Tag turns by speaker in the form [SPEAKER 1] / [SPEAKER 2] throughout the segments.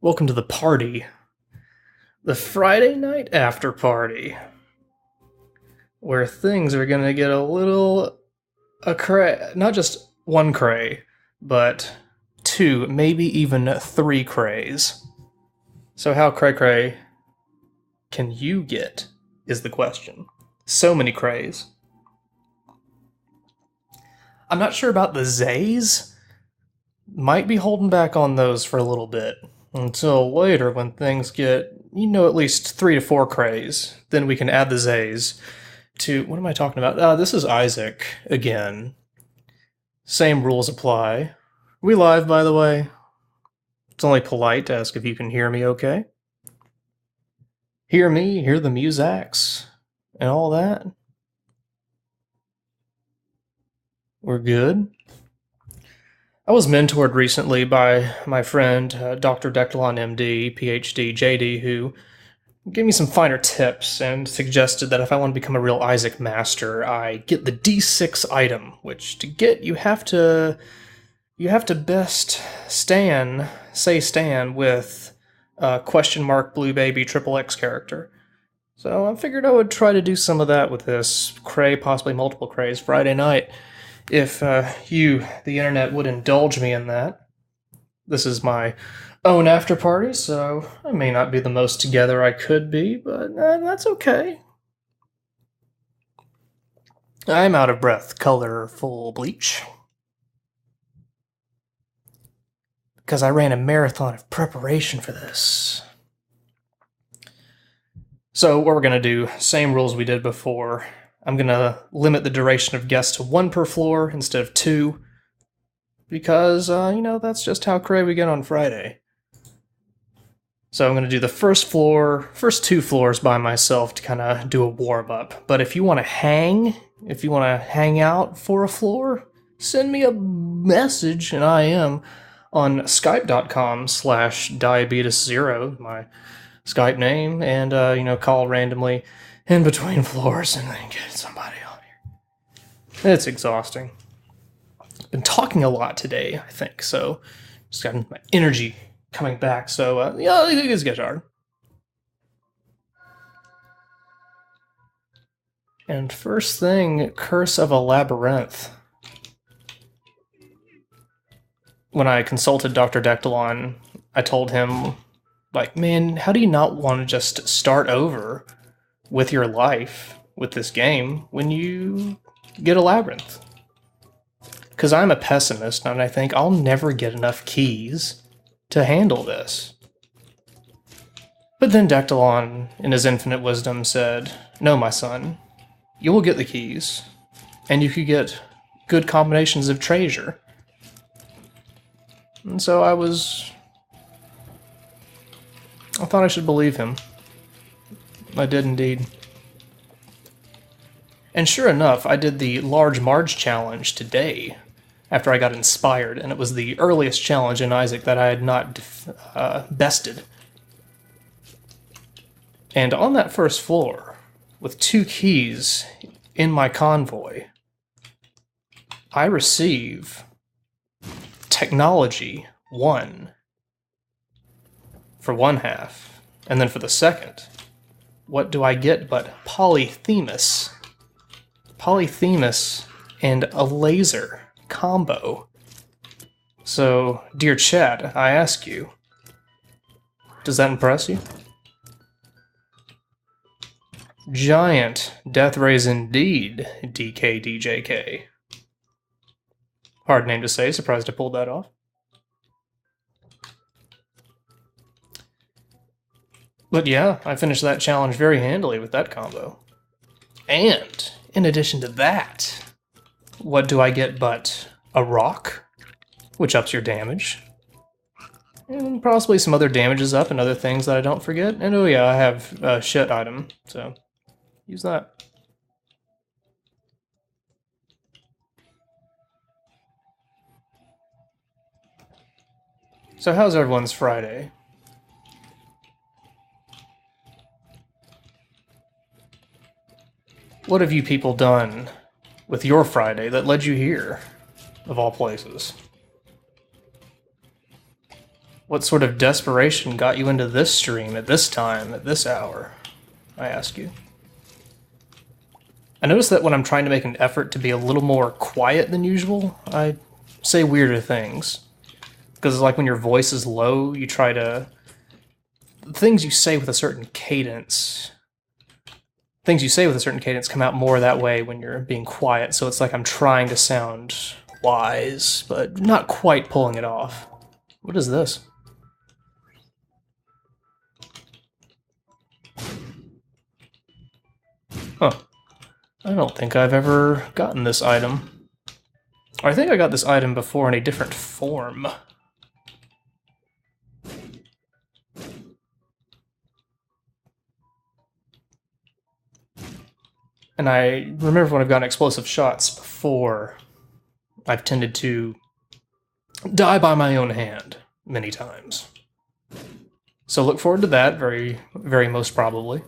[SPEAKER 1] Welcome to the party. The Friday night after party. Where things are gonna get a little... not just one cray, but two, maybe even three crays. So how cray-cray can you get, is the question. So many crays. I'm not sure about the Zays. Might be holding back on those for a little bit. Until later when things get, at least 3 to 4 crays. Then we can add the Zays to... What am I talking about? This is Isaac again. Same rules apply. We live, by the way. It's only polite to ask if you can hear me okay. Hear me, hear the musax, and all that. We're good. I was mentored recently by my friend, Dr. Dectalon MD, PhD, JD, who gave me some finer tips and suggested that if I want to become a real Isaac master, I get the D6 item, which to get you have to best say Stan with question mark blue baby triple X character. So I figured I would try to do some of that with this cray, possibly multiple crays, Friday night. If you, the internet, would indulge me in that. This is my own after party, so I may not be the most together I could be, but that's okay. I'm out of breath, colorful bleach. Because I ran a marathon of preparation for this. So what we're going to do, same rules we did before. I'm going to limit the duration of guests to 1 per floor instead of 2. Because, that's just how cray we get on Friday. So I'm going to do the first 2 floors by myself to kind of do a warm-up. But if you want to hang out for a floor, send me a message, and I am on skype.com/diabetus0, my Skype name, and, call randomly in between floors and then get somebody on here. It's exhausting. Been talking a lot today, I think, so just got my energy coming back, so, it's get hard. And first thing, Curse of a Labyrinth. When I consulted Dr. Dectalon, I told him, man, how do you not want to just start over with your life with this game when you get a labyrinth? Because I'm a pessimist, and I think I'll never get enough keys to handle this. But then Dectalon, in his infinite wisdom, said, no, my son, you will get the keys, and you could get good combinations of treasure. And so I thought I should believe him. I did indeed. And sure enough, I did the Large Marge challenge today, after I got inspired, and it was the earliest challenge in Isaac that I had not bested. And on that first floor, with 2 keys in my convoy, I receive Technology 1 for 1 half, and then for the second, what do I get but Polyphemus? Polyphemus and a laser combo. So, dear chat, I ask you, does that impress you? Giant death rays indeed, DKDJK. Hard name to say, surprised I pulled that off. But yeah, I finished that challenge very handily with that combo. And, in addition to that, what do I get but a rock, which ups your damage, and possibly some other damages up and other things that I don't forget. And oh yeah, I have a shit item, so use that. So how's everyone's Friday? What have you people done with your Friday that led you here, of all places? What sort of desperation got you into this stream at this time, at this hour? I ask you. I notice that when I'm trying to make an effort to be a little more quiet than usual, I say weirder things. Because like when your voice is low, you try to... Things you say with a certain cadence come out more that way when you're being quiet, so it's like I'm trying to sound wise, but not quite pulling it off. What is this? Huh. I don't think I've ever gotten this item. Or I think I got this item before in a different form. And I remember when I've gotten explosive shots before, I've tended to die by my own hand many times. So look forward to that, very, very most probably.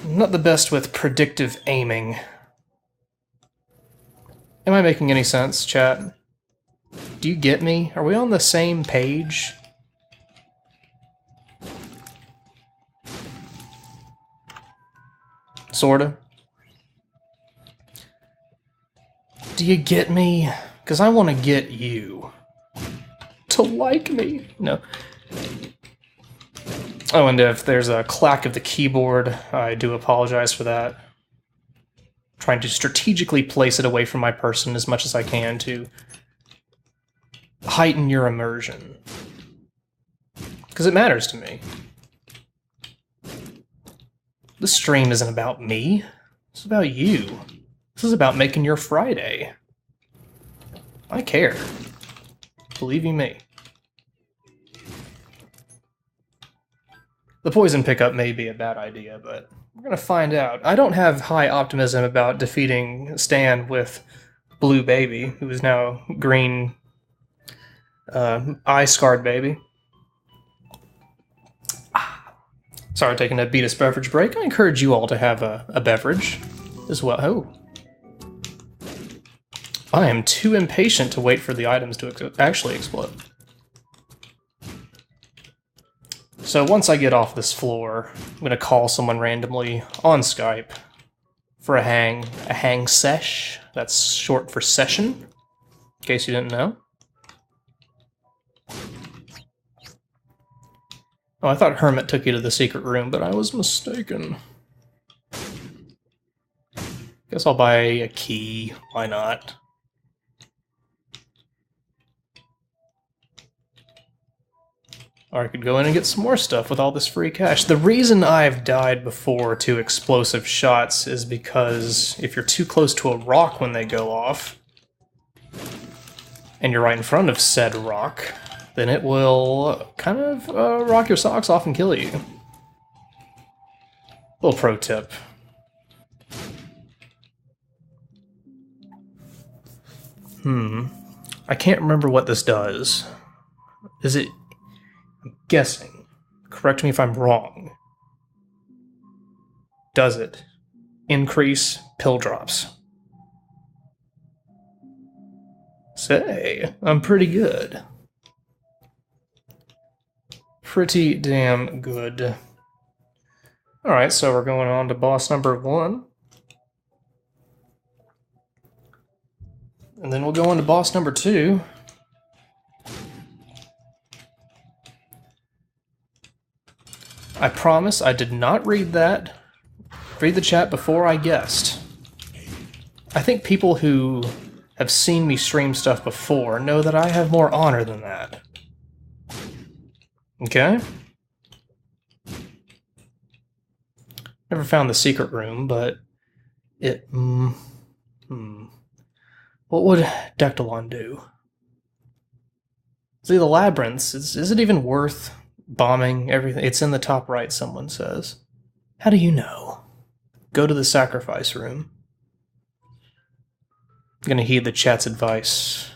[SPEAKER 1] I'm not the best with predictive aiming. Am I making any sense, chat? Do you get me? Are we on the same page? Sorta. Do you get me? Because I want to get you to like me. No. Oh, and if there's a clack of the keyboard, I do apologize for that. Trying to strategically place it away from my person as much as I can to heighten your immersion. Because it matters to me. This stream isn't about me. It's about you. This is about making your Friday. I care. Believe you me. The poison pickup may be a bad idea, but we're gonna find out. I don't have high optimism about defeating Stan with Blue Baby, who is now green eye-scarred baby. Sorry, taking a Betus beverage break. I encourage you all to have a beverage as well. Oh. I am too impatient to wait for the items to actually explode. So once I get off this floor, I'm going to call someone randomly on Skype for a hang sesh. That's short for session, in case you didn't know. Oh, I thought Hermit took you to the secret room, but I was mistaken. Guess I'll buy a key. Why not? Or I could go in and get some more stuff with all this free cash. The reason I've died before to explosive shots is because if you're too close to a rock when they go off, and you're right in front of said rock, then it will kind of rock your socks off and kill you. Little pro tip. I can't remember what this does. Is it... I'm guessing. Correct me if I'm wrong. Does it increase pill drops? Say, I'm pretty good. Pretty damn good. Alright, so we're going on to boss number 1. And then we'll go on to boss number 2. I promise I did not read that. Read the chat before I guessed. I think people who have seen me stream stuff before know that I have more honor than that. Okay? Never found the secret room, but it... What would Dectalon do? See, the labyrinths, is it even worth bombing everything? It's in the top right, someone says. How do you know? Go to the sacrifice room. I'm gonna heed the chat's advice.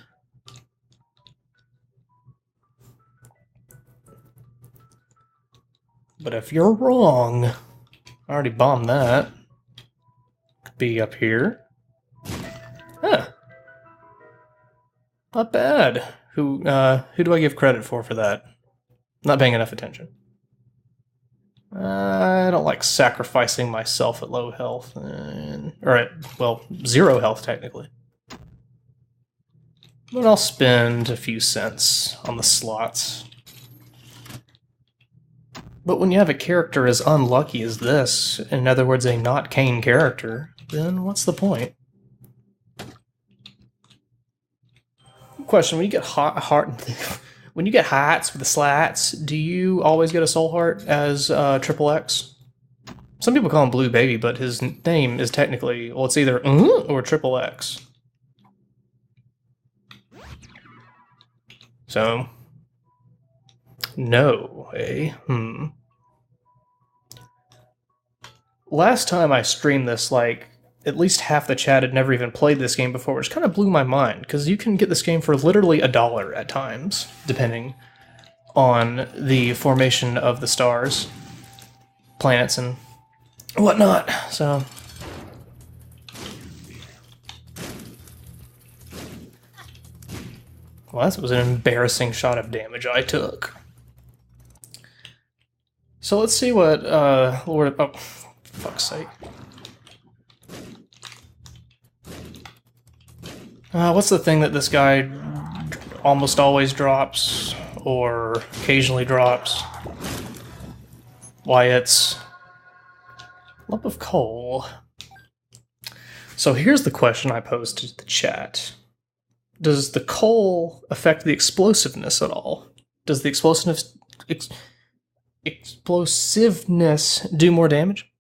[SPEAKER 1] But if you're wrong, I already bombed that. Could be up here. Huh. Not bad. Who do I give credit for that? Not paying enough attention. I don't like sacrificing myself at low health. Or at, well, 0 health, technically. But I'll spend a few cents on the slots. But when you have a character as unlucky as this, in other words, a not Kane character, then what's the point? Question: when you get when you get hearts with the slats, do you always get a soul heart as Triple X? Some people call him Blue Baby, but his name is technically, well, it's either or Triple X. So, no, eh? Last time I streamed this, like, at least half the chat had never even played this game before, which kind of blew my mind, because you can get this game for literally $1 at times, depending on the formation of the stars, planets, and whatnot, so... Well, that was an embarrassing shot of damage I took. So let's see what, Lord... Oh, for fuck's sake. What's the thing that this guy almost always drops, or occasionally drops? Why, it's... lump of coal. So here's the question I posed to the chat. Does the coal affect the explosiveness at all? Does the explosiveness do more damage?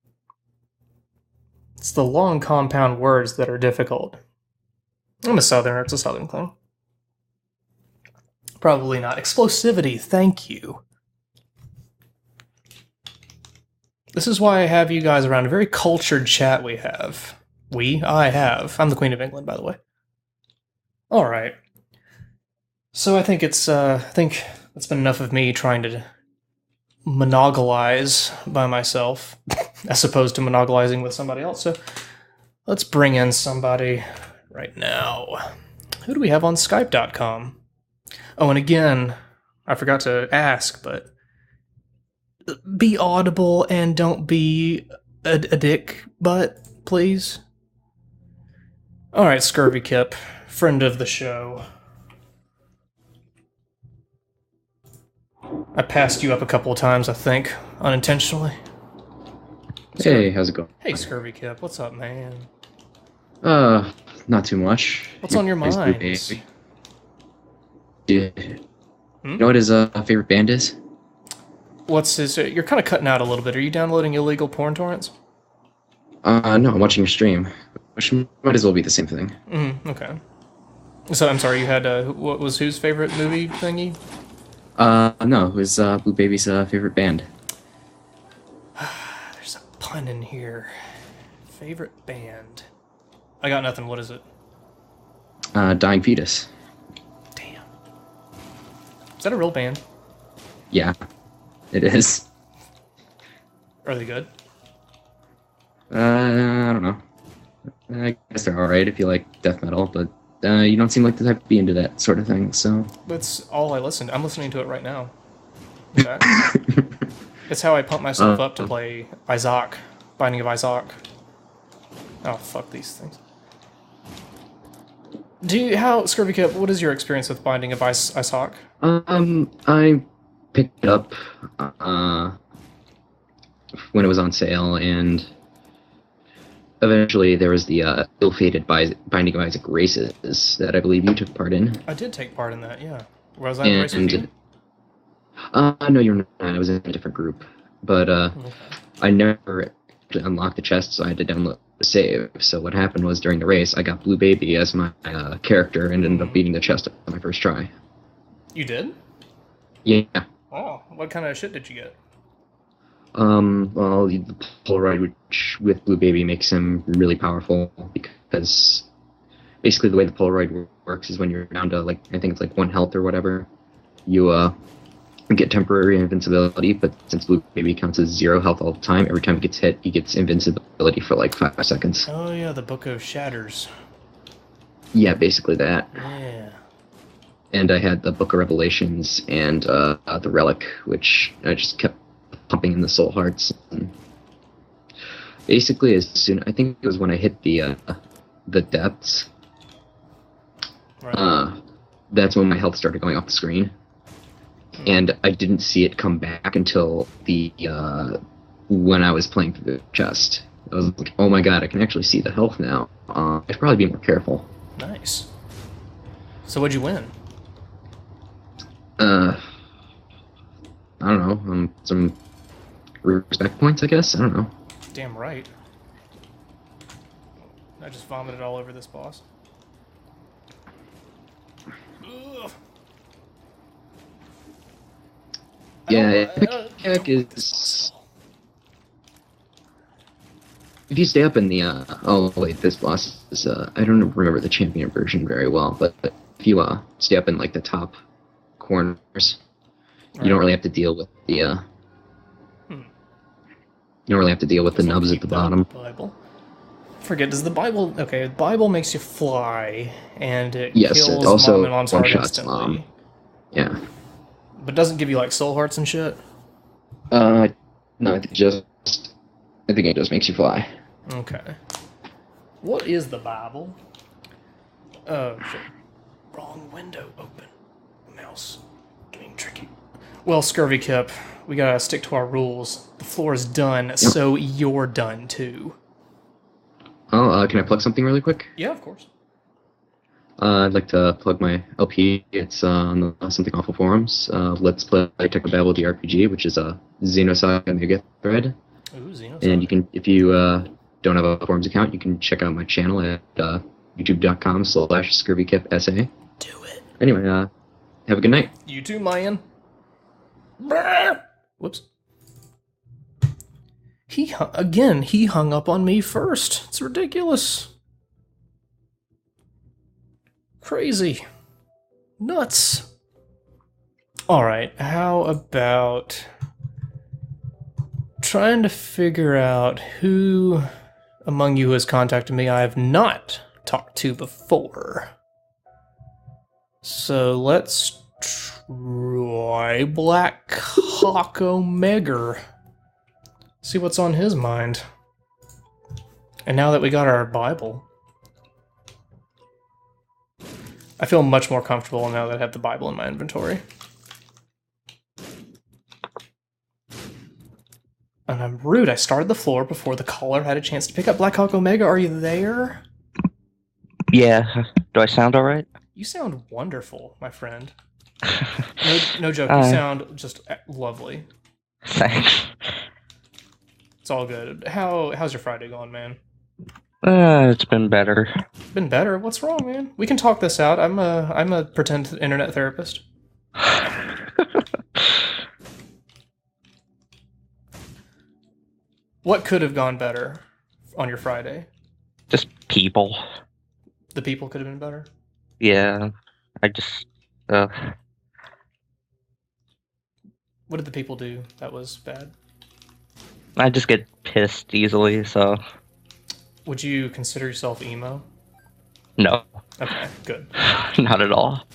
[SPEAKER 1] It's the long compound words that are difficult. I'm a southerner, it's a southern thing. Probably not. Explosivity, thank you. This is why I have you guys around. A very cultured chat we have. I have. I'm the Queen of England, by the way. Alright. So I think it's, that's been enough of me trying to monopolize by myself, as opposed to monopolizing with somebody else. So let's bring in somebody right now. Who do we have on Skype.com? Oh, and again, I forgot to ask, but be audible and don't be a dick butt, please. Alright, Scurvy Kip, friend of the show. I passed you up a couple of times, I think, unintentionally.
[SPEAKER 2] Hey, how's it going?
[SPEAKER 1] Hey, Scurvy Kip, what's up, man?
[SPEAKER 2] Not too much.
[SPEAKER 1] What's on your mind?
[SPEAKER 2] You know what his favorite band is?
[SPEAKER 1] What's his... you're kind of cutting out a little bit. Are you downloading illegal porn torrents?
[SPEAKER 2] No, I'm watching your stream. Which might as well be the same thing.
[SPEAKER 1] Okay. So, I'm sorry, you had, what was whose favorite movie thingy?
[SPEAKER 2] No, it was, Blue Baby's, favorite band.
[SPEAKER 1] There's a pun in here. Favorite band. I got nothing, what is it?
[SPEAKER 2] Diabetus.
[SPEAKER 1] Damn. Is that a real band?
[SPEAKER 2] Yeah, it is.
[SPEAKER 1] Are they good?
[SPEAKER 2] I don't know. I guess they're alright if you like death metal, but you don't seem like the type to be into that sort of thing, so...
[SPEAKER 1] That's all I listen to. I'm listening to it right now. Okay. It's how I pump myself up to play Isaac. Binding of Isaac. Oh, fuck these things. Scurvy Kip, what is your experience with Binding of Isaac?
[SPEAKER 2] I picked it up, when it was on sale, and eventually there was the ill-fated Binding of Isaac races that I believe you took part in.
[SPEAKER 1] I did take part in that, yeah. Was I in a race with you?
[SPEAKER 2] No, you're not. I was in a different group. But
[SPEAKER 1] Okay.
[SPEAKER 2] I never unlocked the chest, so I had to download the save. So what happened was during the race, I got Blue Baby as my character and ended up beating the chest on my first try.
[SPEAKER 1] You did?
[SPEAKER 2] Yeah.
[SPEAKER 1] Oh, what kind of shit did you get?
[SPEAKER 2] Well, the Polaroid with Blue Baby makes him really powerful because basically the way the Polaroid works is when you're down to, like, I think it's like 1 health or whatever, you get temporary invincibility, but since Blue Baby counts as 0 health all the time, every time he gets hit, he gets invincibility for like 5 seconds.
[SPEAKER 1] Oh yeah, the Book of Shatters.
[SPEAKER 2] Yeah, basically that.
[SPEAKER 1] Yeah.
[SPEAKER 2] and I had the Book of Revelations and the Relic, which I just kept pumping in the soul hearts. And basically, I think it was when I hit the depths.
[SPEAKER 1] Right.
[SPEAKER 2] That's when my health started going off the screen, and I didn't see it come back until when I was playing through the chest. I was like, oh my god, I can actually see the health now. I should probably be more careful.
[SPEAKER 1] Nice. So what'd you win?
[SPEAKER 2] I don't know. Some respect points, I guess. I don't know.
[SPEAKER 1] Damn right. I just vomited all over this boss. Ugh.
[SPEAKER 2] Yeah, Epic is... If you stay up in the, oh wait, this boss is, I don't remember the champion version very well, but if you, stay up in, like, the top corners, you don't really have to deal with the, you don't really have to deal with the nubs at the bottom.
[SPEAKER 1] Bible. Forget, does the Bible... Okay, the Bible makes you fly, and it
[SPEAKER 2] yes,
[SPEAKER 1] kills
[SPEAKER 2] it also
[SPEAKER 1] Mom and Mom's heart
[SPEAKER 2] one-shots
[SPEAKER 1] instantly.
[SPEAKER 2] Mom. Yeah.
[SPEAKER 1] But doesn't give you, like, soul hearts and shit?
[SPEAKER 2] No, I think it just makes you fly.
[SPEAKER 1] Okay. What is the Bible? Oh, shit. Wrong window open. Mouse. Getting tricky. Well, Scurvy Kip, we gotta stick to our rules. The floor is done, so you're done, too.
[SPEAKER 2] Oh, can I plug something really quick?
[SPEAKER 1] Yeah, of course.
[SPEAKER 2] I'd like to plug my LP. It's on the Something Awful forums. Let's Play Technobabble the RPG, which is a Xenosaga Mega thread.
[SPEAKER 1] Ooh, Xenosaga.
[SPEAKER 2] And you can, if you don't have a forums account, you can check out my channel at youtube.com/ScurvyKipSA.
[SPEAKER 1] Do it.
[SPEAKER 2] Anyway, have a good night.
[SPEAKER 1] You too, man. Whoops. He hung up on me first. It's ridiculous. Crazy. Nuts. Alright, how about trying to figure out who among you has contacted me I have not talked to before. So let's try Black Hawk Omega. See what's on his mind. And now that we got our Bible, I feel much more comfortable now that I have the Bible in my inventory. And I'm rude. I started the floor before the caller had a chance to pick up Black Hawk Omega. Are you there?
[SPEAKER 3] Yeah. Do I sound alright?
[SPEAKER 1] You sound wonderful, my friend. No joke. You sound just lovely.
[SPEAKER 3] Thanks.
[SPEAKER 1] It's all good. How's your Friday going, man?
[SPEAKER 3] It's been better.
[SPEAKER 1] Been better? What's wrong, man? We can talk this out. I'm a pretend internet therapist. What could have gone better on your Friday?
[SPEAKER 3] Just people.
[SPEAKER 1] The people could have been better?
[SPEAKER 3] Yeah. I just...
[SPEAKER 1] What did the people do that was bad?
[SPEAKER 3] I just get pissed easily, so...
[SPEAKER 1] Would you consider yourself emo?
[SPEAKER 3] No.
[SPEAKER 1] Okay, good.
[SPEAKER 3] Not at all.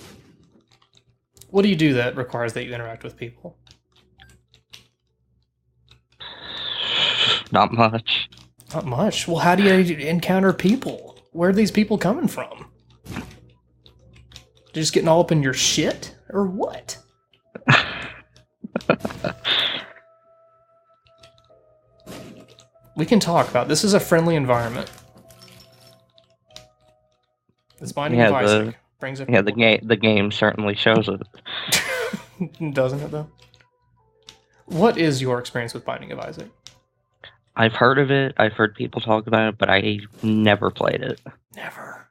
[SPEAKER 1] What do you do that requires that you interact with people?
[SPEAKER 3] Not much.
[SPEAKER 1] Not much. Well, how do you encounter people? Where are these people coming from? Just getting all up in your shit? Or what? We can talk about this. Is a friendly environment. It's Binding of Isaac. Brings up
[SPEAKER 3] the game certainly shows it.
[SPEAKER 1] Doesn't it, though? What is your experience with Binding of Isaac?
[SPEAKER 3] I've heard of it. I've heard people talk about it, but I never played it.
[SPEAKER 1] Never.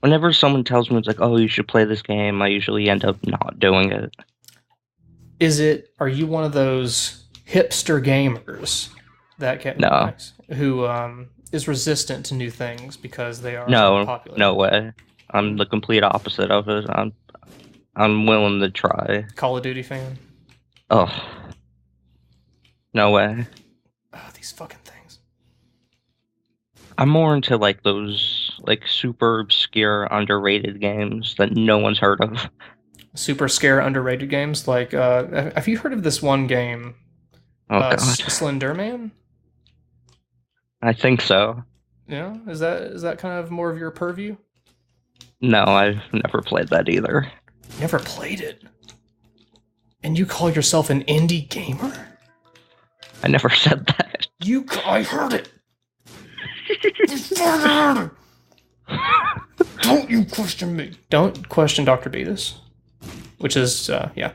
[SPEAKER 3] Whenever someone tells me it's like, oh, you should play this game, I usually end up not doing it.
[SPEAKER 1] Are you one of those hipster gamers that get who is resistant to new things because they are so popular?
[SPEAKER 3] No way. I'm the complete opposite of it. I'm willing to try.
[SPEAKER 1] Call of Duty fan?
[SPEAKER 3] Oh. No way.
[SPEAKER 1] Oh, these fucking things.
[SPEAKER 3] I'm more into like those like super obscure, underrated games that no one's heard of.
[SPEAKER 1] Super scare underrated games. Like, have you heard of this one game,
[SPEAKER 3] Oh god,
[SPEAKER 1] Slenderman?
[SPEAKER 3] I think so.
[SPEAKER 1] Yeah, is that kind of more of your purview?
[SPEAKER 3] No, I've never played that either.
[SPEAKER 1] Never played it. And you call yourself an indie gamer?
[SPEAKER 3] I never said that.
[SPEAKER 1] I heard it. Don't you question me. Don't question Dr. Betus. Which is, yeah.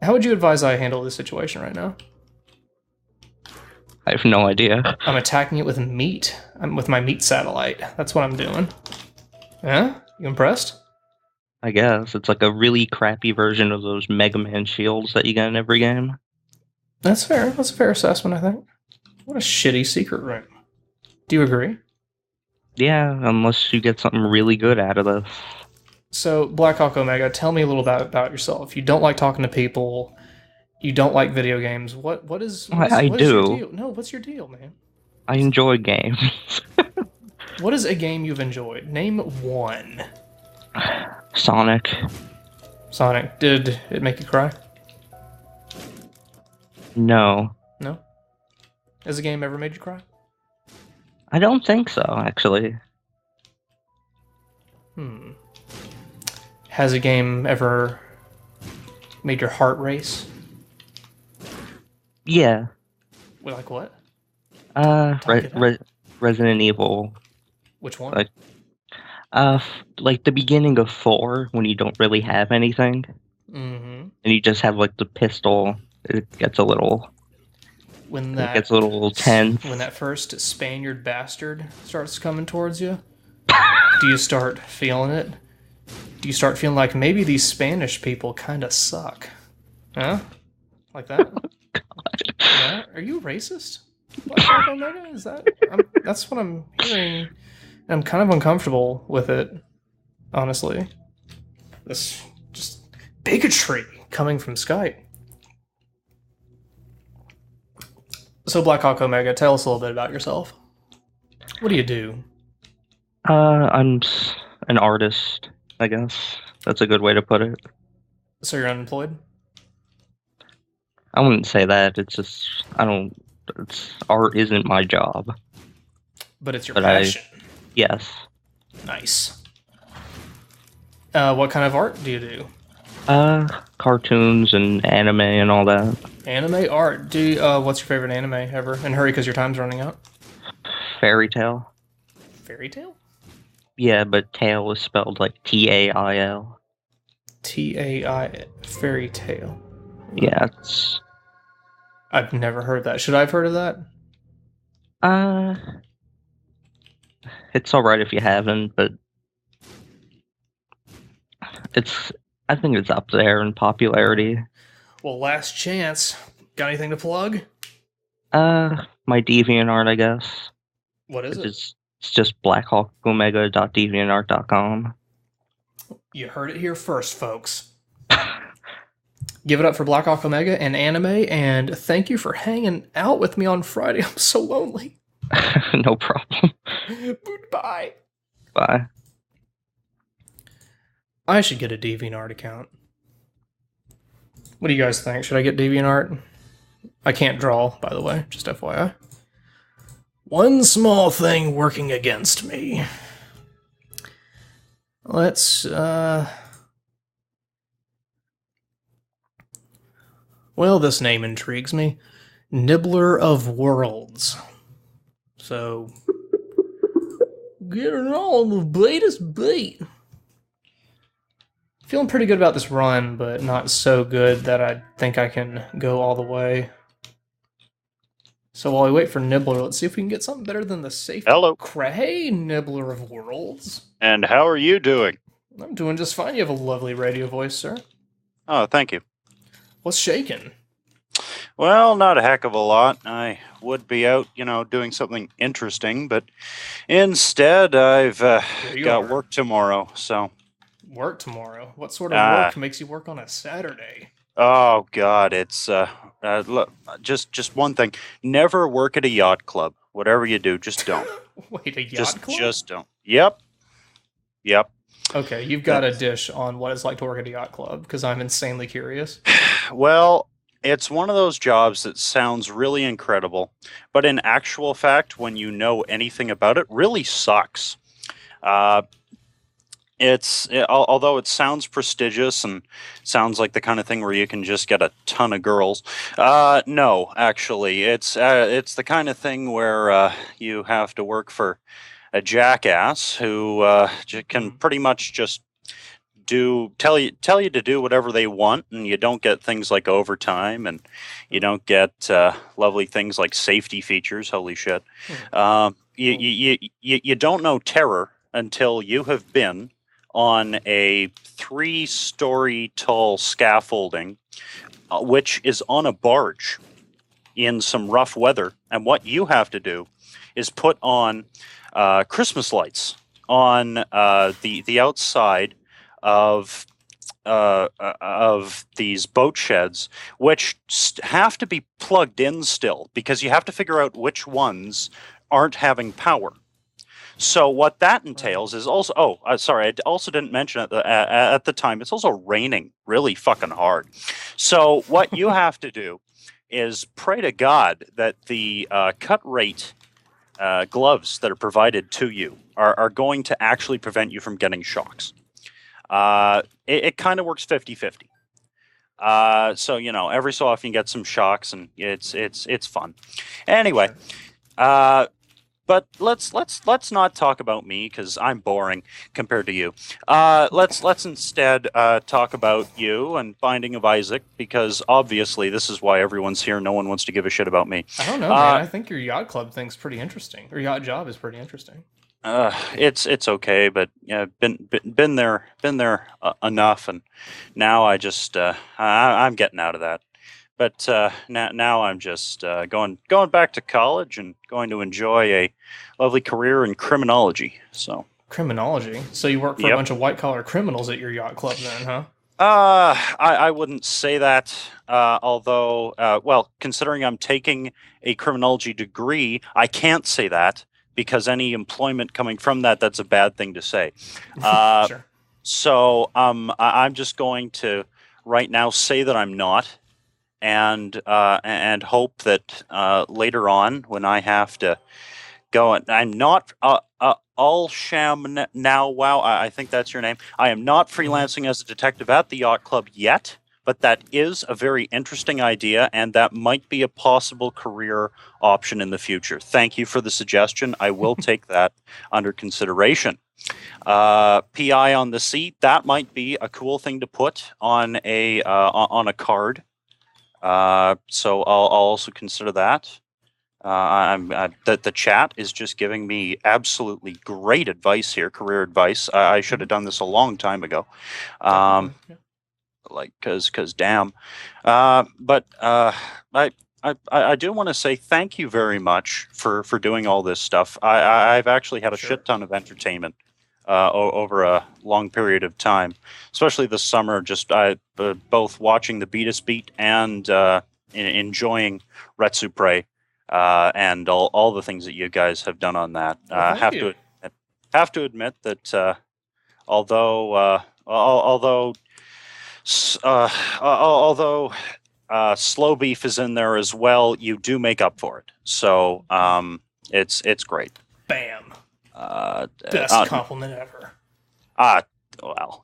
[SPEAKER 1] How would you advise I handle this situation right now?
[SPEAKER 3] I have no idea.
[SPEAKER 1] I'm attacking it with meat. I'm with my meat satellite. That's what I'm doing. Huh? You impressed?
[SPEAKER 3] I guess it's like a really crappy version of those Mega Man shields that you get in every game.
[SPEAKER 1] That's fair. That's a fair assessment, I think. What a shitty secret room. Do you agree?
[SPEAKER 3] Yeah, unless you get something really good out of this.
[SPEAKER 1] So, Black Hawk Omega, tell me a little about yourself. You don't like talking to people. You don't like video games. What is
[SPEAKER 3] I
[SPEAKER 1] what
[SPEAKER 3] do.
[SPEAKER 1] Is your deal? No, what's your deal, man?
[SPEAKER 3] I enjoy games.
[SPEAKER 1] What is a game you've enjoyed? Name one.
[SPEAKER 3] Sonic.
[SPEAKER 1] Sonic. Did it make you cry?
[SPEAKER 3] No.
[SPEAKER 1] No? Has a game ever made you cry?
[SPEAKER 3] I don't think so, actually.
[SPEAKER 1] Has a game ever made your heart race?
[SPEAKER 3] Yeah.
[SPEAKER 1] Like what?
[SPEAKER 3] Resident Evil.
[SPEAKER 1] Which one?
[SPEAKER 3] Like the beginning of 4, when you don't really have anything.
[SPEAKER 1] Mm-hmm.
[SPEAKER 3] And you just have like the pistol. It gets a little...
[SPEAKER 1] When that
[SPEAKER 3] it gets a little tense.
[SPEAKER 1] When that first Spaniard bastard starts coming towards you, do you start feeling it? Do you start feeling like maybe these Spanish people kind of suck? Huh? Like that?
[SPEAKER 3] Oh, God.
[SPEAKER 1] Yeah? Are you racist? Black Omega? Is that? That's what I'm hearing. And I'm kind of uncomfortable with it, honestly. This just bigotry coming from Skype. So, Black Hawk Omega, tell us a little bit about yourself. What do you do?
[SPEAKER 3] I'm an artist, I guess. That's a good way to put it.
[SPEAKER 1] So you're unemployed?
[SPEAKER 3] I wouldn't say that. It's just, art isn't my job.
[SPEAKER 1] But it's your passion.
[SPEAKER 3] Yes.
[SPEAKER 1] Nice. What kind of art do you do?
[SPEAKER 3] Cartoons and anime and all that.
[SPEAKER 1] Anime art. What's your favorite anime ever? And hurry, because your time's running out.
[SPEAKER 3] Fairy Tail.
[SPEAKER 1] Fairy Tail?
[SPEAKER 3] Yeah, but tail is spelled like Tail.
[SPEAKER 1] T-A-I, Fairy Tail.
[SPEAKER 3] Yeah, it's...
[SPEAKER 1] I've never heard that. Should I have heard of that?
[SPEAKER 3] It's alright if you haven't, but... I think it's up there in popularity.
[SPEAKER 1] Well, last chance. Got anything to plug?
[SPEAKER 3] My DeviantArt, I guess.
[SPEAKER 1] What is it?
[SPEAKER 3] It's just blackhawkomega.deviantart.com.
[SPEAKER 1] You heard it here first, folks. Give it up for Black Hawk Omega and anime, and thank you for hanging out with me on Friday. I'm so lonely.
[SPEAKER 3] No problem.
[SPEAKER 1] Goodbye.
[SPEAKER 3] Bye.
[SPEAKER 1] I should get a DeviantArt account. What do you guys think? Should I get DeviantArt? I can't draw, by the way, just FYI. One small thing working against me. Let's, well, this name intrigues me. Nibbler of Worlds. So, get it on the Betus beat. Feeling pretty good about this run, but not so good that I think I can go all the way. So while we wait for Nibbler, let's see if we can get something better than the safe.
[SPEAKER 4] Hello.
[SPEAKER 1] Hey, Nibbler of Worlds.
[SPEAKER 4] And how are you doing?
[SPEAKER 1] I'm doing just fine. You have a lovely radio voice, sir.
[SPEAKER 4] Oh, thank you.
[SPEAKER 1] What's shaking?
[SPEAKER 4] Well, not a heck of a lot. I would be out, doing something interesting, but instead I've got work tomorrow, so...
[SPEAKER 1] Work tomorrow? What sort of work makes you work on a Saturday?
[SPEAKER 4] Oh, God, it's... look, just one thing. Never work at a yacht club. Whatever you do, just don't.
[SPEAKER 1] Wait, a yacht club?
[SPEAKER 4] Just don't. Yep.
[SPEAKER 1] Okay, you've got a dish on what it's like to work at a yacht club, because I'm insanely curious.
[SPEAKER 4] Well, it's one of those jobs that sounds really incredible, but in actual fact, when you know anything about it, really sucks. Although it sounds prestigious and sounds like the kind of thing where you can just get a ton of girls. No, actually, it's the kind of thing where you have to work for a jackass who can pretty much just tell you to do whatever they want, and you don't get things like overtime, and you don't get lovely things like safety features. Holy shit! You don't know terror until you have been on a 3-story tall scaffolding, which is on a barge in some rough weather, and what you have to do is put on Christmas lights on the outside of these boat sheds, which have to be plugged in still, because you have to figure out which ones aren't having power. So what that entails is also, sorry, I also didn't mention at the time, it's also raining really fucking hard. So what you have to do is pray to God that the cut rate gloves that are provided to you are going to actually prevent you from getting shocks. It kind of works 50-50. So, every so often you get some shocks, and it's fun. Anyway, but let's not talk about me, because I'm boring compared to you. Let's instead talk about you and Binding of Isaac, because obviously this is why everyone's here. No one wants to give a shit about me.
[SPEAKER 1] I don't know, man. I think your yacht club thing's pretty interesting. Or yacht job is pretty interesting.
[SPEAKER 4] It's okay, but been there enough, and now I just I'm getting out of that. But now I'm just going back to college and going to enjoy a lovely career in criminology. So
[SPEAKER 1] criminology. So you work for a bunch of white collar criminals at your yacht club, then, huh?
[SPEAKER 4] I wouldn't say that. Although, well, considering I'm taking a criminology degree, I can't say that, because any employment coming from that's a bad thing to say.
[SPEAKER 1] Sure.
[SPEAKER 4] So I'm just going to right now say that I'm not. And hope that later on, when I have to go, I'm not All-Sham now. Wow, I think that's your name. I am not freelancing as a detective at the yacht club yet, but that is a very interesting idea, and that might be a possible career option in the future. Thank you for the suggestion. I will take that under consideration. PI on the seat, that might be a cool thing to put on a card. So I'll also consider that. The chat is just giving me absolutely great advice here, career advice. I should have done this a long time ago. Cause damn. But I do want to say thank you very much for doing all this stuff. I've actually had a shit ton of entertainment over a long period of time, especially this summer. Just both watching the Betus beat and enjoying Retsupre and all the things that you guys have done on that. Have to admit that although Slow Beef is in there as well, you do make up for it. So it's great.
[SPEAKER 1] Bam. Best compliment ever.
[SPEAKER 4] Well,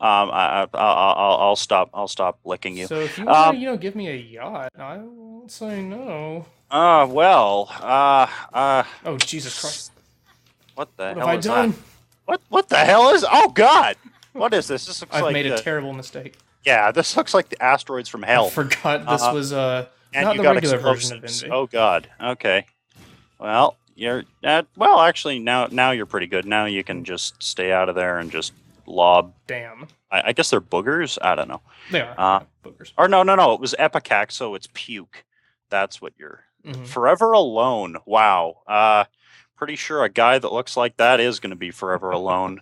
[SPEAKER 4] I'll stop licking you.
[SPEAKER 1] So if you want to, give me a yacht, I won't say no.
[SPEAKER 4] Oh,
[SPEAKER 1] Jesus Christ!
[SPEAKER 4] What the hell
[SPEAKER 1] have I done?
[SPEAKER 4] That? What the hell is? Oh God! What is this? This looks
[SPEAKER 1] I've made a terrible mistake.
[SPEAKER 4] Yeah, this looks like the asteroids from hell.
[SPEAKER 1] I forgot this was not the regular version of Envy.
[SPEAKER 4] Oh God. Okay. Well, you're well. Actually, now you're pretty good. Now you can just stay out of there and just lob.
[SPEAKER 1] Damn.
[SPEAKER 4] I guess they're boogers. I don't know.
[SPEAKER 1] They are boogers.
[SPEAKER 4] Or no. It was Epicac, so it's puke. That's what you're. Forever Alone. Wow. Pretty sure a guy that looks like that is going to be forever alone.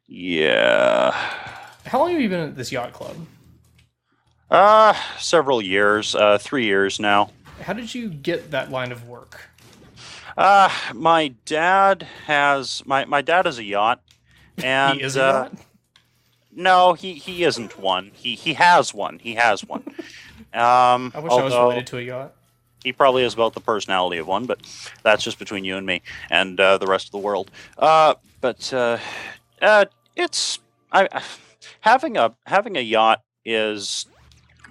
[SPEAKER 4] Yeah.
[SPEAKER 1] How long have you been at this yacht club?
[SPEAKER 4] Several years. 3 years now.
[SPEAKER 1] How did you get that line of work?
[SPEAKER 4] My dad has my dad has a yacht, and
[SPEAKER 1] He is a yacht?
[SPEAKER 4] no, he isn't one. He has one. He has one.
[SPEAKER 1] I wish I was
[SPEAKER 4] Although
[SPEAKER 1] related to a yacht.
[SPEAKER 4] he probably has about the personality of one, but that's just between you and me and the rest of the world. It's having a yacht is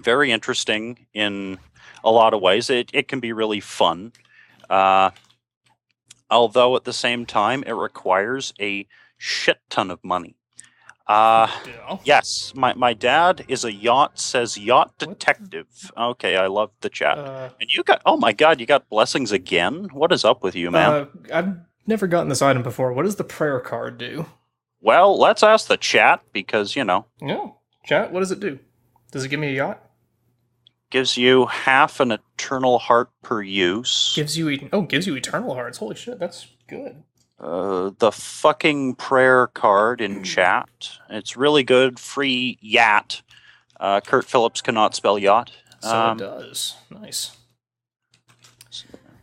[SPEAKER 4] very interesting in a lot of ways. It can be really fun. Although at the same time, it requires a shit ton of money.
[SPEAKER 1] Yeah.
[SPEAKER 4] Yes, my dad is a yacht
[SPEAKER 1] What?
[SPEAKER 4] detective. Okay, I love the chat.
[SPEAKER 1] Uh,
[SPEAKER 4] And you got, oh my god, you got blessings again? What is up with you, man?
[SPEAKER 1] I've never gotten this item before. What does the prayer card do?
[SPEAKER 4] Well, let's ask the chat because,
[SPEAKER 1] Yeah. Chat, what does it do? Does it give me a yacht?
[SPEAKER 4] gives you half an eternal heart per use.
[SPEAKER 1] Gives you eternal hearts. Holy shit, that's good.
[SPEAKER 4] The fucking prayer card in chat. It's really good. Free yacht. Kurt Phillips cannot spell yacht.
[SPEAKER 1] So it does. Nice.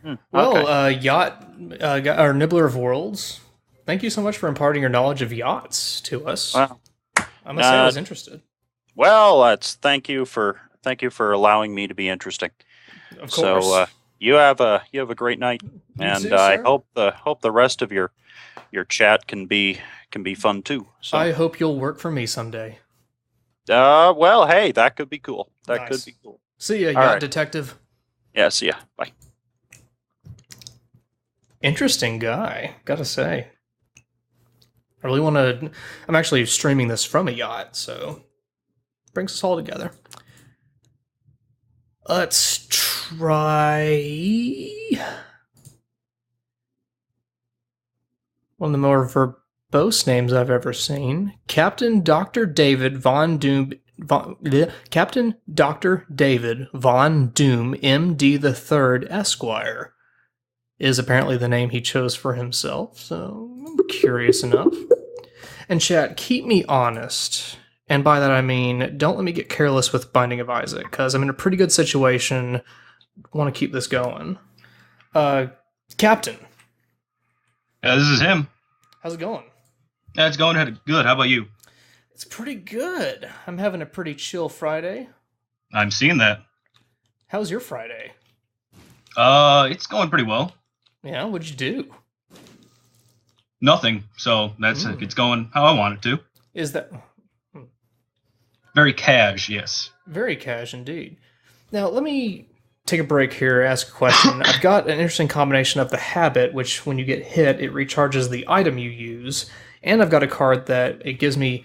[SPEAKER 4] Okay.
[SPEAKER 1] Well, yacht, or Nibbler of Worlds, thank you so much for imparting your knowledge of yachts to us.
[SPEAKER 4] Well,
[SPEAKER 1] I must say I was interested.
[SPEAKER 4] well, that's thank you for allowing me to be interesting.
[SPEAKER 1] Of course.
[SPEAKER 4] So you have a great night,
[SPEAKER 1] You
[SPEAKER 4] and
[SPEAKER 1] too,
[SPEAKER 4] I
[SPEAKER 1] sir.
[SPEAKER 4] hope the rest of your chat can be fun too. So
[SPEAKER 1] I hope you'll work for me someday.
[SPEAKER 4] well, hey, that could be cool. That
[SPEAKER 1] Nice.
[SPEAKER 4] could be cool.
[SPEAKER 1] See ya, yacht
[SPEAKER 4] right.
[SPEAKER 1] detective.
[SPEAKER 4] Yeah, see ya. Bye.
[SPEAKER 1] Interesting guy, gotta say. I really want to. I'm actually streaming this from a yacht, so brings us all together. Let's try one of the more verbose names I've ever seen. Captain Dr. David Von Doom. Captain Dr. David Von Doom, M.D. the Third, Esquire, is apparently the name he chose for himself, so I'm curious enough. And chat, keep me honest. And by that I mean, don't let me get careless with Binding of Isaac, because I'm in a pretty good situation. Want to keep this going. Captain,
[SPEAKER 5] Yeah, this is him.
[SPEAKER 1] how's it going?
[SPEAKER 5] Yeah, it's going good. How about you?
[SPEAKER 1] It's pretty good. I'm having a pretty chill Friday.
[SPEAKER 5] I'm seeing that.
[SPEAKER 1] How's your Friday?
[SPEAKER 5] It's going pretty well.
[SPEAKER 1] Yeah, what'd you do?
[SPEAKER 5] Nothing. So that's it's going how I want it to.
[SPEAKER 1] Is that
[SPEAKER 5] Very cash, yes.
[SPEAKER 1] very cash indeed? Now, let me take a break here, ask a question. I've got an interesting combination of the habit, which when you get hit, it recharges the item you use, and I've got a card that it gives me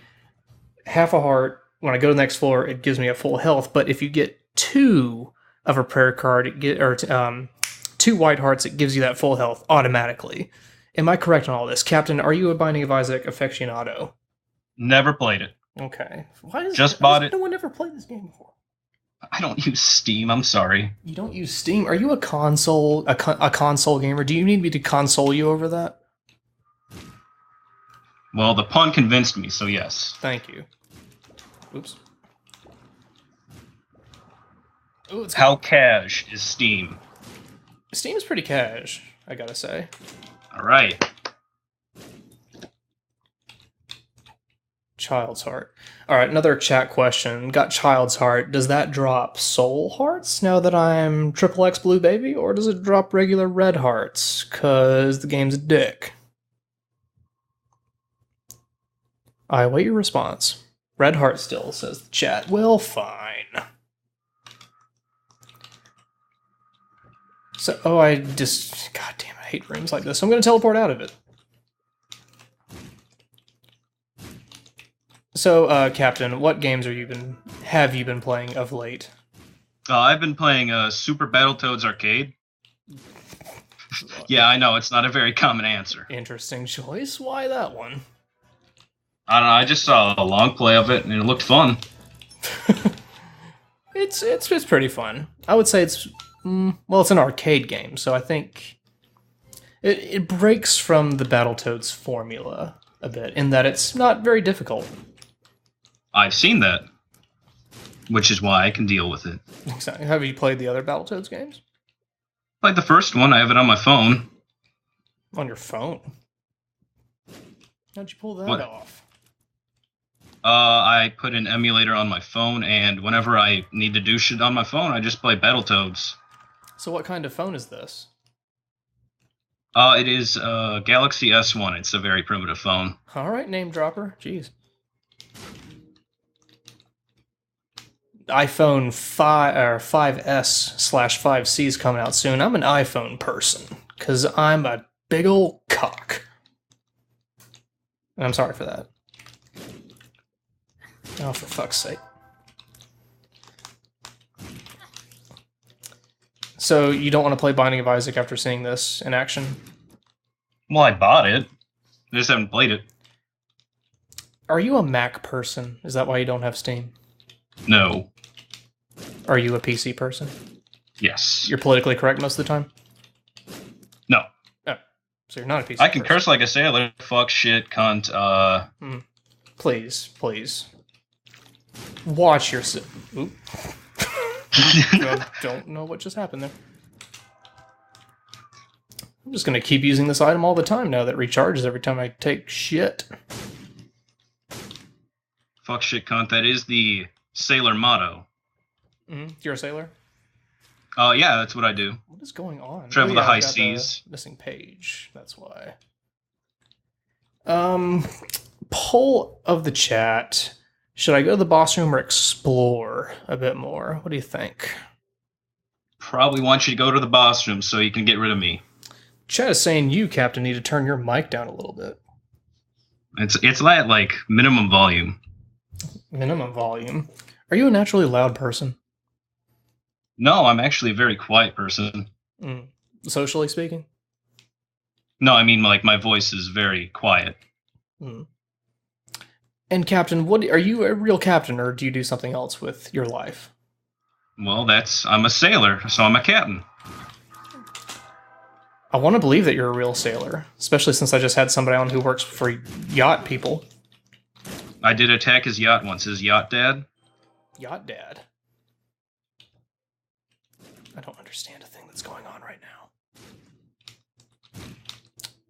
[SPEAKER 1] half a heart. When I go to the next floor, it gives me a full health, but if you get two of a prayer card, two white hearts, it gives you that full health automatically. Am I correct on all this? Captain, are you a Binding of Isaac aficionado?
[SPEAKER 5] Never played it.
[SPEAKER 1] Okay. Why
[SPEAKER 5] Just bought it.
[SPEAKER 1] No one ever played this game before.
[SPEAKER 5] I don't use Steam. I'm sorry.
[SPEAKER 1] You don't use Steam? Are you a console gamer? Do you need me to console you over that?
[SPEAKER 5] Well, the pun convinced me, so yes.
[SPEAKER 1] Thank you. Oops. Ooh, it's
[SPEAKER 5] How cash is Steam?
[SPEAKER 1] Steam is pretty cash, I gotta say.
[SPEAKER 5] All right.
[SPEAKER 1] Child's Heart. Alright, another chat question. Got Child's Heart. Does that drop soul hearts now that I'm Triple X Blue Baby? Or does it drop regular red hearts? Cause the game's a dick. I await your response. Red heart still, says the chat. Well, fine. So, God damn, I hate rooms like this. So I'm gonna teleport out of it. So, Captain, what games have you been playing of late?
[SPEAKER 5] I've been playing Super Battletoads Arcade. Yeah, I know, it's not a very common answer.
[SPEAKER 1] Interesting choice. Why that one?
[SPEAKER 5] I don't know, I just saw a long play of it, and it looked fun.
[SPEAKER 1] It's pretty fun. I would say it's an arcade game, so I think it breaks from the Battletoads formula a bit in that it's not very difficult.
[SPEAKER 5] I've seen that, which is why I can deal with it.
[SPEAKER 1] Exactly. Have you played the other Battletoads games?
[SPEAKER 5] Played the first one. I have it on my phone.
[SPEAKER 1] On your phone? How'd you pull that
[SPEAKER 5] What?
[SPEAKER 1] off?
[SPEAKER 5] I put an emulator on my phone, and whenever I need to do shit on my phone, I just play Battletoads.
[SPEAKER 1] So what kind of phone is this?
[SPEAKER 5] It is Galaxy S1. It's a very primitive phone.
[SPEAKER 1] All right, name dropper. Jeez. iPhone 5 or 5S/5C is coming out soon. I'm an iPhone person because I'm a big old cock. And I'm sorry for that. Oh, for fuck's sake. So you don't want to play Binding of Isaac after seeing this in action?
[SPEAKER 5] Well, I bought it. I just haven't played it.
[SPEAKER 1] Are you a Mac person? Is that why you don't have Steam?
[SPEAKER 5] No.
[SPEAKER 1] Are you a PC person?
[SPEAKER 5] Yes.
[SPEAKER 1] You're politically correct most of the time?
[SPEAKER 5] No.
[SPEAKER 1] Oh, so you're not a PC
[SPEAKER 5] I can
[SPEAKER 1] person.
[SPEAKER 5] curse like a sailor. Fuck, shit, cunt,
[SPEAKER 1] Please, please. Watch your... Oop. Don't know what just happened there. I'm just going to keep using this item all the time now that it recharges every time I take shit.
[SPEAKER 5] Fuck, shit, cunt. That is the sailor motto.
[SPEAKER 1] You're a sailor?
[SPEAKER 5] Yeah, that's what I do.
[SPEAKER 1] What is going on?
[SPEAKER 5] Travel the
[SPEAKER 1] I've
[SPEAKER 5] high
[SPEAKER 1] got
[SPEAKER 5] seas.
[SPEAKER 1] The missing page. That's why. Poll of the chat. Should I go to the boss room or explore a bit more? What do you think?
[SPEAKER 5] Probably want you to go to the boss room so you can get rid of me.
[SPEAKER 1] Chat is saying you, Captain, need to turn your mic down a little bit.
[SPEAKER 5] It's at, like, minimum volume.
[SPEAKER 1] Minimum volume. Are you a naturally loud person?
[SPEAKER 5] No, I'm actually a very quiet person.
[SPEAKER 1] Socially speaking?
[SPEAKER 5] No, I mean, like, my voice is very quiet.
[SPEAKER 1] And Captain, what are you a real captain, or do you do something else with your life?
[SPEAKER 5] Well, I'm a sailor, so I'm a captain.
[SPEAKER 1] I want to believe that you're a real sailor, especially since I just had somebody on who works for yacht people.
[SPEAKER 5] I did attack his yacht once. His yacht dad.
[SPEAKER 1] Yacht dad? I don't understand a thing that's going on right now.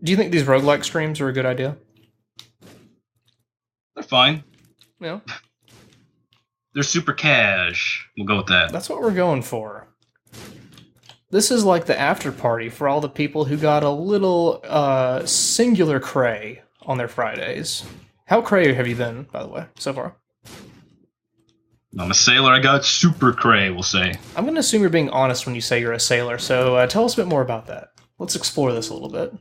[SPEAKER 1] Do you think these roguelike streams are a good idea?
[SPEAKER 5] They're fine.
[SPEAKER 1] Yeah.
[SPEAKER 5] They're super cash. We'll go with that.
[SPEAKER 1] That's what we're going for. This is like the after party for all the people who got a little singular cray on their Fridays. How cray have you been, by the way, so far?
[SPEAKER 5] I'm a sailor. I got super cray, we'll say.
[SPEAKER 1] I'm going to assume you're being honest when you say you're a sailor, so tell us a bit more about that. Let's explore this a little bit.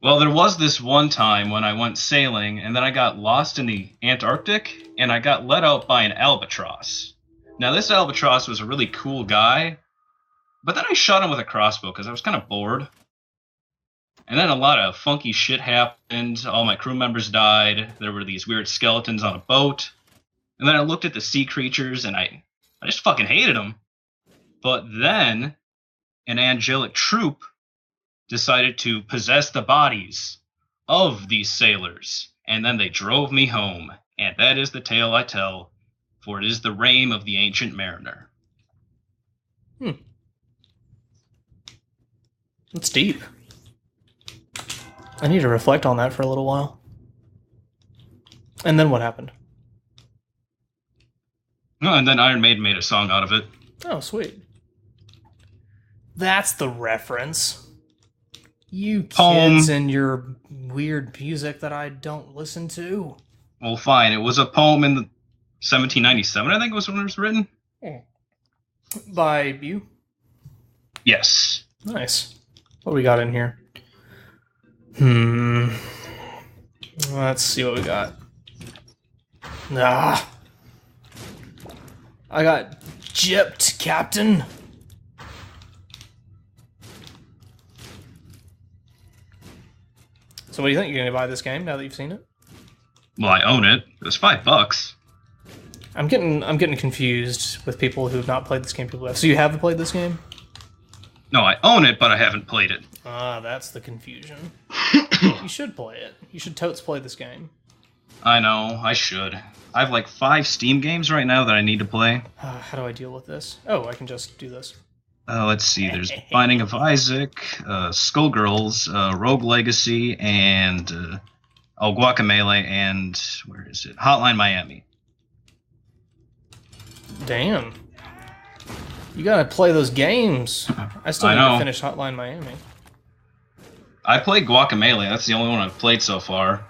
[SPEAKER 5] Well, there was this one time when I went sailing, and then I got lost in the Antarctic, and I got let out by an albatross. Now, this albatross was a really cool guy, but then I shot him with a crossbow because I was kind of bored. And then a lot of funky shit happened. All my crew members died. There were these weird skeletons on a boat. And then I looked at the sea creatures, and I just fucking hated them. But then an angelic troop decided to possess the bodies of these sailors, and then they drove me home. And that is the tale I tell, for it is the reign of the ancient mariner.
[SPEAKER 1] That's deep. I need to reflect on that for a little while. And then what happened?
[SPEAKER 5] Oh, and then Iron Maiden made a song out of it.
[SPEAKER 1] Oh, sweet. That's the reference. You kids and your weird music that I don't listen to.
[SPEAKER 5] Well, fine. It was a poem in 1797, I think it was when it was written.
[SPEAKER 1] By you?
[SPEAKER 5] Yes.
[SPEAKER 1] Nice. What do we got in here? Let's see what we got. I got gypped, Captain. So what do you think? You're gonna buy this game now that you've seen it?
[SPEAKER 5] Well, I own it. It was $5.
[SPEAKER 1] I'm getting confused with people who have not played this game. People have. So you have played this game?
[SPEAKER 5] No, I own it, but I haven't played it.
[SPEAKER 1] That's the confusion. You should play it. You should totes play this game.
[SPEAKER 5] I know, I should. I have like 5 Steam games right now that I need to play.
[SPEAKER 1] How do I deal with this? Oh, I can just do this.
[SPEAKER 5] Let's see. There's Binding of Isaac, Skullgirls, Rogue Legacy, and Guacamelee, and where is it? Hotline Miami.
[SPEAKER 1] Damn. You gotta play those games. I still need to finish Hotline Miami.
[SPEAKER 5] I played Guacamelee. That's the only one I've played so far.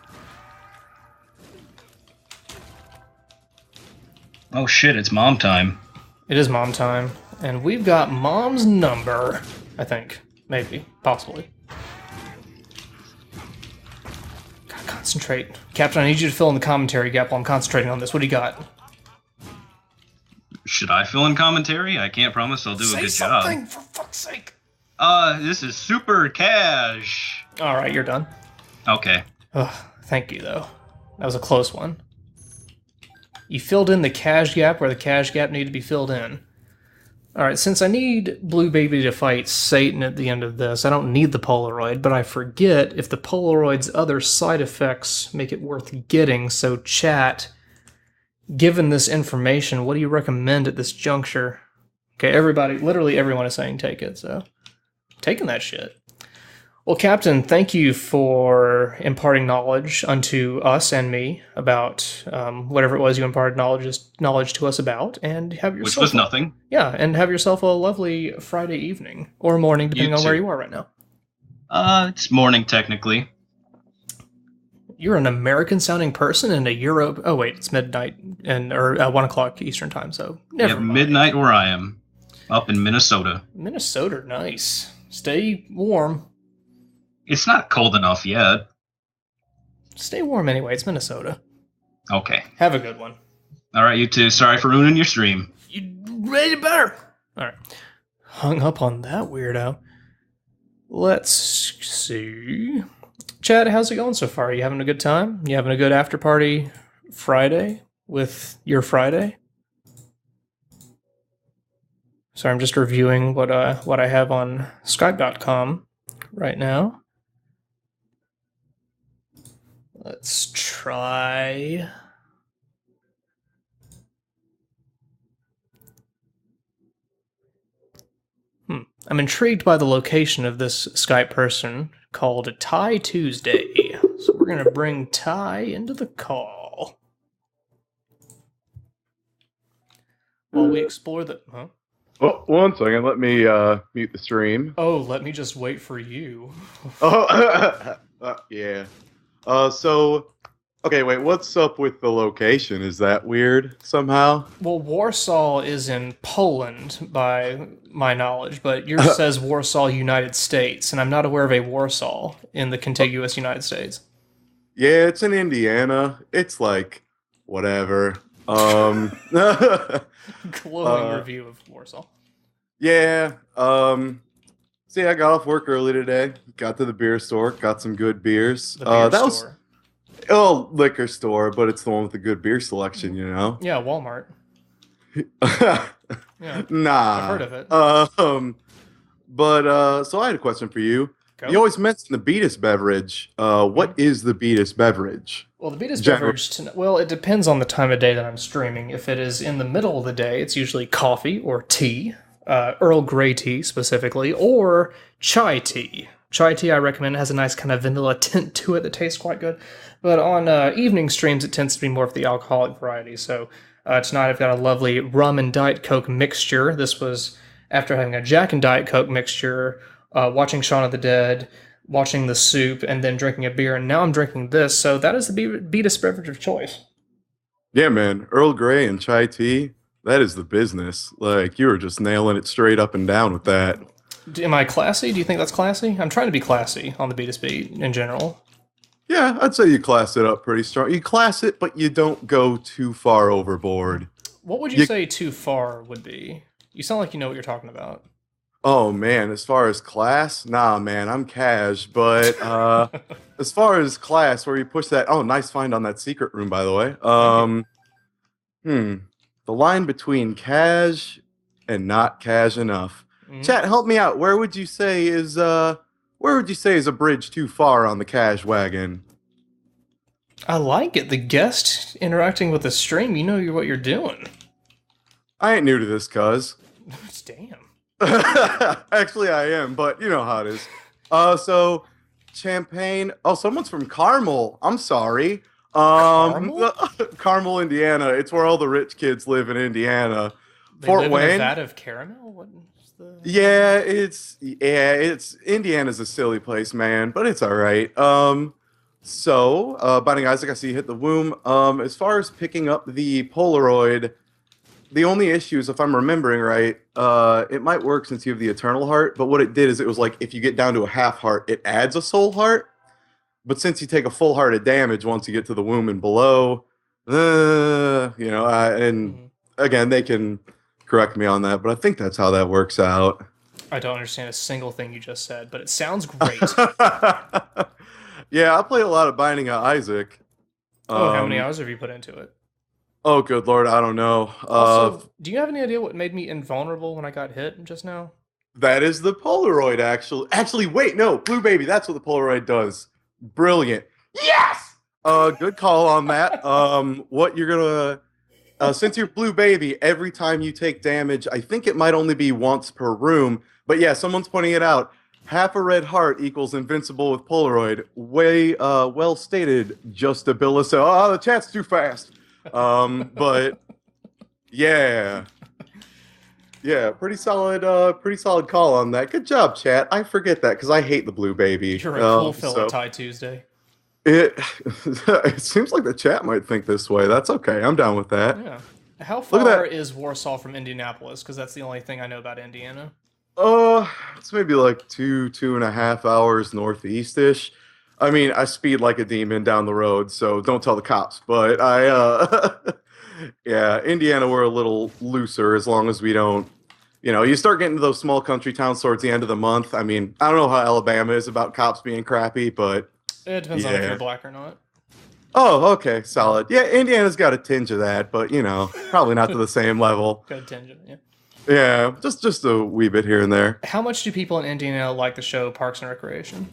[SPEAKER 5] Oh shit, it's mom time.
[SPEAKER 1] It is mom time. And we've got mom's number, I think. Maybe. Possibly. Gotta concentrate. Captain, I need you to fill in the commentary gap while I'm concentrating on this. What do you got?
[SPEAKER 5] Should I fill in commentary? I can't promise I'll do a good job.
[SPEAKER 1] Say something, for fuck's sake!
[SPEAKER 5] This is Super Cash.
[SPEAKER 1] Alright, you're done.
[SPEAKER 5] Okay.
[SPEAKER 1] Ugh, thank you, though. That was a close one. You filled in the cash gap where the cash gap needed to be filled in. Alright, since I need Blue Baby to fight Satan at the end of this, I don't need the Polaroid, but I forget if the Polaroid's other side effects make it worth getting, so chat, given this information, what do you recommend at this juncture? Okay, everybody, literally everyone is saying take it, so taking that shit. Well, Captain, thank you for imparting knowledge unto us and me about whatever it was you imparted knowledge to us about, and have yourself...
[SPEAKER 5] Which was nothing.
[SPEAKER 1] Yeah, and have yourself a lovely Friday evening, or morning, depending on where you are right now.
[SPEAKER 5] It's morning, technically.
[SPEAKER 1] You're an American-sounding person in a Euro... Oh, wait, it's midnight, or 1 o'clock Eastern time, so never mind.
[SPEAKER 5] Midnight where I am, up in Minnesota.
[SPEAKER 1] Minnesota, nice. Stay warm.
[SPEAKER 5] It's not cold enough yet.
[SPEAKER 1] Stay warm anyway, it's Minnesota.
[SPEAKER 5] Okay.
[SPEAKER 1] Have a good one.
[SPEAKER 5] All right, you too. Sorry for ruining your stream.
[SPEAKER 1] You made it better. All right. Hung up on that weirdo. Let's see. Chad, how's it going so far? Are you having a good time? You having a good after party Friday with your Friday? Sorry, I'm just reviewing what I have on Skype.com right now. Let's try... I'm intrigued by the location of this Skype person called Ty Tuesday. So we're going to bring Ty into the call. While we explore the... Huh?
[SPEAKER 6] Oh, one second. Let me mute the stream.
[SPEAKER 1] Oh, let me just wait for you.
[SPEAKER 6] Oh, yeah. Okay, wait, what's up with the location? Is that weird somehow?
[SPEAKER 1] Well, Warsaw is in Poland, by my knowledge, but yours says Warsaw, United States, and I'm not aware of a Warsaw in the contiguous United States.
[SPEAKER 6] Yeah, it's in Indiana. It's like, whatever.
[SPEAKER 1] Glowing review of Warsaw.
[SPEAKER 6] Yeah, see, I got off work early today, got to the beer store, got some good beers.
[SPEAKER 1] The beer
[SPEAKER 6] that
[SPEAKER 1] store.
[SPEAKER 6] Liquor store, but it's the one with the good beer selection, you know?
[SPEAKER 1] Yeah, Walmart. Yeah,
[SPEAKER 6] nah.
[SPEAKER 1] I've heard of it.
[SPEAKER 6] So I had a question for you.
[SPEAKER 1] Go.
[SPEAKER 6] You always mention the Betus beverage. What is the Betus beverage?
[SPEAKER 1] Well, the Betus beverage, well, it depends on the time of day that I'm streaming. If it is in the middle of the day, it's usually coffee or tea, Earl Grey tea specifically, or chai tea. Chai tea, I recommend, has a nice kind of vanilla tint to it that tastes quite good. But on evening streams, it tends to be more of the alcoholic variety. So tonight I've got a lovely rum and Diet Coke mixture. This was after having a Jack and Diet Coke mixture, watching Shaun of the Dead, watching The Soup, and then drinking a beer. And now I'm drinking this. So that is the Betus beverage of choice.
[SPEAKER 6] Yeah, man. Earl Grey and chai tea, that is the business. Like, you were just nailing it straight up and down with that.
[SPEAKER 1] Am I classy? Do you think that's classy? I'm trying to be classy on the Betus beat in general.
[SPEAKER 6] Yeah, I'd say you class it up pretty strong. You class it, but you don't go too far overboard.
[SPEAKER 1] What would you say too far would be? You sound like you know what you're talking about.
[SPEAKER 6] Oh, man, as far as class? Nah, man, I'm cash. But as far as class, where you push that... Oh, nice find on that secret room, by the way. The line between cash and not cash enough. Chat, help me out. Where would you say is a bridge too far on the cash wagon?
[SPEAKER 1] I like it. The guest interacting with the stream. You know what you're doing.
[SPEAKER 6] I ain't new to this, cuz.
[SPEAKER 1] Damn.
[SPEAKER 6] Actually, I am, but you know how it is. So Champagne. Oh, someone's from Carmel. I'm sorry.
[SPEAKER 1] Carmel?
[SPEAKER 6] Carmel, Indiana. It's where all the rich kids live in Indiana.
[SPEAKER 1] They
[SPEAKER 6] Fort
[SPEAKER 1] live in a
[SPEAKER 6] Wayne.
[SPEAKER 1] vat of caramel? What is the...
[SPEAKER 6] It's Indiana's a silly place, man, but it's all right. Binding Isaac, I see you hit the womb. As far as picking up the Polaroid, the only issue is, if I'm remembering right, it might work since you have the Eternal Heart, but what it did is it was like if you get down to a half heart, it adds a soul heart. But since you take a full heart of damage once you get to the womb and below, again, they can correct me on that, but I think that's how that works out.
[SPEAKER 1] I don't understand a single thing you just said, but it sounds great.
[SPEAKER 6] Yeah, I play a lot of Binding Isaac.
[SPEAKER 1] How many hours have you put into it?
[SPEAKER 6] Oh, good lord, I don't know.
[SPEAKER 1] Also, do you have any idea what made me invulnerable when I got hit just now?
[SPEAKER 6] That is the Polaroid, actually. Actually, wait, no, Blue Baby, that's what the Polaroid does. Brilliant. Yes! Good call on that. What you're gonna... since you're Blue Baby, every time you take damage, I think it might only be once per room, but yeah, someone's pointing it out. Half a red heart equals invincible with Polaroid. Way well stated, Justabilis. Oh, the chat's too fast. But yeah. Yeah, pretty solid call on that. Good job, chat. I forget that because I hate the Blue Baby.
[SPEAKER 1] You're a cool fellow, Ty Tuesday.
[SPEAKER 6] It seems like the chat might think this way. That's okay. I'm down with that.
[SPEAKER 1] Yeah. How far is Warsaw from Indianapolis? Because that's the only thing I know about Indiana.
[SPEAKER 6] It's maybe like 2.5 hours northeast-ish. I mean, I speed like a demon down the road, so don't tell the cops. But yeah, Indiana, we're a little looser as long as we don't, you start getting to those small country towns towards the end of the month. I mean, I don't know how Alabama is about cops being crappy, but
[SPEAKER 1] it depends on if you're black or not.
[SPEAKER 6] Oh, okay, solid. Yeah, Indiana's got a tinge of that, but probably not to the same level.
[SPEAKER 1] Got a tinge of it, yeah.
[SPEAKER 6] Yeah, just a wee bit here and there.
[SPEAKER 1] How much do people in Indiana like the show Parks and Recreation?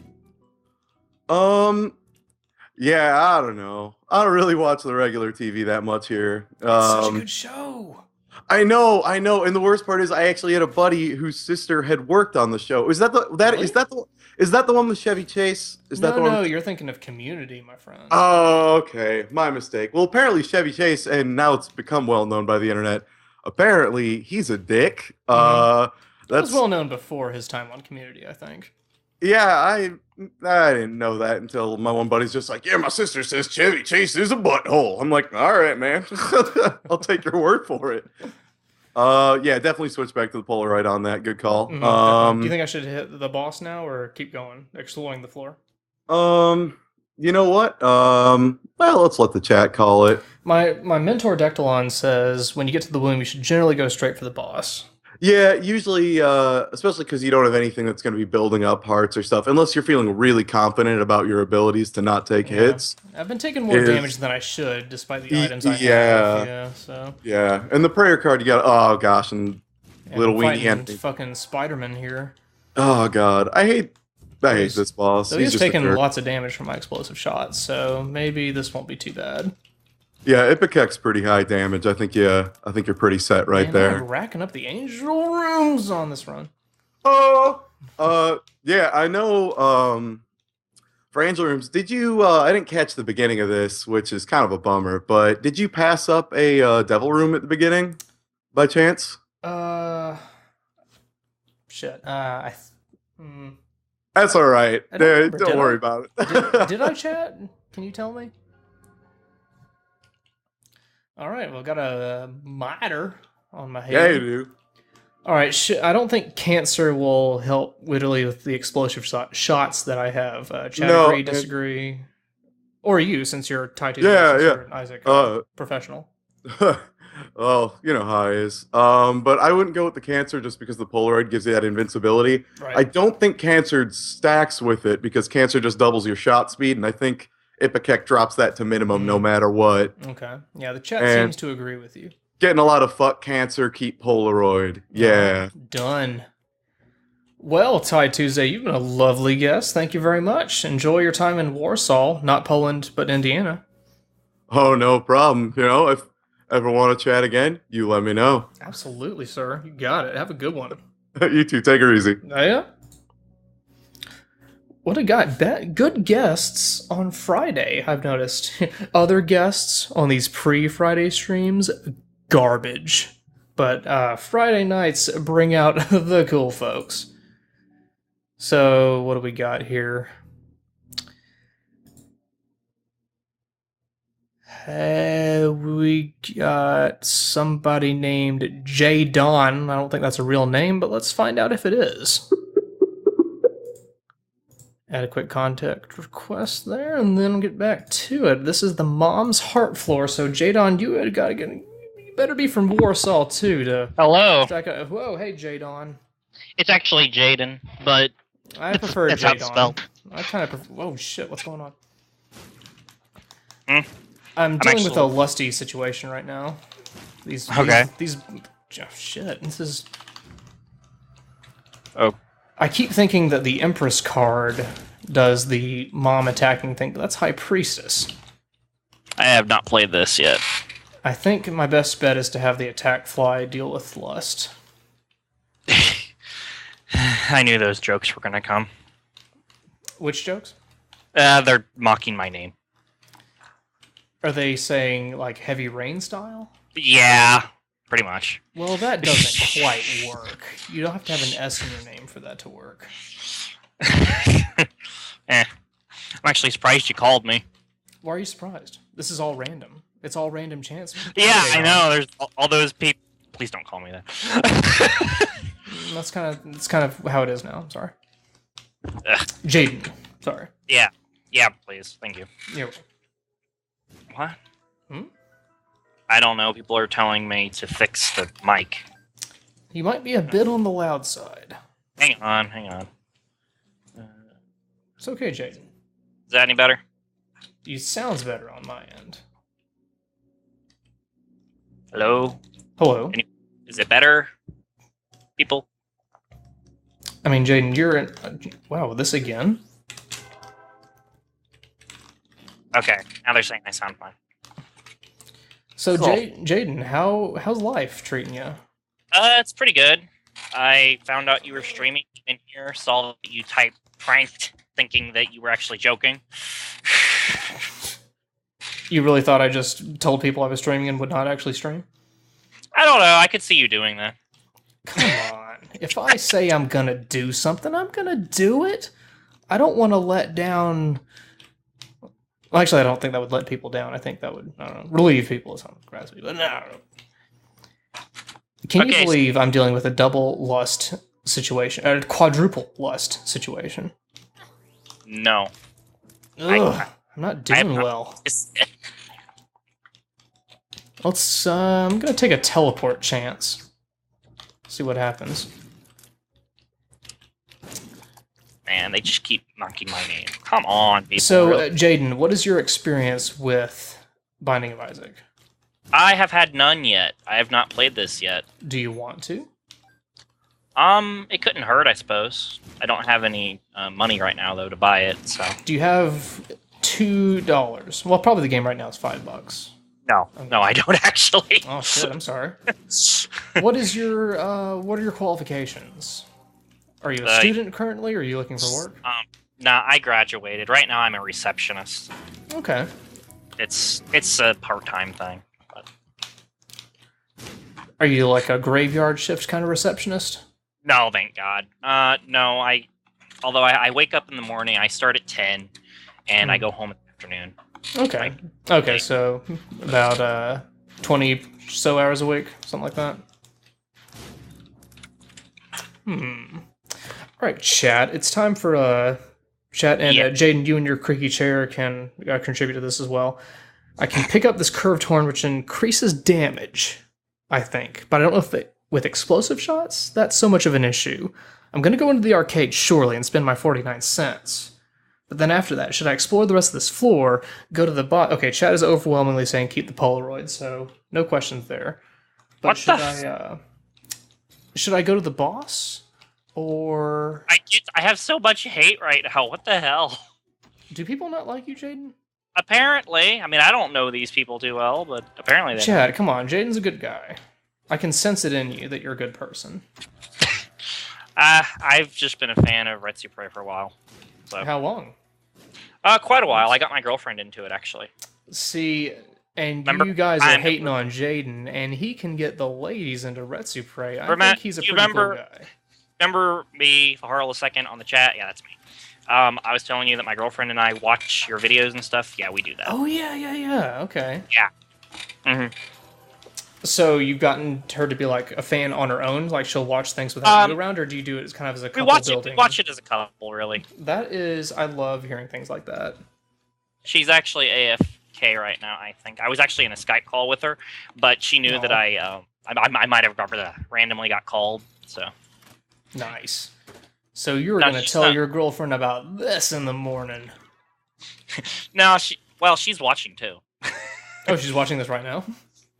[SPEAKER 6] Yeah, I don't know. I don't really watch the regular TV that much here.
[SPEAKER 1] It's such a good show.
[SPEAKER 6] I know. And the worst part is, I actually had a buddy whose sister had worked on the show. Is that the one with Chevy Chase?
[SPEAKER 1] No, you're thinking of Community, my friend.
[SPEAKER 6] Oh, okay, my mistake. Well, apparently Chevy Chase, and now it's become well known by the internet. Apparently, he's a dick.
[SPEAKER 1] That was well known before his time on Community, I think.
[SPEAKER 6] Yeah, I didn't know that until my one buddy's just like, yeah, my sister says Chevy Chase is a butthole. I'm like, all right, man. I'll take your word for it. Yeah, definitely switch back to the Polaroid on that. Good call.
[SPEAKER 1] Do you think I should hit the boss now or keep going, exploring the floor?
[SPEAKER 6] You know what? Well, let's let the chat call it.
[SPEAKER 1] My mentor Dectalon says when you get to the womb, you should generally go straight for the boss.
[SPEAKER 6] Yeah, usually, especially because you don't have anything that's going to be building up hearts or stuff, unless you're feeling really confident about your abilities to not take hits.
[SPEAKER 1] I've been taking more damage than I should, despite the items I have. Yeah, so.
[SPEAKER 6] Yeah, and the prayer card you got, oh gosh, and little weenie enemy.
[SPEAKER 1] Fucking Spider-Man here.
[SPEAKER 6] Oh god, I hate this boss.
[SPEAKER 1] So he's taking lots of damage from my explosive shots, so maybe this won't be too bad.
[SPEAKER 6] Yeah, Ipicek's pretty high damage. I think you're pretty set right there.
[SPEAKER 1] I'm racking up the angel rooms on this run.
[SPEAKER 6] Oh, yeah, I know. For angel rooms, did you? I didn't catch the beginning of this, which is kind of a bummer. But did you pass up a devil room at the beginning, by chance?
[SPEAKER 1] Shit.
[SPEAKER 6] That's all right. Don't worry about it.
[SPEAKER 1] Did I chat? Can you tell me? All right, well, got a miter on my head.
[SPEAKER 6] Yeah, you do.
[SPEAKER 1] All right, I don't think cancer will help literally with the explosive shots that I have. Chat, agree, disagree? Or you, since you're tied to Isaac, professional.
[SPEAKER 6] Well, you know how it is. But I wouldn't go with the cancer just because the Polaroid gives you that invincibility. Right. I don't think cancer stacks with it because cancer just doubles your shot speed, and I think Ipicek drops that to minimum no matter what.
[SPEAKER 1] Okay. Yeah, the chat seems to agree with you.
[SPEAKER 6] Getting a lot of fuck cancer, keep Polaroid. Yeah.
[SPEAKER 1] Done. Well, Ty Tuesday, you've been a lovely guest. Thank you very much. Enjoy your time in Warsaw, not Poland, but Indiana.
[SPEAKER 6] Oh, no problem. If ever want to chat again, you let me know.
[SPEAKER 1] Absolutely, sir. You got it. Have a good one.
[SPEAKER 6] You too. Take her easy.
[SPEAKER 1] Oh, yeah? What a guy. Good guests on Friday, I've noticed. Other guests on these pre-Friday streams, garbage. But Friday nights bring out the cool folks. So, what do we got here? We got somebody named J. Don. I don't think that's a real name, but let's find out if it is. Add a quick contact request there, and then get back to it. This is the Mom's Heart Floor, so J. Don, you better be from Warsaw, too, to...
[SPEAKER 7] Hello.
[SPEAKER 1] Whoa, hey, J. Don.
[SPEAKER 7] It's actually Jaden, but
[SPEAKER 1] I prefer
[SPEAKER 7] that's how
[SPEAKER 1] J.
[SPEAKER 7] it's
[SPEAKER 1] Don.
[SPEAKER 7] spelled.
[SPEAKER 1] I kind of prefer... Whoa, shit, what's going on?
[SPEAKER 7] I'm
[SPEAKER 1] dealing with a lusty situation right now. These oh, shit, this is...
[SPEAKER 7] Oh.
[SPEAKER 1] I keep thinking that the Empress card does the mom attacking thing, but that's High Priestess.
[SPEAKER 7] I have not played this yet.
[SPEAKER 1] I think my best bet is to have the attack fly deal with lust.
[SPEAKER 7] I knew those jokes were gonna come.
[SPEAKER 1] Which jokes?
[SPEAKER 7] They're mocking my name.
[SPEAKER 1] Are they saying, like, heavy rain style?
[SPEAKER 7] Yeah, pretty much.
[SPEAKER 1] Well, that doesn't quite work. You don't have to have an S in your name for that to work.
[SPEAKER 7] I'm actually surprised you called me.
[SPEAKER 1] Why are you surprised? This is all random. It's all random chance.
[SPEAKER 7] Yeah, I know. There's all those people. Please don't call me that.
[SPEAKER 1] That's kind of how it is now. I'm sorry. Jaden. Sorry.
[SPEAKER 7] Yeah, please. Thank you.
[SPEAKER 1] You're welcome.
[SPEAKER 7] What? I don't know. People are telling me to fix the mic.
[SPEAKER 1] You might be a bit on the loud side.
[SPEAKER 7] Hang on.
[SPEAKER 1] It's okay, Jaden.
[SPEAKER 7] Is that any better?
[SPEAKER 1] It sounds better on my end.
[SPEAKER 7] Hello?
[SPEAKER 1] Hello?
[SPEAKER 7] Is it better, people?
[SPEAKER 1] I mean, Jaden, you're in... wow, this again?
[SPEAKER 7] Okay, now they're saying I sound fine.
[SPEAKER 1] So,
[SPEAKER 7] Cool.
[SPEAKER 1] Jaden, how's life treating you?
[SPEAKER 7] It's pretty good. I found out you were streaming in here, saw that you typed pranked, thinking that you were actually joking.
[SPEAKER 1] You really thought I just told people I was streaming and would not actually stream?
[SPEAKER 7] I don't know, I could see you doing that.
[SPEAKER 1] Come on. If I say I'm gonna do something, I'm gonna do it. I don't want to let down... Well, actually, I don't think that would let people down. I think that would, I don't know, relieve people of some capacity. But no. Can you believe I'm dealing with a double lust situation, a quadruple lust situation?
[SPEAKER 7] No.
[SPEAKER 1] Ugh, I'm not doing well. Let's, I'm gonna take a teleport chance. See what happens.
[SPEAKER 7] Man, they just keep knocking my name. Come on, people.
[SPEAKER 1] So,
[SPEAKER 7] really.
[SPEAKER 1] Jaden, what is your experience with Binding of Isaac?
[SPEAKER 7] I have had none yet. I have not played this yet.
[SPEAKER 1] Do you want to?
[SPEAKER 7] It couldn't hurt, I suppose. I don't have any money right now, though, to buy it, so...
[SPEAKER 1] Do you have $2? Well, probably the game right now is $5.
[SPEAKER 7] No, I don't actually.
[SPEAKER 1] Oh, shit, I'm sorry. What are your qualifications? Are you a student currently, or are you looking for work?
[SPEAKER 7] Nah, I graduated. Right now, I'm a receptionist.
[SPEAKER 1] Okay.
[SPEAKER 7] It's a part-time thing. But...
[SPEAKER 1] Are you like a graveyard shift kind of receptionist?
[SPEAKER 7] No, thank God. No, although I wake up in the morning, I start at 10, and I go home in the afternoon.
[SPEAKER 1] Okay. Okay, so about 20 so hours a week, something like that. All right, chat. It's time for chat, and Jaden, you and your creaky chair can contribute to this as well. I can pick up this curved horn, which increases damage, I think, but I don't know if with explosive shots that's so much of an issue. I'm gonna go into the arcade surely and spend my 49 cents. But then after that, should I explore the rest of this floor? Go to the bot? Okay, chat is overwhelmingly saying keep the Polaroid, so no questions there. But should I go to the boss? Or...
[SPEAKER 7] I have so much hate right now. What the hell?
[SPEAKER 1] Do people not like you, Jaden?
[SPEAKER 7] Apparently. I mean, I don't know these people too well, but apparently they
[SPEAKER 1] Chad, come on. Jaden's a good guy. I can sense it in you that you're a good person.
[SPEAKER 7] I've just been a fan of Red Super for a while. So
[SPEAKER 1] How long?
[SPEAKER 7] quite a while. I got my girlfriend into it actually.
[SPEAKER 1] See, and
[SPEAKER 7] Remember-
[SPEAKER 1] you guys
[SPEAKER 7] I
[SPEAKER 1] are
[SPEAKER 7] remember-
[SPEAKER 1] hating on Jaden, and he can get the ladies into Retsu Prey. I
[SPEAKER 7] Remember-
[SPEAKER 1] think he's a
[SPEAKER 7] you
[SPEAKER 1] pretty cool
[SPEAKER 7] remember-
[SPEAKER 1] guy.
[SPEAKER 7] Remember me, Harl, a second on the chat? Yeah, that's me. I was telling you that my girlfriend and I watch your videos and stuff. Yeah, we do that.
[SPEAKER 1] Oh, yeah. Okay.
[SPEAKER 7] hmm
[SPEAKER 1] So you've gotten her to be like a fan on her own? Like she'll watch things without you around, or do you do it as kind of as a
[SPEAKER 7] We
[SPEAKER 1] couple
[SPEAKER 7] watch
[SPEAKER 1] building?
[SPEAKER 7] it. We watch it as a couple, really.
[SPEAKER 1] That is, I love hearing things like that.
[SPEAKER 7] She's actually AFK right now. I think I was actually in a Skype call with her, but she knew that I might have randomly got called. So
[SPEAKER 1] Nice. So you were
[SPEAKER 7] No,
[SPEAKER 1] going to
[SPEAKER 7] she's
[SPEAKER 1] tell
[SPEAKER 7] not.
[SPEAKER 1] your girlfriend about this in the morning.
[SPEAKER 7] now she's watching too.
[SPEAKER 1] Oh, she's watching this right now?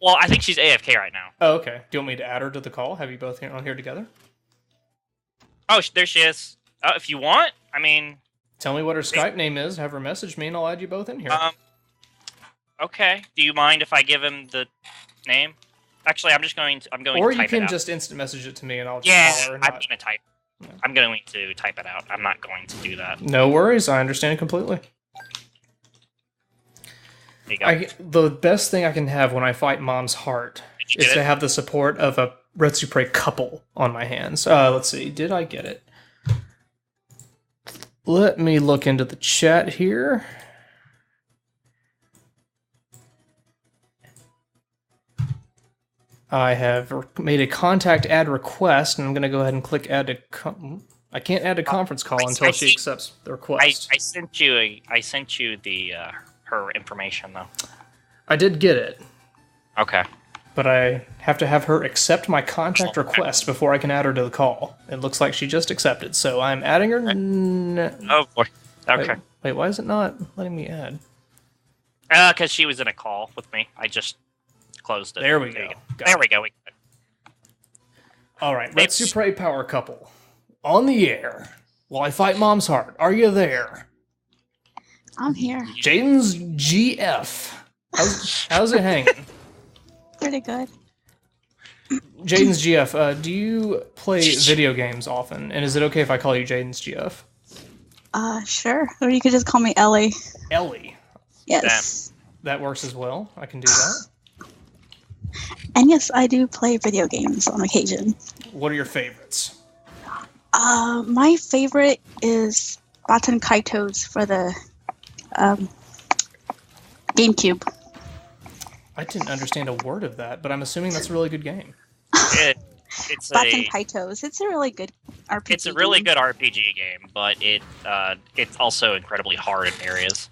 [SPEAKER 7] Well, I think she's AFK right now.
[SPEAKER 1] Oh, okay. Do you want me to add her to the call? Have you both on here together?
[SPEAKER 7] Oh, there she is. If you want, I mean,
[SPEAKER 1] Tell me what her Skype name is, have her message me, and I'll add you both in here.
[SPEAKER 7] okay. Do you mind if I give him the name? Actually, I'm going
[SPEAKER 1] Or
[SPEAKER 7] to
[SPEAKER 1] you
[SPEAKER 7] type it
[SPEAKER 1] can
[SPEAKER 7] out.
[SPEAKER 1] just instant message it to me, and I'll just
[SPEAKER 7] Yeah,
[SPEAKER 1] call her.
[SPEAKER 7] I'm
[SPEAKER 1] And
[SPEAKER 7] going to type. I'm going to type it out. I'm not going to do that.
[SPEAKER 1] No worries, I understand completely.
[SPEAKER 7] There you go.
[SPEAKER 1] The best thing I can have when I fight Mom's heart
[SPEAKER 7] Did you
[SPEAKER 1] is
[SPEAKER 7] get
[SPEAKER 1] to
[SPEAKER 7] it?
[SPEAKER 1] have the support of a Retsupre couple on my hands. Let's see, did I get it? Let me look into the chat here. I have made a contact add request, and I'm going to go ahead and click add to. I can't add a conference call
[SPEAKER 7] I
[SPEAKER 1] until she
[SPEAKER 7] see.
[SPEAKER 1] accepts the request.
[SPEAKER 7] I sent you the her information though.
[SPEAKER 1] I did get it,
[SPEAKER 7] Okay.
[SPEAKER 1] but I have to have her accept my contact request before I can add her to the call. It looks like she just accepted, so I'm adding her.
[SPEAKER 7] Oh boy. Okay.
[SPEAKER 1] Wait, why is it not letting me add?
[SPEAKER 7] Because she was in a call with me. I just closed it.
[SPEAKER 1] There we go. Got
[SPEAKER 7] There
[SPEAKER 1] it.
[SPEAKER 7] we go.
[SPEAKER 1] All right,
[SPEAKER 7] It's-
[SPEAKER 1] Retsupre Power Couple. On the air. While I fight Mom's heart. Are you there?
[SPEAKER 8] I'm here.
[SPEAKER 1] Jaden's GF. How's it hanging?
[SPEAKER 8] Pretty good.
[SPEAKER 1] Jaden's GF, do you play video games often? And is it okay if I call you Jaden's GF?
[SPEAKER 8] Sure. Or you could just call me Ellie.
[SPEAKER 1] Ellie.
[SPEAKER 8] Yes.
[SPEAKER 1] That works as well. I can do that.
[SPEAKER 8] And yes, I do play video games on occasion.
[SPEAKER 1] What are your favorites?
[SPEAKER 8] My favorite is Baton Kaitos for the GameCube.
[SPEAKER 1] I didn't understand a word of that, but I'm assuming that's a really good game.
[SPEAKER 7] It's
[SPEAKER 8] Baton
[SPEAKER 7] a
[SPEAKER 8] Kaitos. It's a really good RPG.
[SPEAKER 7] it's a really
[SPEAKER 8] game.
[SPEAKER 7] good RPG game, but it's also incredibly hard in areas.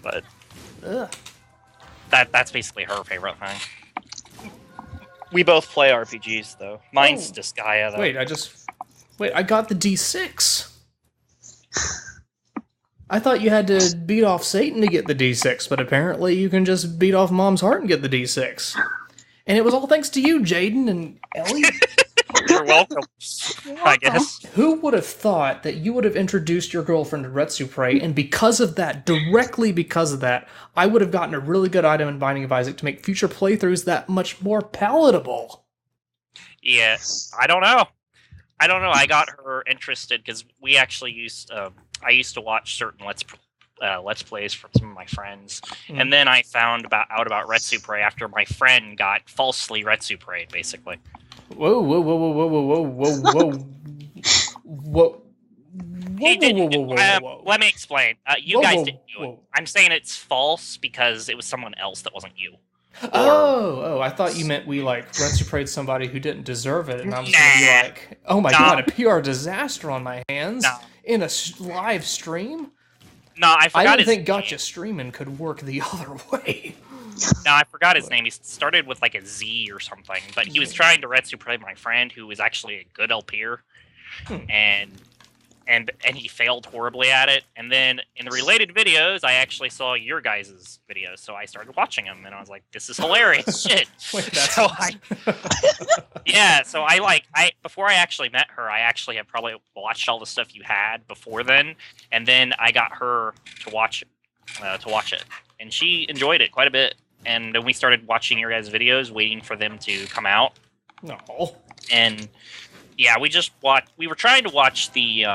[SPEAKER 7] But
[SPEAKER 1] Ugh.
[SPEAKER 7] that's basically her favorite thing. We both play RPGs though. Mine's
[SPEAKER 1] Oh.
[SPEAKER 7] Disgaea though.
[SPEAKER 1] Wait, I got the D6. I thought you had to beat off Satan to get the D6, but apparently you can just beat off Mom's heart and get the D6. And it was all thanks to you, Jaden and Ellie.
[SPEAKER 7] You're welcome. I guess.
[SPEAKER 1] Who would have thought that you would have introduced your girlfriend to Retsupre, and because of that, directly because of that, I would have gotten a really good item in Binding of Isaac to make future playthroughs that much more palatable.
[SPEAKER 7] Yeah, I don't know. I got her interested because we actually used. I used to watch certain let's plays from some of my friends, and then I found out about Retsupre after my friend got falsely Retsupre, basically.
[SPEAKER 1] Whoa, whoa, whoa, whoa, whoa, whoa, whoa, whoa, whoa.
[SPEAKER 7] He didn't.
[SPEAKER 1] Whoa.
[SPEAKER 7] Let me explain. You
[SPEAKER 1] Whoa,
[SPEAKER 7] guys
[SPEAKER 1] whoa,
[SPEAKER 7] didn't do it.
[SPEAKER 1] whoa.
[SPEAKER 7] I'm saying it's false because it was someone else that wasn't you.
[SPEAKER 1] Oh, I thought you meant we Retsuprayed somebody who didn't deserve it, and I was gonna be
[SPEAKER 7] Nah.
[SPEAKER 1] like, oh my
[SPEAKER 7] No.
[SPEAKER 1] god, a PR disaster on my hands
[SPEAKER 7] No.
[SPEAKER 1] in a live stream?
[SPEAKER 7] No, I
[SPEAKER 1] I
[SPEAKER 7] forgot
[SPEAKER 1] didn't
[SPEAKER 7] his
[SPEAKER 1] think
[SPEAKER 7] name.
[SPEAKER 1] Gotcha streaming could work the other way.
[SPEAKER 7] No, I forgot his name. He started with a Z or something, but he was trying to Retsupre my friend, who was actually a good LPer, and he failed horribly at it. And then in the related videos, I actually saw your guys' videos, so I started watching them, and I was like, "This is hilarious shit."
[SPEAKER 1] Wait, that's
[SPEAKER 7] so I before I actually met her, I actually had probably watched all the stuff you had before then, and then I got her to watch it, and she enjoyed it quite a bit. And then we started watching your guys' videos, waiting for them to come out.
[SPEAKER 1] No.
[SPEAKER 7] And Yeah, we were trying to watch the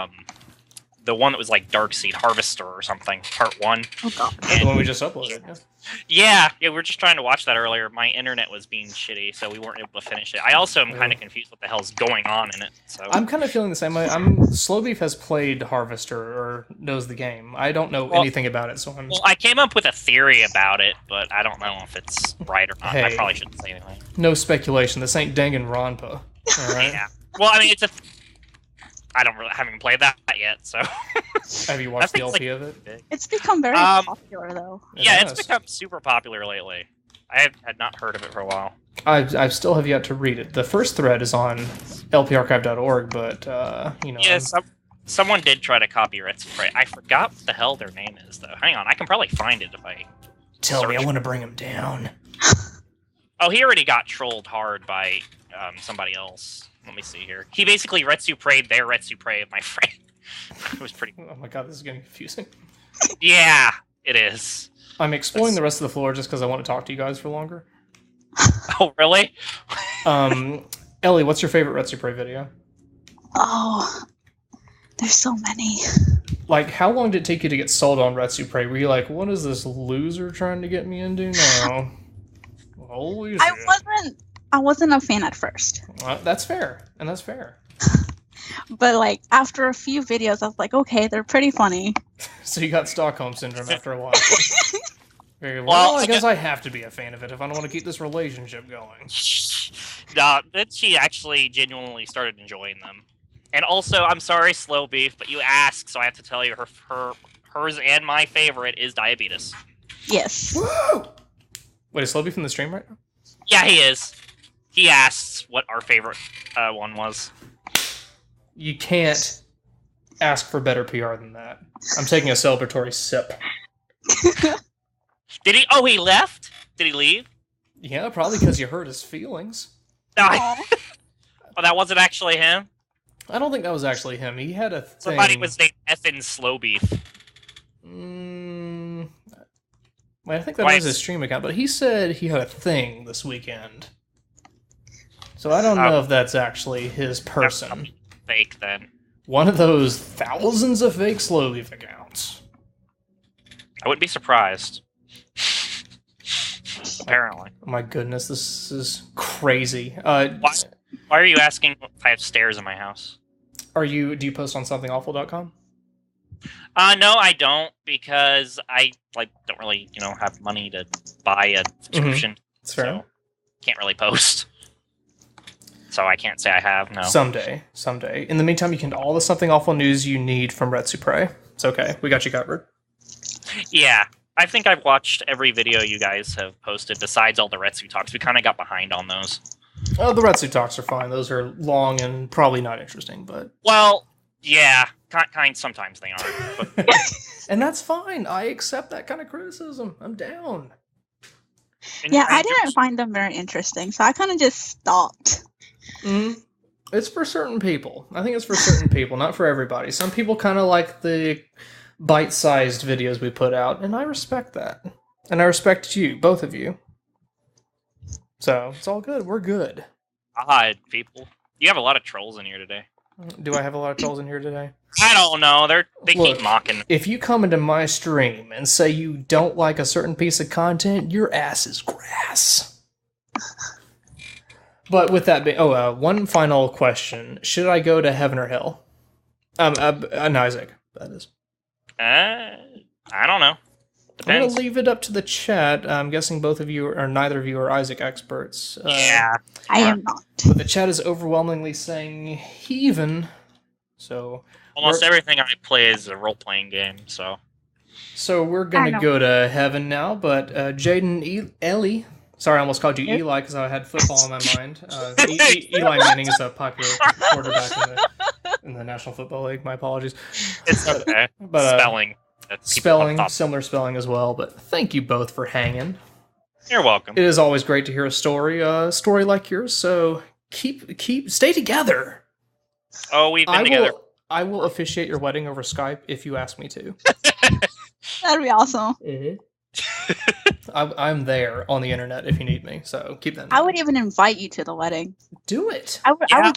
[SPEAKER 7] one that was like Darkseed Harvester or something, part 1.
[SPEAKER 8] Oh god.
[SPEAKER 1] The one we just uploaded.
[SPEAKER 7] Yeah, we were just trying to watch that earlier. My internet was being shitty, so we weren't able to finish it. I also am kind of confused what the hell's going on in it. So
[SPEAKER 1] I'm kind of feeling the same way. Slow Beef has played Harvester or knows the game. I don't know anything about it, so I'm.
[SPEAKER 7] Well, I came up with a theory about it, but I don't know if it's right or not. I
[SPEAKER 1] Hey.
[SPEAKER 7] probably shouldn't say anything.
[SPEAKER 1] No speculation. This ain't Danganronpa. All right.
[SPEAKER 7] Yeah. Well, I mean, I haven't played that yet, so.
[SPEAKER 1] Have you watched the
[SPEAKER 7] think it's
[SPEAKER 1] LP of it?
[SPEAKER 8] It's become very popular though.
[SPEAKER 7] Yeah, it's
[SPEAKER 1] has.
[SPEAKER 7] become super popular lately. I had not heard of it for a while.
[SPEAKER 1] I still have yet to read it. The first thread is on lparchive.org, but you know.
[SPEAKER 7] Yeah, someone did try to copy Retsu Prey. I forgot what the hell their name is, though. Hang on, I can probably find it if I.
[SPEAKER 1] Tell me, I
[SPEAKER 7] search.
[SPEAKER 1] want to bring him down.
[SPEAKER 7] Oh, he already got trolled hard by somebody else. Let me see here. He basically Retsu Prey'd their Retsu Prey of my friend. It was pretty.
[SPEAKER 1] Oh my god, this is getting confusing.
[SPEAKER 7] Yeah, it is.
[SPEAKER 1] I'm exploring the rest of the floor just because I want to talk to you guys for longer.
[SPEAKER 7] Oh, really?
[SPEAKER 1] Ellie, what's your favorite Retsu Prey video?
[SPEAKER 8] Oh, there's so many.
[SPEAKER 1] Like, how long did it take you to get sold on Retsu Prey? Were you like, what is this loser trying to get me into now? Holy shit.
[SPEAKER 8] I wasn't a fan at first,
[SPEAKER 1] That's fair, and that's fair.
[SPEAKER 8] but like after a few videos, I was like, okay, they're pretty funny.
[SPEAKER 1] So you got Stockholm Syndrome after a while. Very
[SPEAKER 7] Well,
[SPEAKER 1] I guess I have to be a fan of it if I don't want to keep this relationship going.
[SPEAKER 7] Nah, then she actually genuinely started enjoying them. And also, I'm sorry, Slow Beef, but you asked, so I have to tell you, hers and my favorite is Diabetus.
[SPEAKER 8] Yes.
[SPEAKER 1] Woo! Wait, is Slow Beef in the stream right now?
[SPEAKER 7] Yeah, he is. He asked what our favorite one was.
[SPEAKER 1] You can't ask for better PR than that. I'm taking a celebratory sip.
[SPEAKER 7] Did he? Oh, he left? Did he leave?
[SPEAKER 1] Yeah, probably because you hurt his feelings.
[SPEAKER 7] No, oh, that wasn't actually him?
[SPEAKER 1] I don't think that was actually him. He had a thing.
[SPEAKER 7] Somebody was named Effin Slow Beef.
[SPEAKER 1] Well, I think that was his stream account, but he said he had a thing this weekend. So I don't know if that's actually his person.
[SPEAKER 7] Fake, then.
[SPEAKER 1] One of those thousands of fake Slow Leaf accounts.
[SPEAKER 7] I wouldn't be surprised. Apparently.
[SPEAKER 1] Oh my goodness, this is crazy.
[SPEAKER 7] Why are you asking if I have stairs in my house?
[SPEAKER 1] Do you post on somethingawful.com?
[SPEAKER 7] No, I don't, because I don't really, have money to buy a subscription.
[SPEAKER 1] That's fair.
[SPEAKER 7] So can't really post. So I can't say I have, no.
[SPEAKER 1] Someday. In the meantime, you can get all the Something Awful news you need from Retsu Prey. It's okay. We got you covered.
[SPEAKER 7] Yeah. I think I've watched every video you guys have posted besides all the Retsu talks. We kind of got behind on those.
[SPEAKER 1] Oh, the Retsu talks are fine. Those are long and probably not interesting, but...
[SPEAKER 7] Well, yeah. Sometimes they aren't. But...
[SPEAKER 1] And that's fine. I accept that kind of criticism. I'm down.
[SPEAKER 8] Yeah, I didn't find them very interesting, so I kind of just stopped.
[SPEAKER 1] It's for certain people. I think it's for certain people, not for everybody. Some people kind of like the bite-sized videos we put out, and I respect that. And I respect you, both of you. So, it's all good. We're good.
[SPEAKER 7] Odd, people. You have a lot of trolls in here today.
[SPEAKER 1] Do I have a lot of trolls in here today?
[SPEAKER 7] I don't know. They
[SPEAKER 1] Look,
[SPEAKER 7] keep mocking.
[SPEAKER 1] If you come into my stream and say you don't like a certain piece of content, your ass is grass. But with that being... one final question. Should I go to heaven or hell? An Isaac, that is.
[SPEAKER 7] I don't know.
[SPEAKER 1] I'm going
[SPEAKER 7] Depends.
[SPEAKER 1] to leave it up to the chat. I'm guessing both of you, or neither of you, are Isaac experts.
[SPEAKER 7] Yeah.
[SPEAKER 8] I am not.
[SPEAKER 1] But the chat is overwhelmingly saying heathen. So
[SPEAKER 7] Almost everything I play is a role-playing game, so...
[SPEAKER 1] So we're going to go to heaven now, but Jaden Ellie... Sorry, I almost called you Eli because I had football in my mind. Eli Manning is a popular quarterback in the National Football League. My apologies.
[SPEAKER 7] It's okay.
[SPEAKER 1] But,
[SPEAKER 7] spelling.
[SPEAKER 1] Similar spelling as well, but thank you both for hanging.
[SPEAKER 7] You're welcome.
[SPEAKER 1] It is always great to hear a story like yours, so stay together.
[SPEAKER 7] Oh, we've been together.
[SPEAKER 1] I will officiate your wedding over Skype if you ask me to.
[SPEAKER 8] That'd be awesome.
[SPEAKER 1] I'm there on the internet if you need me. So keep that in
[SPEAKER 8] I
[SPEAKER 1] mind.
[SPEAKER 8] would even invite you to the wedding.
[SPEAKER 1] Do it.
[SPEAKER 8] I
[SPEAKER 7] Yeah.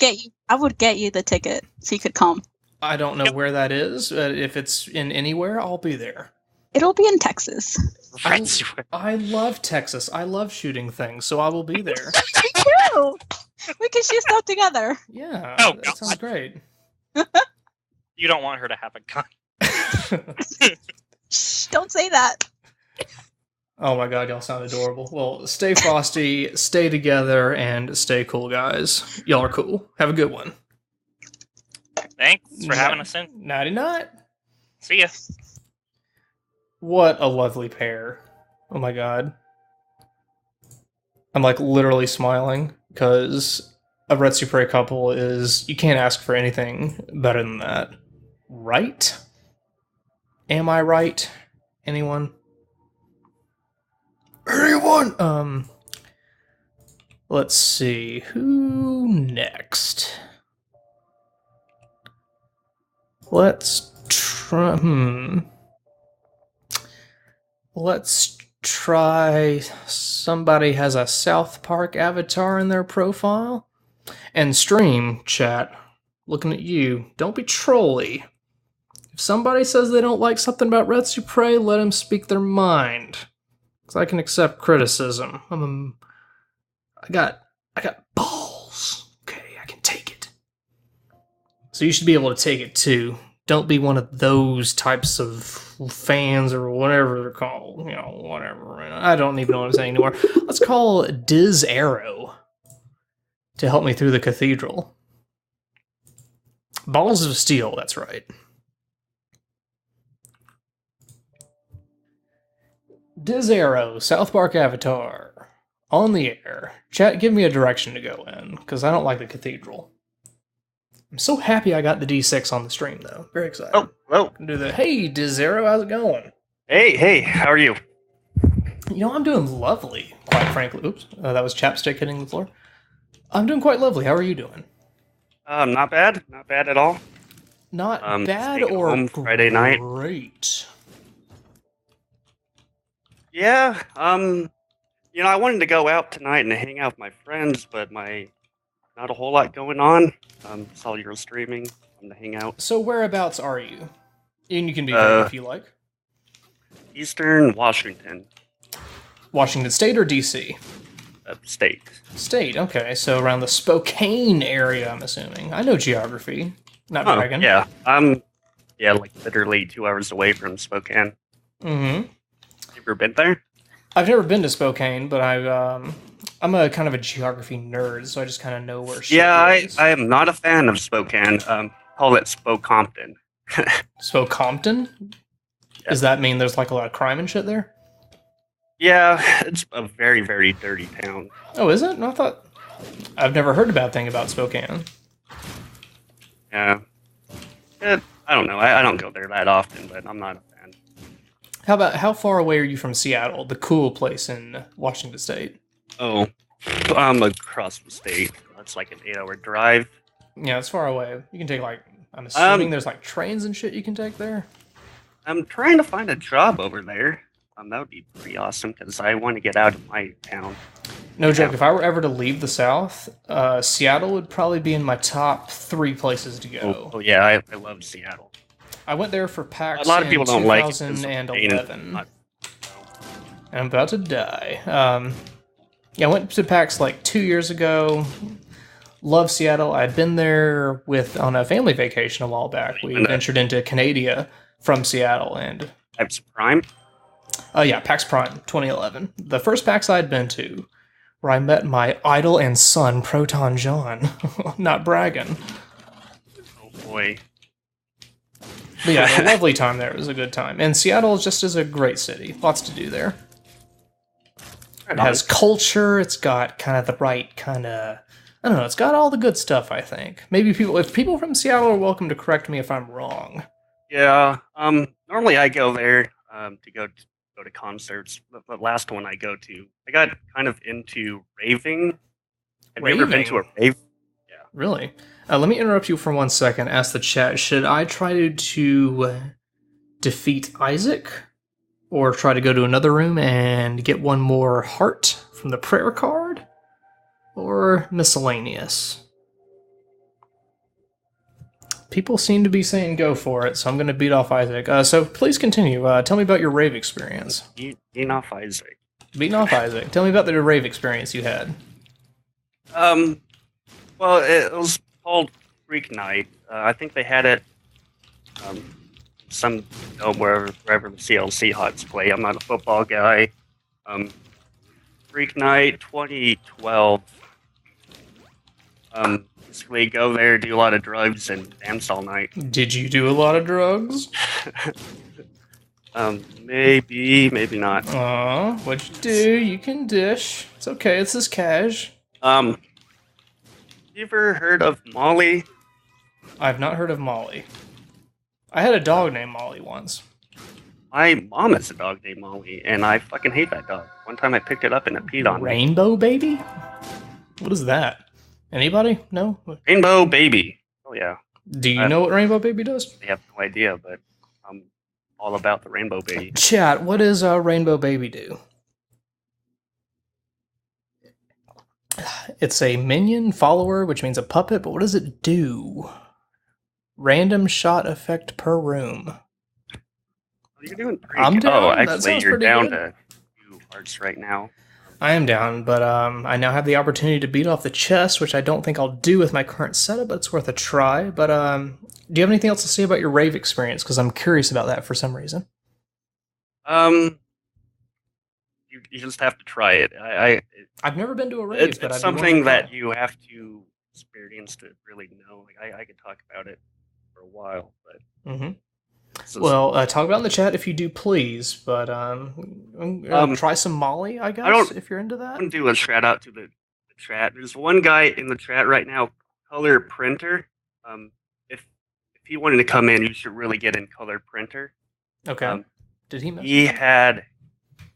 [SPEAKER 8] would get you the ticket so you could come.
[SPEAKER 1] I don't know where that is. If it's in anywhere, I'll be there.
[SPEAKER 8] It'll be in Texas.
[SPEAKER 1] I love Texas. I love shooting things, so I will be there.
[SPEAKER 8] Me too. We can shoot stuff together.
[SPEAKER 1] Yeah,
[SPEAKER 7] Oh,
[SPEAKER 1] that sounds
[SPEAKER 7] God.
[SPEAKER 1] great.
[SPEAKER 7] You don't want her to have a gun.
[SPEAKER 8] Shh, don't say that.
[SPEAKER 1] Oh my god, y'all sound adorable. Well, stay frosty, stay together, and stay cool, guys. Y'all are cool. Have a good one.
[SPEAKER 7] Thanks for having us in.
[SPEAKER 1] Nighty night.
[SPEAKER 7] See ya.
[SPEAKER 1] What a lovely pair. Oh my god. I'm like literally smiling because a Red Supre couple is, you can't ask for anything better than that. Right? Am I right? Anyone? Anyone? Let's see. Who next? Let's try. Let's try. Somebody has a South Park avatar in their profile. And stream chat. Looking at you. Don't be trolly. If somebody says they don't like something about Red Supre, let them speak their mind. Because I can accept criticism. I got balls. Okay, I can take it. So you should be able to take it too. Don't be one of those types of fans or whatever they're called. You know, whatever. I don't even know what I'm saying anymore. Let's call Diz Arrow to help me through the cathedral. Balls of Steel, that's right. Diz Arrow, South Park avatar. On the air. Chat, give me a direction to go in, because I don't like the cathedral. I'm so happy I got the D6 on the stream, though. Very excited.
[SPEAKER 9] Oh, hello.
[SPEAKER 1] Can do the, hey, Diz Arrow, how's it going?
[SPEAKER 9] Hey, how are you?
[SPEAKER 1] You know, I'm doing lovely, quite frankly. Oops, that was chapstick hitting the floor. I'm doing quite lovely. How are you doing?
[SPEAKER 9] Not bad at all.
[SPEAKER 1] Not bad
[SPEAKER 9] staying
[SPEAKER 1] or
[SPEAKER 9] home Friday night.
[SPEAKER 1] Great.
[SPEAKER 9] Yeah, I wanted to go out tonight and hang out with my friends, but not a whole lot going on. Saw you were streaming, wanted to hang out.
[SPEAKER 1] So whereabouts are you? And you can be vague if you like.
[SPEAKER 9] Eastern Washington.
[SPEAKER 1] Washington State or DC?
[SPEAKER 9] State.
[SPEAKER 1] State, okay. So around the Spokane area, I'm assuming. I know geography. Not bragging.
[SPEAKER 9] Yeah, like literally 2 hours away from Spokane.
[SPEAKER 1] Mm-hmm.
[SPEAKER 9] You ever been there?
[SPEAKER 1] I've never been to Spokane, but I'm a kind of a geography nerd, so I just kind of know where shit is.
[SPEAKER 9] I am not a fan of Spokane. Call it Spokompton.
[SPEAKER 1] Spokompton?
[SPEAKER 9] Yeah.
[SPEAKER 1] Does that mean there's like a lot of crime and shit there?
[SPEAKER 9] Yeah, it's a very, very dirty town.
[SPEAKER 1] Oh, is it? No, I've never heard a bad thing about Spokane.
[SPEAKER 9] Yeah. I don't know. I don't go there that often, but I'm not a fan.
[SPEAKER 1] How far away are you from Seattle, the cool place in Washington State?
[SPEAKER 9] Oh, I'm across the state. That's like an 8-hour drive.
[SPEAKER 1] Yeah, it's far away. You can take I'm assuming there's like trains and shit you can take there.
[SPEAKER 9] I'm trying to find a job over there. That would be pretty awesome because I want to get out of my town.
[SPEAKER 1] No joke, if I were ever to leave the South, Seattle would probably be in my top 3y places to go.
[SPEAKER 9] Oh yeah, I love Seattle.
[SPEAKER 1] I went there for PAX
[SPEAKER 9] A lot of people don't like it
[SPEAKER 1] 2011. And I'm about to die. Yeah, I went to PAX like 2 years ago. Love Seattle. I'd been there on a family vacation a while back. We ventured into Canada from Seattle and...
[SPEAKER 9] PAX Prime?
[SPEAKER 1] Yeah, PAX Prime 2011. The first PAX I'd been to, where I met my idol and son, Proton John. Not bragging.
[SPEAKER 9] Oh boy.
[SPEAKER 1] But yeah, a lovely time there. It was a good time. And Seattle just is a great city. Lots to do there. It has culture. It's got kind of the right kind of... I don't know. It's got all the good stuff, I think. Maybe if people from Seattle are welcome to correct me if I'm wrong.
[SPEAKER 9] Yeah. Normally I go there to go to concerts. The last one I got kind of into raving. Have you ever been to a rave? Yeah.
[SPEAKER 1] Really? Let me interrupt you for 1 second. Ask the chat, should I try to defeat Isaac? or try to go to another room and get one more heart from the prayer card, or miscellaneous? People seem to be saying go for it, so I'm going to beat off Isaac. So please continue. Tell me about your rave experience.
[SPEAKER 9] Beating off Isaac.
[SPEAKER 1] Beating off Isaac. Tell me about the rave experience you had.
[SPEAKER 9] Well, it was called Freak Night. I think they had it wherever the CLC HOTS play. I'm not a football guy. Freak Night 2012. Basically go there, do a lot of drugs, and dance all night.
[SPEAKER 1] Did you do a lot of drugs?
[SPEAKER 9] Maybe not.
[SPEAKER 1] Aw, what'd you do? You can dish. It's okay, it's this cash.
[SPEAKER 9] You ever heard of Molly?
[SPEAKER 1] I've not heard of Molly. I had a dog named Molly once.
[SPEAKER 9] My mom has a dog named Molly, and I fucking hate that dog. One time I picked it up and it peed on me.
[SPEAKER 1] Rainbow Baby? What is that? Anybody? No?
[SPEAKER 9] Rainbow Baby. Oh, yeah.
[SPEAKER 1] Do you know what Rainbow Baby does?
[SPEAKER 9] I have no idea, but I'm all about the Rainbow Baby.
[SPEAKER 1] Chat, what does Rainbow Baby do? It's a minion follower, which means a puppet, but what does it do? Random shot effect per room.
[SPEAKER 9] You're doing pretty
[SPEAKER 1] I'm
[SPEAKER 9] good.
[SPEAKER 1] down.
[SPEAKER 9] Oh,
[SPEAKER 1] That
[SPEAKER 9] actually,
[SPEAKER 1] sounds
[SPEAKER 9] you're
[SPEAKER 1] pretty
[SPEAKER 9] down
[SPEAKER 1] good.
[SPEAKER 9] to 2 hearts right now.
[SPEAKER 1] I am down, but I now have the opportunity to beat off the chest, which I don't think I'll do with my current setup, but it's worth a try. But do you have anything else to say about your rave experience? Because I'm curious about that for some reason.
[SPEAKER 9] You just have to try it.
[SPEAKER 1] I've never been to a rave,
[SPEAKER 9] It's
[SPEAKER 1] but I'd be
[SPEAKER 9] something
[SPEAKER 1] willing to
[SPEAKER 9] that
[SPEAKER 1] try.
[SPEAKER 9] you have to experience to really know. Like I could talk about it for a while, but
[SPEAKER 1] Well, talk about it in the chat if you do, please. But try some Molly, I guess, if you're into
[SPEAKER 9] I
[SPEAKER 1] that.
[SPEAKER 9] want to do a shout out to the chat. There's one guy in the chat right now, Color Printer. If he wanted to come in, you should really get in Color Printer.
[SPEAKER 1] Okay. Did he mess
[SPEAKER 9] He
[SPEAKER 1] with it?
[SPEAKER 9] had,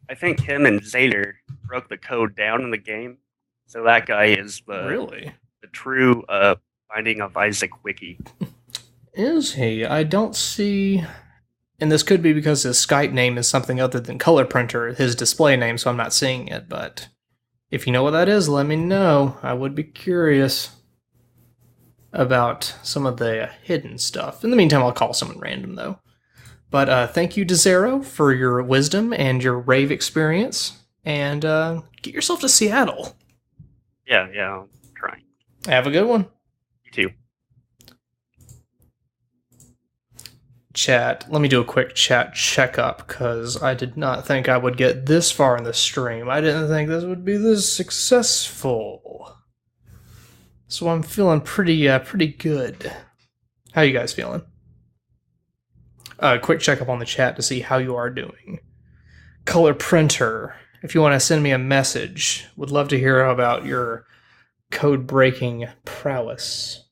[SPEAKER 9] I think him and Zader broke the code down in the game. So that guy is the true Binding of Isaac wiki.
[SPEAKER 1] Is he? I don't see... And this could be because his Skype name is something other than Color Printer, his display name, so I'm not seeing it, but if you know what that is, let me know. I would be curious about some of the hidden stuff. In the meantime, I'll call someone random, though. But thank you to Zero for your wisdom and your rave experience, and get yourself to Seattle.
[SPEAKER 9] Yeah, I'm trying.
[SPEAKER 1] Have a good one.
[SPEAKER 9] You too.
[SPEAKER 1] Chat, let me do a quick chat checkup, because I did not think I would get this far in the stream. I didn't think this would be this successful. So I'm feeling pretty good. How you guys feeling? Quick checkup on the chat to see how you are doing. Color Printer, if you want to send me a message, would love to hear about your code-breaking prowess.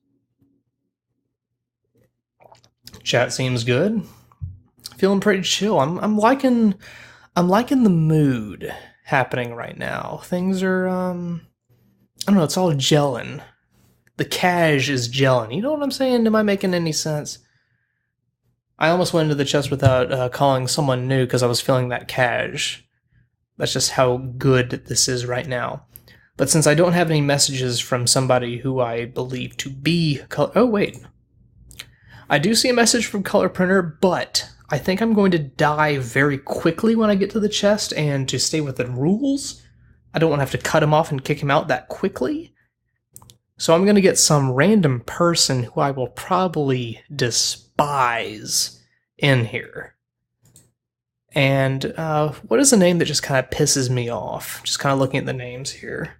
[SPEAKER 1] Chat seems good. Feeling pretty chill. I'm liking the mood happening right now. Things are I don't know, it's all gelling. The cash is gelling. You know what I'm saying? Am I making any sense? I almost went into the chest without calling someone new because I was feeling that cash. That's just how good this is right now. But since I don't have any messages from somebody who I believe to be oh wait. I do see a message from Color Printer, but I think I'm going to die very quickly when I get to the chest, and to stay within rules, I don't want to have to cut him off and kick him out that quickly. So I'm going to get some random person who I will probably despise in here. And what is a name that just kind of pisses me off? Just kind of looking at the names here.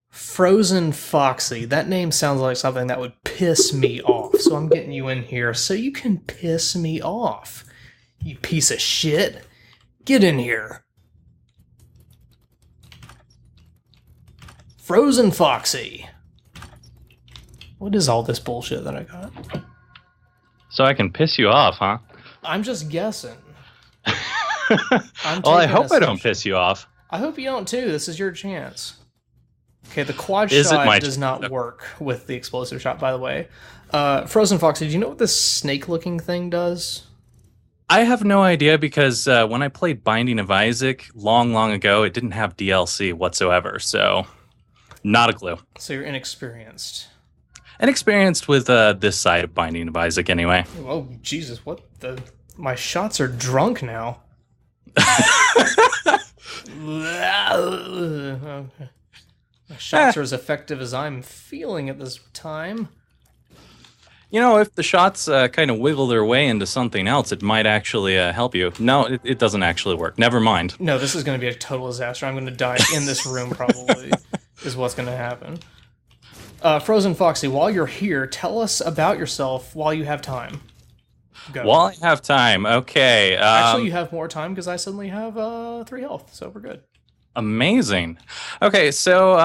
[SPEAKER 1] Frozen Foxy. That name sounds like something that would piss me off. So I'm getting you in here so you can piss me off. You piece of shit. Get in here. Frozen Foxy. What is all this bullshit that I got?
[SPEAKER 10] So I can piss you off, huh?
[SPEAKER 1] I'm just guessing.
[SPEAKER 10] Well, I hope I don't piss you off.
[SPEAKER 1] I hope you don't too. This is your chance. Okay, the quad
[SPEAKER 10] Is it
[SPEAKER 1] shot
[SPEAKER 10] my
[SPEAKER 1] does not work with the explosive shot, by the way. Frozen Foxy, do you know what this snake-looking thing does?
[SPEAKER 10] I have no idea because when I played Binding of Isaac long, long ago, it didn't have DLC whatsoever. So, not a clue.
[SPEAKER 1] So you're inexperienced.
[SPEAKER 10] Inexperienced with this side of Binding of Isaac, anyway.
[SPEAKER 1] Oh, Jesus, what the... My shots are drunk now. Okay. My shots are as effective as I'm feeling at this time.
[SPEAKER 10] You know, if the shots kind of wiggle their way into something else, it might actually help you. No, it doesn't actually work. Never mind.
[SPEAKER 1] No, this is going to be a total disaster. I'm going to die in this room, probably, is what's going to happen. Frozen Foxy, while you're here, tell us about yourself while you have time. Go.
[SPEAKER 10] While I have time, okay.
[SPEAKER 1] Actually, you have more time because I suddenly have 3 health, so we're good.
[SPEAKER 10] Amazing. Okay, so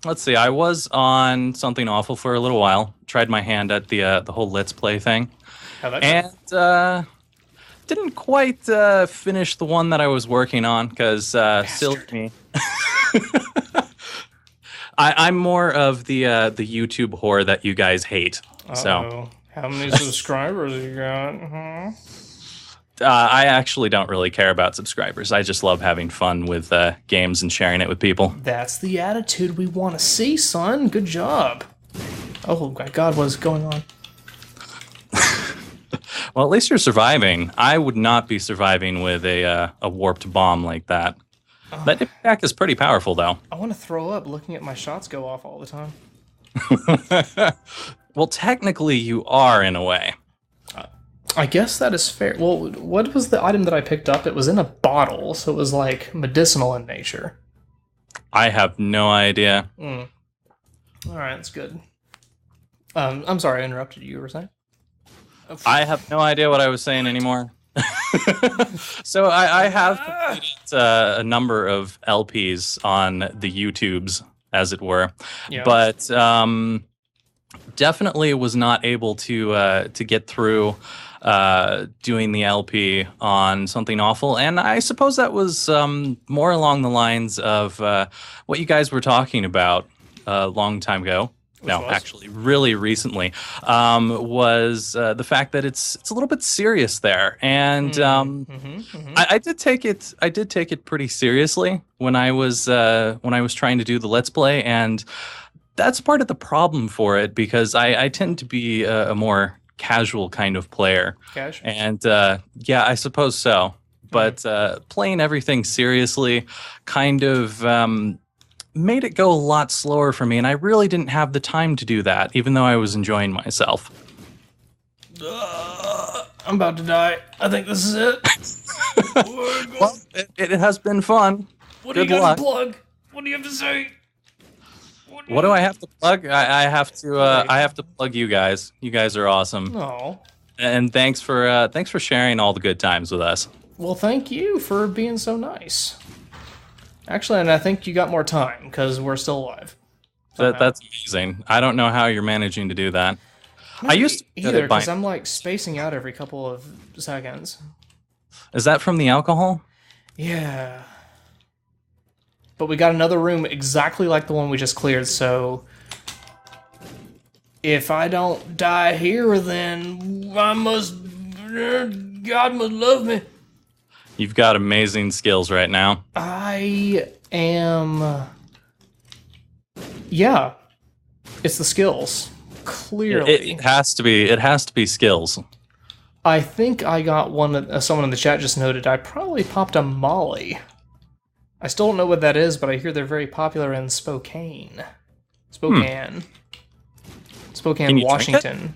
[SPEAKER 10] let's see. I was on Something Awful for a little while. Tried my hand at the whole Let's Play thing, and didn't quite finish the one that I was working on because still me. I'm more of the YouTube whore that you guys hate. So
[SPEAKER 1] how many subscribers you got? Huh?
[SPEAKER 10] I actually don't really care about subscribers. I just love having fun with games and sharing it with people.
[SPEAKER 1] That's the attitude we want to see, son. Good job. Oh my God, what is going on?
[SPEAKER 10] Well, at least you're surviving. I would not be surviving with a warped bomb like that. That attack is pretty powerful, though.
[SPEAKER 1] I want to throw up looking at my shots go off all the time.
[SPEAKER 10] Well, technically, you are in a way.
[SPEAKER 1] I guess that is fair. Well, what was the item that I picked up? It was in a bottle, so it was like medicinal in nature.
[SPEAKER 10] I have no idea.
[SPEAKER 1] All right, that's good. I'm sorry I interrupted you. You were saying?
[SPEAKER 10] I have no idea what I was saying anymore. So I have completed a number of LPs on the YouTubes, as it were, but definitely was not able to get through doing the LP on Something Awful, and I suppose that was more along the lines of what you guys were talking about a long time ago. Actually, really recently, was the fact that it's a little bit serious there, and I did take it. I did take it pretty seriously when I was trying to do the Let's Play, and that's part of the problem for it because I tend to be a more casual kind of player.
[SPEAKER 1] Casual.
[SPEAKER 10] And yeah, I suppose so. But playing everything seriously kind of made it go a lot slower for me, and I really didn't have the time to do that, even though I was enjoying myself.
[SPEAKER 1] I'm about to die. I think this is it.
[SPEAKER 10] Well, it has been fun.
[SPEAKER 1] What do you got to plug? What do you have to say?
[SPEAKER 10] What do I have to plug? I have to plug you guys. You guys are awesome.
[SPEAKER 1] Oh.
[SPEAKER 10] And thanks for sharing all the good times with us.
[SPEAKER 1] Well, thank you for being so nice. Actually, and I think you got more time because we're still alive.
[SPEAKER 10] That's amazing. I don't know how you're managing to do that. I used to
[SPEAKER 1] either because I'm like spacing out every couple of seconds.
[SPEAKER 10] Is that from the alcohol?
[SPEAKER 1] Yeah. But we got another room exactly like the one we just cleared, so if I don't die here, then God must love me.
[SPEAKER 10] You've got amazing skills right now.
[SPEAKER 1] I am... Yeah. It's the skills. Clearly.
[SPEAKER 10] It has to be. It has to be skills.
[SPEAKER 1] I think I got one... someone in the chat just noted I probably popped a Molly. I still don't know what that is, but I hear they're very popular in Spokane. Spokane, Washington.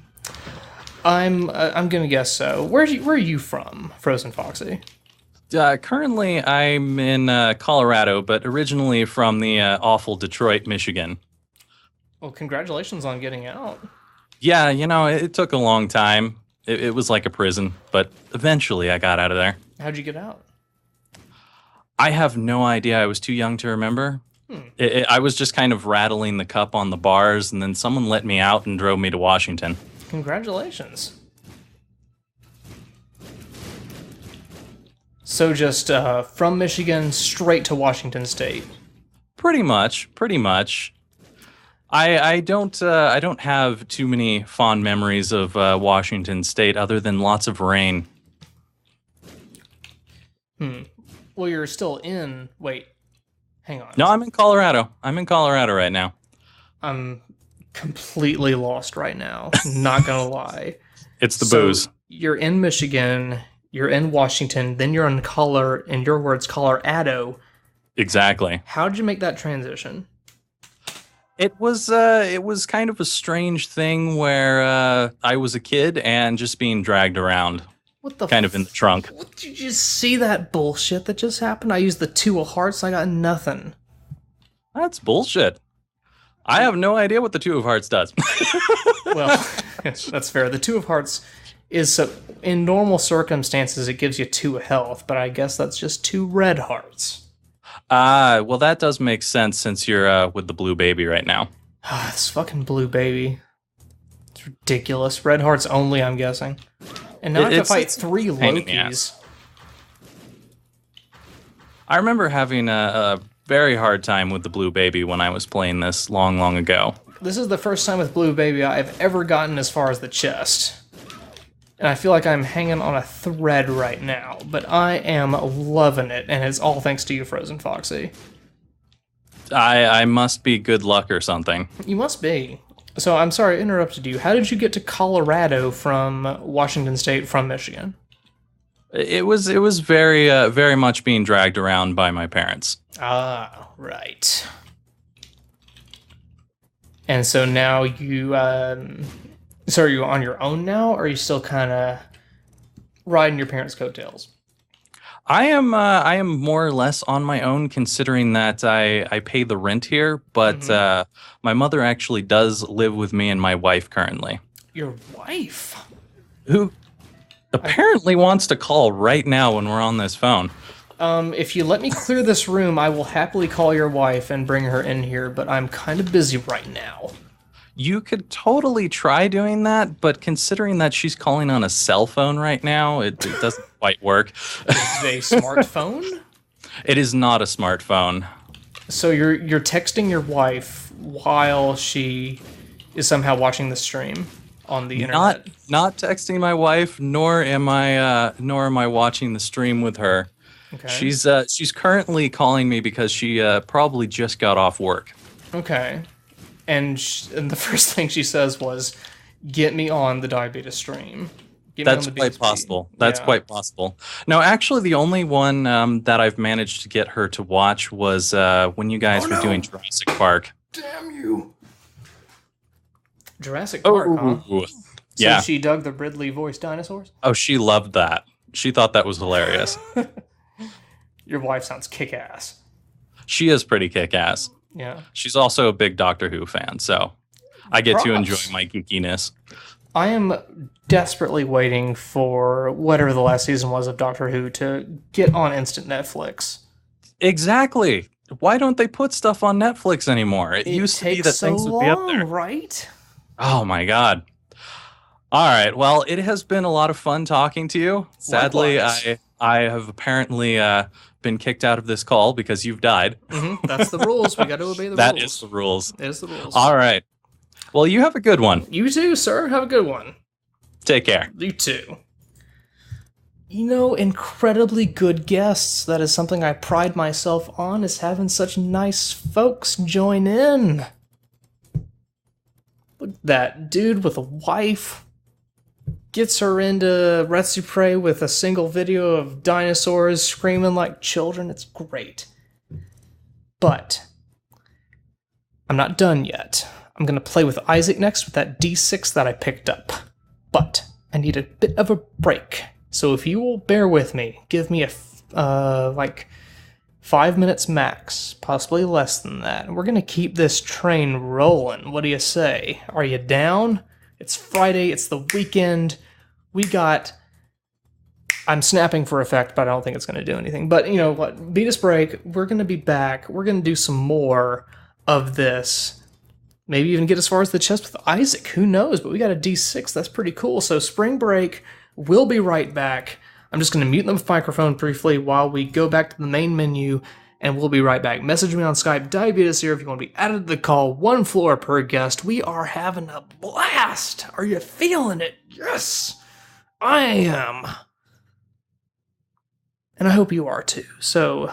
[SPEAKER 1] I'm gonna guess so. Where are you from, Frozen Foxy?
[SPEAKER 10] Currently, I'm in Colorado, but originally from the awful Detroit, Michigan.
[SPEAKER 1] Well, congratulations on getting out.
[SPEAKER 10] Yeah, you know, it took a long time. It was like a prison, but eventually I got out of there.
[SPEAKER 1] How'd you get out?
[SPEAKER 10] I have no idea. I was too young to remember. I was just kind of rattling the cup on the bars, and then someone let me out and drove me to Washington.
[SPEAKER 1] Congratulations. So just from Michigan straight to Washington State.
[SPEAKER 10] Pretty much. I don't have too many fond memories of Washington State other than lots of rain.
[SPEAKER 1] Well, you're still in. Wait, hang on.
[SPEAKER 10] No, I'm in Colorado. I'm in Colorado right now.
[SPEAKER 1] I'm completely lost right now. Not gonna lie.
[SPEAKER 10] It's the booze.
[SPEAKER 1] You're in Michigan. You're in Washington. Then you're in in your words, Colorado.
[SPEAKER 10] Exactly.
[SPEAKER 1] How did you make that transition?
[SPEAKER 10] It was kind of a strange thing where I was a kid and just being dragged around.
[SPEAKER 1] What the
[SPEAKER 10] kind of in the trunk.
[SPEAKER 1] What, did you just see that bullshit that just happened? I used the 2 of hearts. I got nothing.
[SPEAKER 10] That's bullshit. I have no idea what the 2 of hearts does.
[SPEAKER 1] Well, that's fair. The 2 of hearts is so in normal circumstances it gives you 2 health, but I guess that's just 2 red hearts.
[SPEAKER 10] Well, that does make sense since you're with the blue baby right now.
[SPEAKER 1] This fucking blue baby. It's ridiculous. Red hearts only, I'm guessing. And now I have to fight 3 Lokis.
[SPEAKER 10] I remember having a very hard time with the blue baby when I was playing this long, long ago.
[SPEAKER 1] This is the first time with blue baby I've ever gotten as far as the chest. And I feel like I'm hanging on a thread right now, but I am loving it, and it's all thanks to you, Frozen Foxy.
[SPEAKER 10] I must be good luck or something.
[SPEAKER 1] You must be. So I'm sorry I interrupted you. How did you get to Colorado from Washington State from Michigan?
[SPEAKER 10] It was very very much being dragged around by my parents.
[SPEAKER 1] Ah, right. And so now you so are you on your own now, or are you still kind of riding your parents' coattails?
[SPEAKER 10] I am more or less on my own, considering that I pay the rent here, but my mother actually does live with me and my wife currently.
[SPEAKER 1] Your wife?
[SPEAKER 10] Who apparently wants to call right now when we're on this phone.
[SPEAKER 1] If you let me clear this room, I will happily call your wife and bring her in here, but I'm kind of busy right now.
[SPEAKER 10] You could totally try doing that, but considering that she's calling on a cell phone right now, it doesn't quite work.
[SPEAKER 1] Is it a smartphone?
[SPEAKER 10] It is not a smartphone.
[SPEAKER 1] So you're texting your wife while she is somehow watching the stream on the internet?
[SPEAKER 10] Not texting my wife, nor am I watching the stream with her.
[SPEAKER 1] Okay.
[SPEAKER 10] She's currently calling me because she probably just got off work.
[SPEAKER 1] Okay. And the first thing she says was, "Get me on the Diabetus stream."
[SPEAKER 10] That's quite possible. That's quite possible. No, actually, the only one that I've managed to get her to watch was when you guys were doing Jurassic Park.
[SPEAKER 1] Damn you! Jurassic Park, huh?
[SPEAKER 10] Yeah.
[SPEAKER 1] So she dug the Ridley voiced dinosaurs?
[SPEAKER 10] Oh, she loved that. She thought that was hilarious.
[SPEAKER 1] Your wife sounds kick-ass.
[SPEAKER 10] She is pretty kick-ass.
[SPEAKER 1] Yeah.
[SPEAKER 10] She's also a big Doctor Who fan, so I get to enjoy my geekiness.
[SPEAKER 1] I am desperately waiting for whatever the last season was of Doctor Who to get on instant Netflix.
[SPEAKER 10] Exactly. Why don't they put stuff on Netflix anymore? It used to be that
[SPEAKER 1] so
[SPEAKER 10] things would be up
[SPEAKER 1] long,
[SPEAKER 10] there.
[SPEAKER 1] Right?
[SPEAKER 10] Oh my god. All right. Well, it has been a lot of fun talking to you. Sadly,
[SPEAKER 1] Likewise.
[SPEAKER 10] I have apparently been kicked out of this call because you've died.
[SPEAKER 1] That's the rules. We got to obey the rules.
[SPEAKER 10] That is the rules.
[SPEAKER 1] It is the rules.
[SPEAKER 10] All right. Well, you have a good one.
[SPEAKER 1] You too, sir. Have a good one.
[SPEAKER 10] Take care.
[SPEAKER 1] You too. You know, incredibly good guests. That is something I pride myself on, is having such nice folks join in. Look at that dude with a wife. Gets her into Retsu Prey with a single video of dinosaurs screaming like children. It's great. But I'm not done yet. I'm going to play with Isaac next with that D6 that I picked up. But I need a bit of a break. So if you will bear with me, give me like 5 minutes max, possibly less than that. And we're going to keep this train rolling. What do you say? Are you down? It's Friday, it's the weekend. I'm snapping for effect, but I don't think it's going to do anything. But you know what? Beat us break. We're going to be back. We're going to do some more of this. Maybe even get as far as the chest with Isaac. Who knows? But we got a D6. That's pretty cool. So spring break. We'll be right back. I'm just going to mute the microphone briefly while we go back to the main menu, and we'll be right back. Message me on Skype, Diabetus here, if you want to be added to the call. 1 floor per guest. We are having a blast. Are you feeling it? Yes, I am. And I hope you are too. So,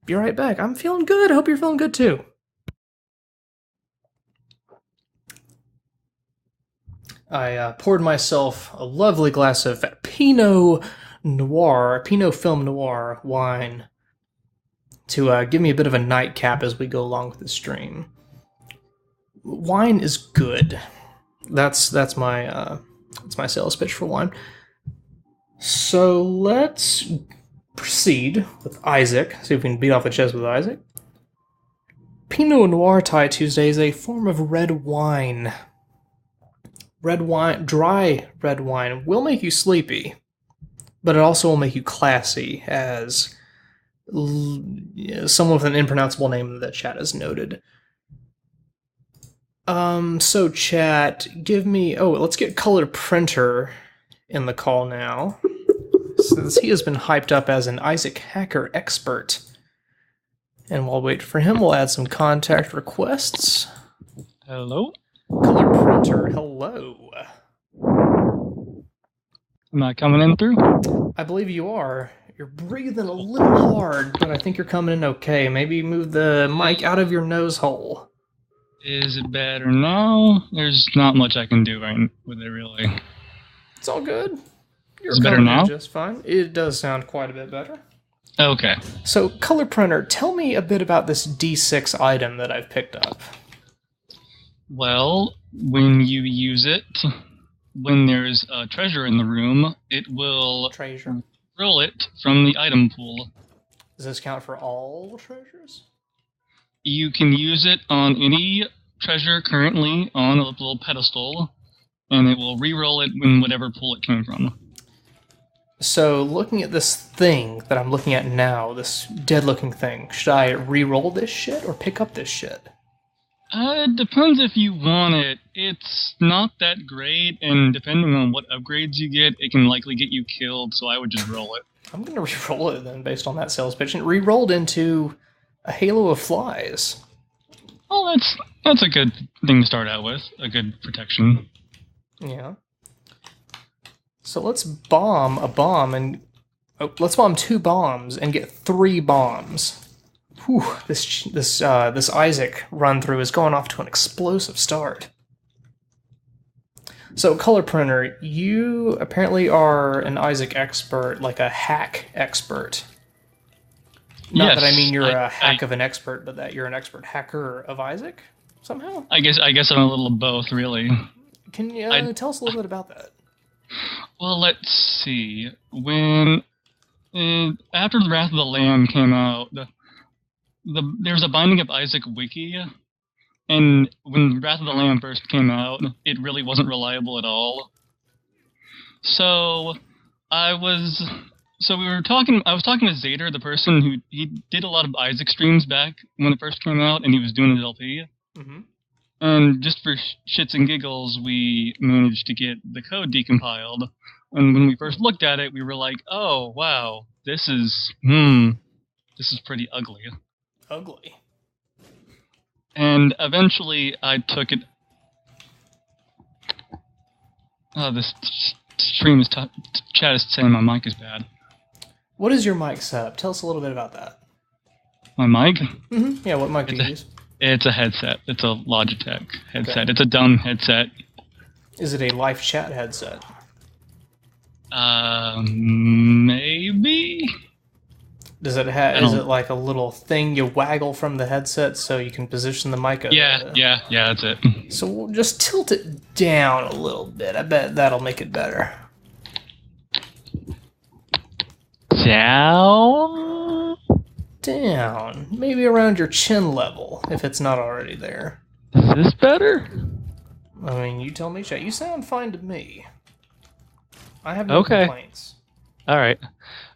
[SPEAKER 1] be right back. I'm feeling good. I hope you're feeling good too. I poured myself a lovely glass of Pinot Film Noir wine to give me a bit of a nightcap as we go along with the stream. Wine is good. That's my sales pitch for wine. So let's proceed with Isaac. See if we can beat off the chest with Isaac. Pinot Noir Tie Tuesday is a form of red wine. Red wine, dry red wine, will make you sleepy, but it also will make you classy, as someone with an impronounceable name in the chat has noted. So chat, give me... Oh, let's get Color Printer in the call now, since he has been hyped up as an Isaac Hacker expert. And while we wait for him, we'll add some contact requests.
[SPEAKER 11] Hello?
[SPEAKER 1] Color Printer, hello.
[SPEAKER 11] Am I coming in through?
[SPEAKER 1] I believe you are. You're breathing a little hard, but I think you're coming in okay. Maybe move the mic out of your nose hole.
[SPEAKER 11] Is it better now? There's not much I can do right with it, really.
[SPEAKER 1] It's all good. You're
[SPEAKER 11] Is it better now?
[SPEAKER 1] Just fine. It does sound quite a bit better.
[SPEAKER 11] Okay.
[SPEAKER 1] So, Color Printer, tell me a bit about this D6 item that I've picked up.
[SPEAKER 11] Well, when you use it, when there's a treasure in the room, it will roll it from the item pool.
[SPEAKER 1] Does this count for all treasures?
[SPEAKER 11] You can use it on any treasure currently on a little pedestal, and it will re-roll it in whatever pool it came from.
[SPEAKER 1] So, looking at this thing that I'm looking at now, this dead-looking thing, should I re-roll this shit or pick up this shit?
[SPEAKER 11] It depends if you want it. It's not that great, and depending on what upgrades you get, it can likely get you killed, so I would just roll it.
[SPEAKER 1] I'm going to re-roll it then, based on that sales pitch, and re-rolled into a halo of flies.
[SPEAKER 11] Well, that's a good thing to start out with, a good protection.
[SPEAKER 1] Yeah. So let's bomb a bomb, and... Oh, let's bomb 2 bombs and get 3 bombs. Whew, this Isaac run-through is going off to an explosive start. So, Color Printer, you apparently are an Isaac expert, like a hack expert. Not that I mean you're a hack of an expert, but that you're an expert hacker of Isaac, somehow?
[SPEAKER 11] I guess I'm a little of both, really.
[SPEAKER 1] Can you tell us a little bit about that?
[SPEAKER 11] Well, let's see. When... after the Wrath of the Lamb came out... There's a Binding of Isaac wiki, and when Wrath of the Lamb first came out, it really wasn't reliable at all. So I was talking to Zader, the person who he did a lot of Isaac streams back when it first came out, and he was doing his LP.
[SPEAKER 1] Mm-hmm.
[SPEAKER 11] And just for shits and giggles, we managed to get the code decompiled. And when we first looked at it, we were like, "Oh wow, this is pretty ugly."
[SPEAKER 1] Ugly.
[SPEAKER 11] And eventually I took it... Oh, this stream is... Chat is saying my mic is bad.
[SPEAKER 1] What is your mic setup? Tell us a little bit about that.
[SPEAKER 11] My mic?
[SPEAKER 1] Mm-hmm. Yeah, what mic do you use?
[SPEAKER 11] It's a headset. It's a Logitech headset. Okay. It's a dumb headset.
[SPEAKER 1] Is it a live chat headset?
[SPEAKER 11] Maybe?
[SPEAKER 1] Does it have? Is it like a little thing you waggle from the headset so you can position the mic?
[SPEAKER 11] Yeah, that's it.
[SPEAKER 1] So we'll just tilt it down a little bit. I bet that'll make it better. Down. Maybe around your chin level, if it's not already there.
[SPEAKER 11] Is this better?
[SPEAKER 1] I mean, you tell me, chat. You sound fine to me. I have no complaints.
[SPEAKER 11] All right.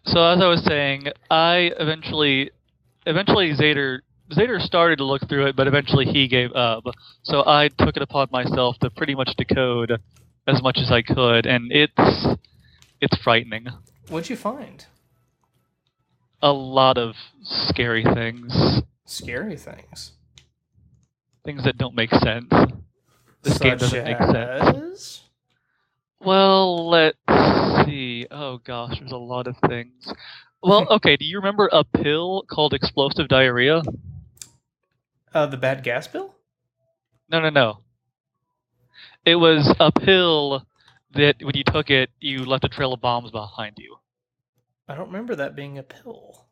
[SPEAKER 11] So as I was saying, I eventually Zader started to look through it, but eventually he gave up. So I took it upon myself to pretty much decode as much as I could, and it's frightening.
[SPEAKER 1] What'd you find?
[SPEAKER 11] A lot of scary things.
[SPEAKER 1] Scary things?
[SPEAKER 11] Things that don't make sense. This game doesn't make sense.
[SPEAKER 12] Well, let's see. Oh gosh, there's a lot of things. Well, okay, do you remember a pill called explosive diarrhea?
[SPEAKER 1] The bad gas pill?
[SPEAKER 12] No. It was a pill that when you took it, you left a trail of bombs behind you.
[SPEAKER 1] I don't remember that being a pill.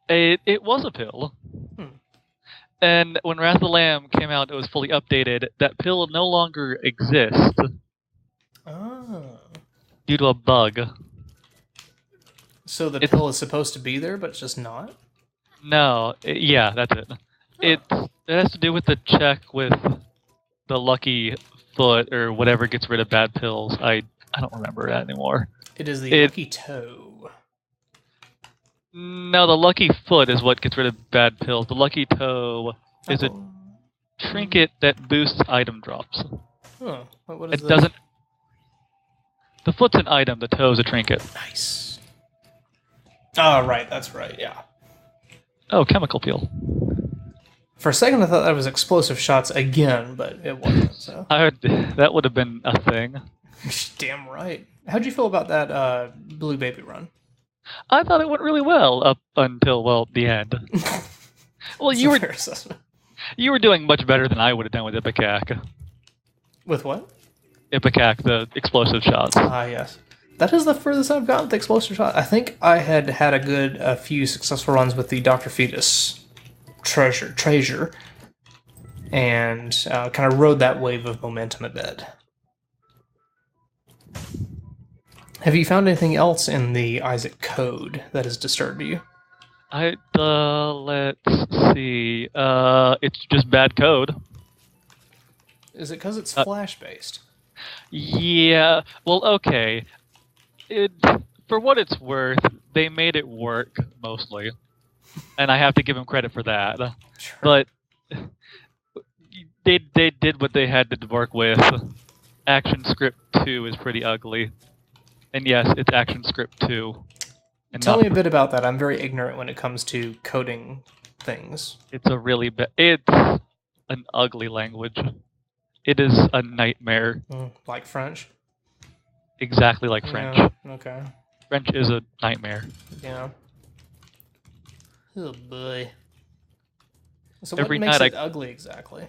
[SPEAKER 12] It was a pill. And when Wrath of the Lamb came out, it was fully updated. That pill no longer exists.
[SPEAKER 1] Oh.
[SPEAKER 12] Due to a bug.
[SPEAKER 1] So the pill is supposed to be there, but it's just not?
[SPEAKER 12] No. Yeah, that's it. It has to do with the check with the lucky foot or whatever gets rid of bad pills. I don't remember that anymore.
[SPEAKER 1] It is the lucky toe.
[SPEAKER 12] No, the lucky foot is what gets rid of bad pills. The lucky toe is a trinket that boosts item drops.
[SPEAKER 1] Huh. What is
[SPEAKER 12] it doesn't. The foot's an item. The toe's a trinket.
[SPEAKER 1] Nice. Oh, right. That's right. Yeah.
[SPEAKER 12] Oh, chemical peel.
[SPEAKER 1] For a second, I thought that was explosive shots again, but it wasn't. So
[SPEAKER 12] that would have been a thing.
[SPEAKER 1] Damn right. How'd you feel about that Blue Baby run?
[SPEAKER 12] I thought it went really well up until the end. Well, you were doing much better than I would have done with Ipecac.
[SPEAKER 1] With what?
[SPEAKER 12] Ipecac, the explosive shots.
[SPEAKER 1] Ah, yes. That is the furthest I've gotten with the explosive shot. I think I had a few successful runs with the Dr. Fetus treasure, and kind of rode that wave of momentum a bit. Have you found anything else in the Isaac code that has disturbed you?
[SPEAKER 12] Let's see. It's just bad code.
[SPEAKER 1] Is it because it's Flash-based?
[SPEAKER 12] Yeah. Well, okay. For what it's worth, they made it work, mostly. And I have to give them credit for that.
[SPEAKER 1] Sure.
[SPEAKER 12] But they did what they had to work with. ActionScript 2 is pretty ugly. And yes, it's ActionScript 2. And
[SPEAKER 1] Tell me a bit about that. I'm very ignorant when it comes to coding things.
[SPEAKER 12] It's an ugly language. It is a nightmare.
[SPEAKER 1] Like French?
[SPEAKER 12] Exactly like French.
[SPEAKER 1] Yeah, okay.
[SPEAKER 12] French is a nightmare.
[SPEAKER 1] Yeah. Oh boy. So
[SPEAKER 12] Every
[SPEAKER 1] what makes
[SPEAKER 12] night
[SPEAKER 1] it ugly exactly?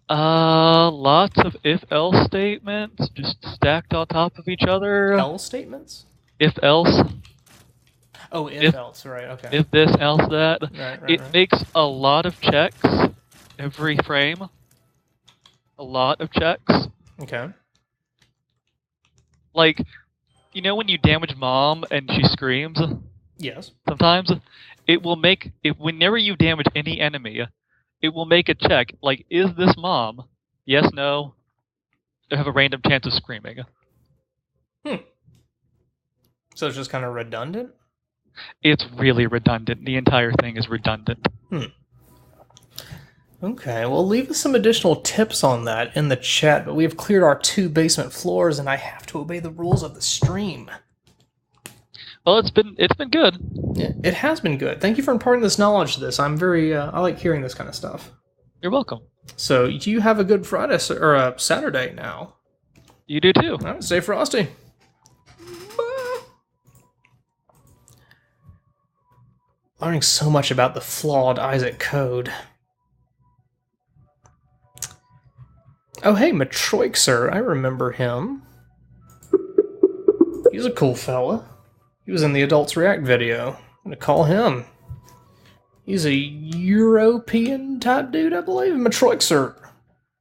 [SPEAKER 12] Lots of if-else statements just stacked on top of each other.
[SPEAKER 1] Else statements?
[SPEAKER 12] If-else.
[SPEAKER 1] Oh, if-else, right, okay.
[SPEAKER 12] If this, else that.
[SPEAKER 1] Right,
[SPEAKER 12] it makes a lot of checks every frame. A lot of checks.
[SPEAKER 1] Okay.
[SPEAKER 12] Like, you know when you damage Mom and she screams?
[SPEAKER 1] Yes.
[SPEAKER 12] Sometimes it will make, whenever you damage any enemy, it will make a check, like, is this Mom? Yes, no. They have a random chance of screaming.
[SPEAKER 1] So it's just kind of redundant?
[SPEAKER 12] It's really redundant. The entire thing is redundant.
[SPEAKER 1] Okay, well, leave us some additional tips on that in the chat, but we have cleared our 2 basement floors, and I have to obey the rules of the stream.
[SPEAKER 12] Well, it's been good.
[SPEAKER 1] Yeah, it has been good. Thank you for imparting this knowledge to this. I'm very, I like hearing this kind of stuff.
[SPEAKER 12] You're welcome.
[SPEAKER 1] So, you have a good Friday, or a Saturday now.
[SPEAKER 12] You do too.
[SPEAKER 1] All right, stay frosty. Learning so much about the flawed Isaac code. Oh, hey, Matroixer. I remember him. He's a cool fella. He was in the Adults React video. I'm gonna call him. He's a European type dude, I believe. Matroixer.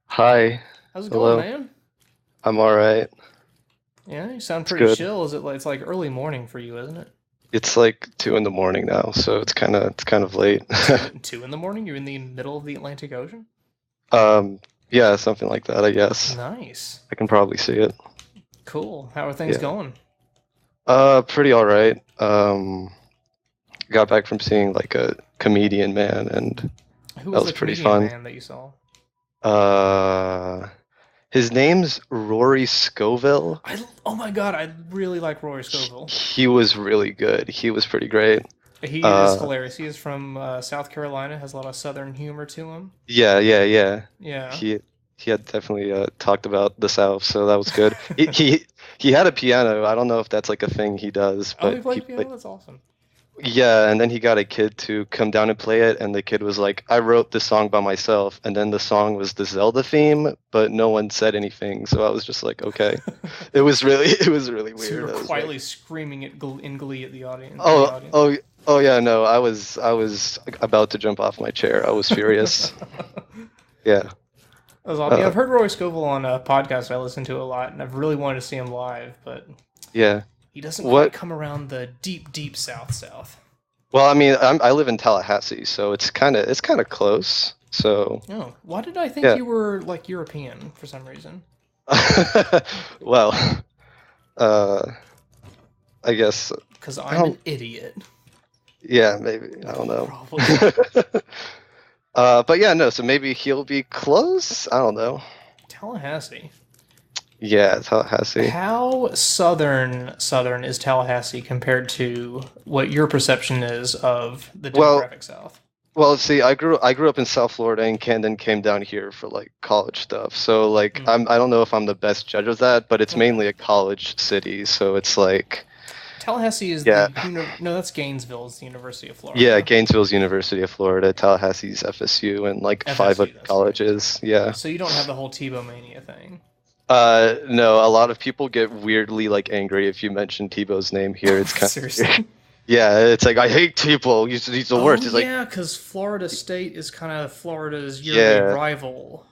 [SPEAKER 13] Hi.
[SPEAKER 1] How's it
[SPEAKER 13] Hello.
[SPEAKER 1] going, man?
[SPEAKER 13] I'm alright.
[SPEAKER 1] Yeah, you sound pretty
[SPEAKER 13] good.
[SPEAKER 1] chill. It's like early morning for you, isn't it?
[SPEAKER 13] It's like 2 in the morning now, so it's kind of late.
[SPEAKER 1] 2 in the morning? You're in the middle of the Atlantic Ocean?
[SPEAKER 13] Yeah, something like that, I guess.
[SPEAKER 1] Nice.
[SPEAKER 13] I can probably see it.
[SPEAKER 1] Cool. How are things
[SPEAKER 13] Yeah.
[SPEAKER 1] going?
[SPEAKER 13] Pretty alright. Got back from seeing like a Comedian Man, and
[SPEAKER 1] Who
[SPEAKER 13] that
[SPEAKER 1] was
[SPEAKER 13] was
[SPEAKER 1] the
[SPEAKER 13] pretty
[SPEAKER 1] comedian
[SPEAKER 13] fun.
[SPEAKER 1] man that you saw?
[SPEAKER 13] His name's Rory Scoville.
[SPEAKER 1] Oh my god, I really like Rory Scoville.
[SPEAKER 13] He was really good. He was pretty great.
[SPEAKER 1] He is hilarious. He is from South Carolina, has a lot of southern humor to him.
[SPEAKER 13] Yeah.
[SPEAKER 1] Yeah.
[SPEAKER 13] he had definitely talked about the South, so that was good. He had a piano. I don't know if that's like a thing he does,
[SPEAKER 1] Oh,
[SPEAKER 13] but
[SPEAKER 1] he played piano? That's awesome.
[SPEAKER 13] yeah, and then he got a kid to come down and play it, and the kid was like, "I wrote this song by myself," and then the song was the Zelda theme, but no one said anything, so I was just like, "Okay." It was really weird.
[SPEAKER 1] So you were
[SPEAKER 13] I was
[SPEAKER 1] quietly screaming in glee at the audience.
[SPEAKER 13] oh yeah, no, I was about to jump off my chair. I was furious. Yeah.
[SPEAKER 1] That was awesome. Yeah, I've heard Roy Scovel on a podcast I listen to a lot, and I've really wanted to see him live, but
[SPEAKER 13] Yeah.
[SPEAKER 1] he doesn't quite come around the deep south.
[SPEAKER 13] Well, I mean, I live in Tallahassee, so it's kind of close. So.
[SPEAKER 1] Oh, why did I think you were like European for some reason?
[SPEAKER 13] Well, I guess.
[SPEAKER 1] Because I'm an idiot.
[SPEAKER 13] Yeah, maybe. I don't know. But yeah, no. So maybe he'll be close. I don't know.
[SPEAKER 1] Tallahassee.
[SPEAKER 13] Yeah, Tallahassee.
[SPEAKER 1] How southern is Tallahassee compared to what your perception is of the demographic South?
[SPEAKER 13] Well, see, I grew up in South Florida, and Camden came down here for like college stuff. So like, I don't know if I'm the best judge of that, but it's mainly a college city, so it's like.
[SPEAKER 1] Tallahassee is no, that's Gainesville. It's the University of Florida.
[SPEAKER 13] Yeah, Gainesville's University of Florida. Tallahassee's FSU, and like 5 other colleges. Yeah.
[SPEAKER 1] So you don't have the whole Tebow mania thing.
[SPEAKER 13] No, a lot of people get weirdly like angry if you mention Tebow's name here. It's kind of
[SPEAKER 1] seriously.
[SPEAKER 13] Yeah, it's like I hate Tebow. He's the worst. It's
[SPEAKER 1] yeah, because Florida State is kind of Florida's yearly rival.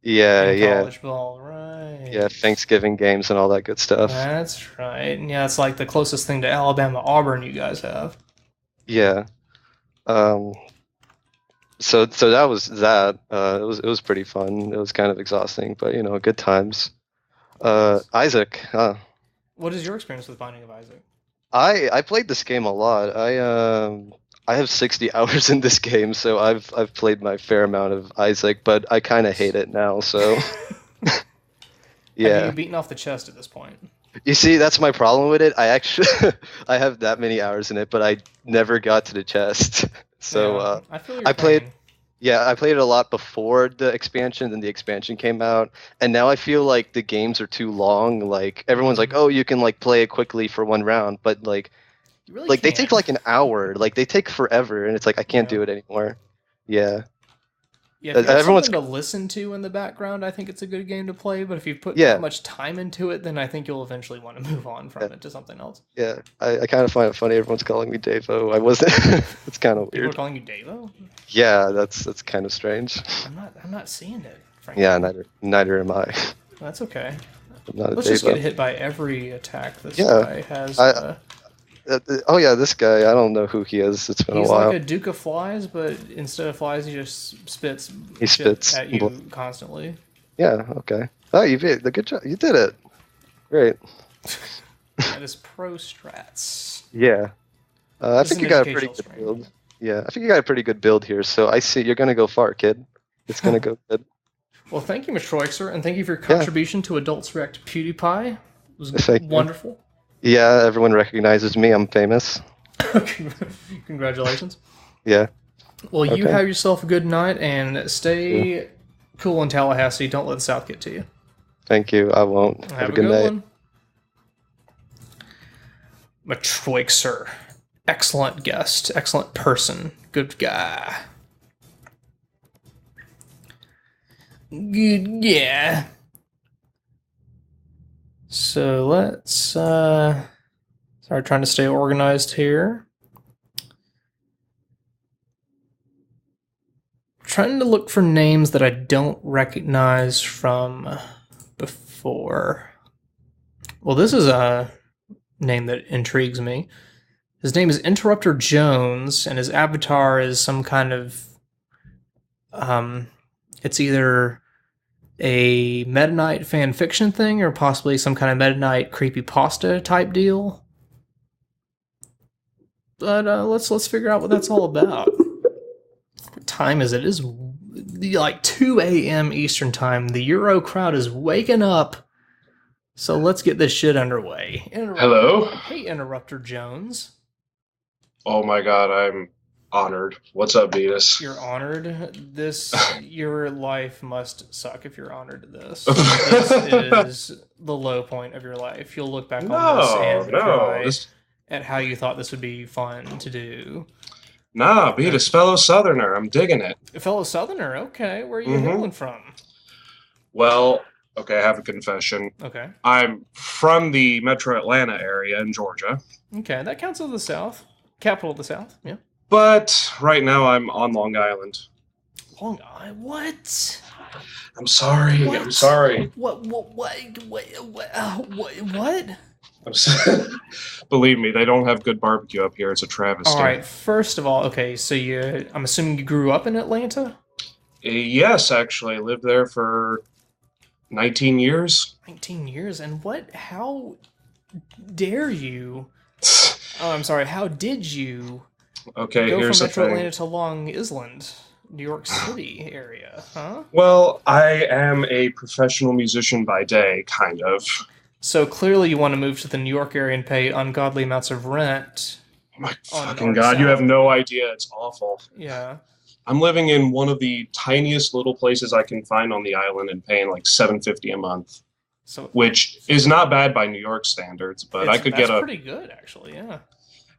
[SPEAKER 13] Yeah,
[SPEAKER 1] college ball, right?
[SPEAKER 13] Yeah, Thanksgiving games and all that good stuff.
[SPEAKER 1] That's right. Yeah, it's like the closest thing to Alabama Auburn you guys have.
[SPEAKER 13] Yeah. So that was that. It was pretty fun. It was kind of exhausting, but good times. Isaac.
[SPEAKER 1] What is your experience with Binding of Isaac?
[SPEAKER 13] I played this game a lot. I have 60 hours in this game, so I've played my fair amount of Isaac, but I kind of hate it now. So yeah.
[SPEAKER 1] Have you beaten off the chest at this point?
[SPEAKER 13] You see, that's my problem with it. I actually I have that many hours in it, but I never got to the chest. So
[SPEAKER 1] I feel your
[SPEAKER 13] I played.
[SPEAKER 1] pain.
[SPEAKER 13] Yeah, I played it a lot before the expansion, then the expansion came out, and now I feel like the games are too long. Like everyone's like, "Oh, you can like play it quickly for one round," but like, they take like an hour. Like they take forever, and it's like I can't do it anymore. Yeah.
[SPEAKER 1] Yeah, if you have something to listen to in the background, I think it's a good game to play. But if you put that much time into it, then I think you'll eventually want to move on from it to something else.
[SPEAKER 13] Yeah, I kind of find it funny. Everyone's calling me Davo. I wasn't. It's kind of weird.
[SPEAKER 1] People are calling you Davo?
[SPEAKER 13] Yeah, that's kind of strange.
[SPEAKER 1] I'm not seeing it. Frankly.
[SPEAKER 13] Yeah, neither am I.
[SPEAKER 1] That's okay.
[SPEAKER 13] I'm not
[SPEAKER 1] Let's just get hit by every attack this guy has.
[SPEAKER 13] Oh yeah, this guy. I don't know who he is. It's been a while.
[SPEAKER 1] He's like a Duke of Flies, but instead of flies, he just spits.
[SPEAKER 13] He spits
[SPEAKER 1] at you constantly.
[SPEAKER 13] Yeah. Okay. Oh, you did the good job. You did it. Great.
[SPEAKER 1] That is pro strats.
[SPEAKER 13] Yeah. I think you got a pretty good build. Yeah, I think you got a pretty good build here. So I see you're gonna go far, kid. It's gonna go good.
[SPEAKER 1] Well, thank you, Mr. Troixer, and thank you for your contribution to Adults React PewDiePie. It was wonderful.
[SPEAKER 13] Yeah, everyone recognizes me. I'm famous.
[SPEAKER 1] Congratulations.
[SPEAKER 13] Yeah.
[SPEAKER 1] Well, you have yourself a good night, and stay cool in Tallahassee. Don't let the South get to you.
[SPEAKER 13] Thank you. I won't. Have a good night.
[SPEAKER 1] One. Matroixer. Excellent guest. Excellent person. Good guy. Good, yeah. So let's start trying to stay organized here. Trying to look for names that I don't recognize from before. Well, this is a name that intrigues me. His name is Interrupter Jones, and his avatar is some kind of it's either a Meta Knight fan fiction thing or possibly some kind of Meta Knight creepypasta type deal. But let's figure out what that's all about. What time is it? It is like 2 a.m. Eastern time. The Euro crowd is waking up. So let's get this shit underway.
[SPEAKER 14] Hello?
[SPEAKER 1] Hey, Interrupter Jones.
[SPEAKER 14] Oh my god, I'm Honored. What's up, Betus?
[SPEAKER 1] You're honored. Your life must suck if you're honored to this. This is the low point of your life. You'll look back on this and cry at how you thought this would be fun to do.
[SPEAKER 14] Nah, Betus, fellow Southerner. I'm digging it.
[SPEAKER 1] A fellow Southerner? Okay. Where are you hailing from?
[SPEAKER 14] Well, okay, I have a confession.
[SPEAKER 1] Okay.
[SPEAKER 14] I'm from the Metro Atlanta area in Georgia.
[SPEAKER 1] Okay, that counts as the South. Capital of the South, yeah.
[SPEAKER 14] But right now I'm on Long Island.
[SPEAKER 1] Long Island? What?
[SPEAKER 14] I'm sorry.
[SPEAKER 1] What?
[SPEAKER 14] I'm sorry.
[SPEAKER 1] What?
[SPEAKER 14] Believe me, they don't have good barbecue up here. It's a travesty.
[SPEAKER 1] All right. First of all, okay. So I'm assuming you grew up in Atlanta.
[SPEAKER 14] Yes, actually, I lived there for 19 years.
[SPEAKER 1] 19 years, and what? How dare you? Oh, I'm sorry. How did you?
[SPEAKER 14] Okay,
[SPEAKER 1] go
[SPEAKER 14] here's
[SPEAKER 1] from
[SPEAKER 14] the
[SPEAKER 1] Metro
[SPEAKER 14] thing.
[SPEAKER 1] Atlanta to Long Island, New York City area, huh?
[SPEAKER 14] Well, I am a professional musician by day, kind of.
[SPEAKER 1] So clearly you want to move to the New York area and pay ungodly amounts of rent.
[SPEAKER 14] Oh my fucking God, you have no idea. It's awful.
[SPEAKER 1] Yeah.
[SPEAKER 14] I'm living in one of the tiniest little places I can find on the island and paying like $750 a month. Which is not bad by New York standards, but I could get
[SPEAKER 1] That's pretty good, actually, yeah.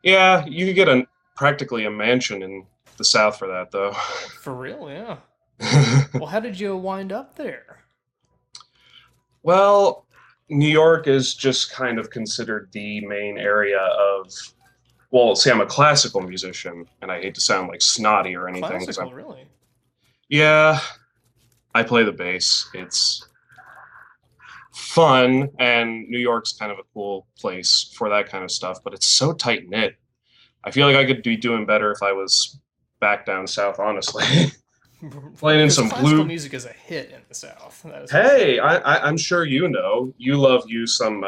[SPEAKER 14] Yeah, you could get practically a mansion in the South for that, though.
[SPEAKER 1] For real, yeah. Well, how did you wind up there?
[SPEAKER 14] Well, New York is just kind of considered the main area of... Well, see, I'm a classical musician, and I hate to sound like snotty or anything.
[SPEAKER 1] Classical, really?
[SPEAKER 14] Yeah, I play the bass. It's fun, and New York's kind of a cool place for that kind of stuff, but it's so tight-knit. I feel like I could be doing better if I was back down south, honestly. Playing in some
[SPEAKER 1] classical music is a hit in the South.
[SPEAKER 14] Hey, I'm sure you know. You love some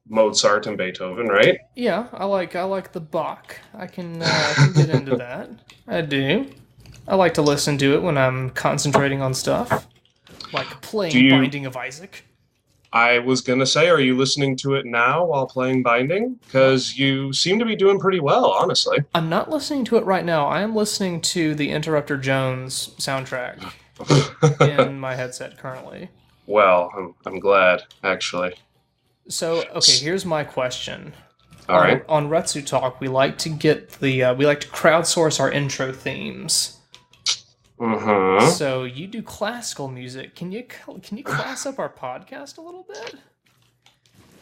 [SPEAKER 14] Mozart and Beethoven, right?
[SPEAKER 1] Yeah, I like the Bach. I can get into that. I do. I like to listen to it when I'm concentrating on stuff, like playing Binding of Isaac.
[SPEAKER 14] I was going to say, are you listening to it now while playing Binding? Because you seem to be doing pretty well, honestly.
[SPEAKER 1] I'm not listening to it right now. I am listening to the Interrupter Jones soundtrack in my headset currently.
[SPEAKER 14] Well, I'm glad, actually.
[SPEAKER 1] So, okay, here's my question.
[SPEAKER 14] All right.
[SPEAKER 1] On Retsu Talk, we like to get we like to crowdsource our intro themes.
[SPEAKER 14] Mm-hmm.
[SPEAKER 1] So you do classical music. Can you class up our podcast a little bit?